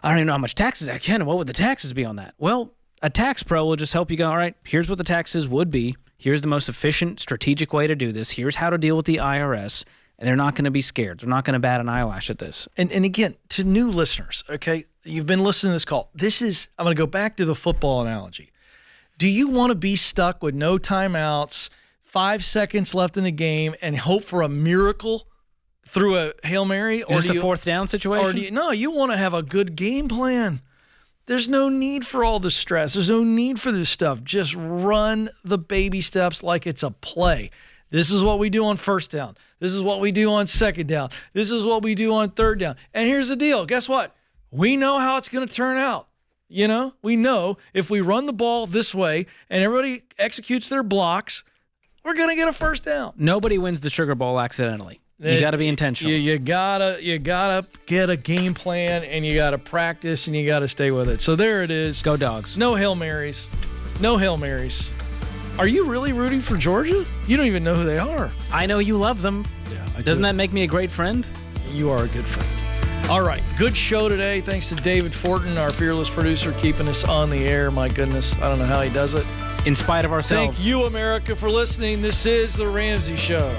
I don't even know how much taxes I can. What would the taxes be on that? Well, a tax pro will just help you go, all right, here's what the taxes would be. Here's the most efficient, strategic way to do this. Here's how to deal with the IRS. And they're not going to be scared. They're not going to bat an eyelash at this. And again, to new listeners, okay, you've been listening to this call. I'm going to go back to the football analogy. Do you want to be stuck with no timeouts, 5 seconds left in the game, and hope for a miracle through a Hail Mary? Is this a fourth down situation? No, you want to have a good game plan. There's no need for all the stress. There's no need for this stuff. Just run the baby steps like it's a play. This is what we do on first down. This is what we do on second down. This is what we do on third down. And here's the deal. Guess what? We know how it's going to turn out. We know if we run the ball this way and everybody executes their blocks, we're going to get a first down. Nobody wins the Sugar Bowl accidentally. You got to be intentional. You gotta get a game plan, and you gotta practice, and you gotta stay with it. So there it is. Go Dogs. No Hail Marys. No Hail Marys. Are you really rooting for Georgia? You don't even know who they are. I know you love them. Yeah, Doesn't that make me a great friend? You are a good friend. All right, good show today. Thanks to David Fortin, our fearless producer, keeping us on the air. My goodness, I don't know how he does it. In spite of ourselves. Thank you, America, for listening. This is The Ramsey Show.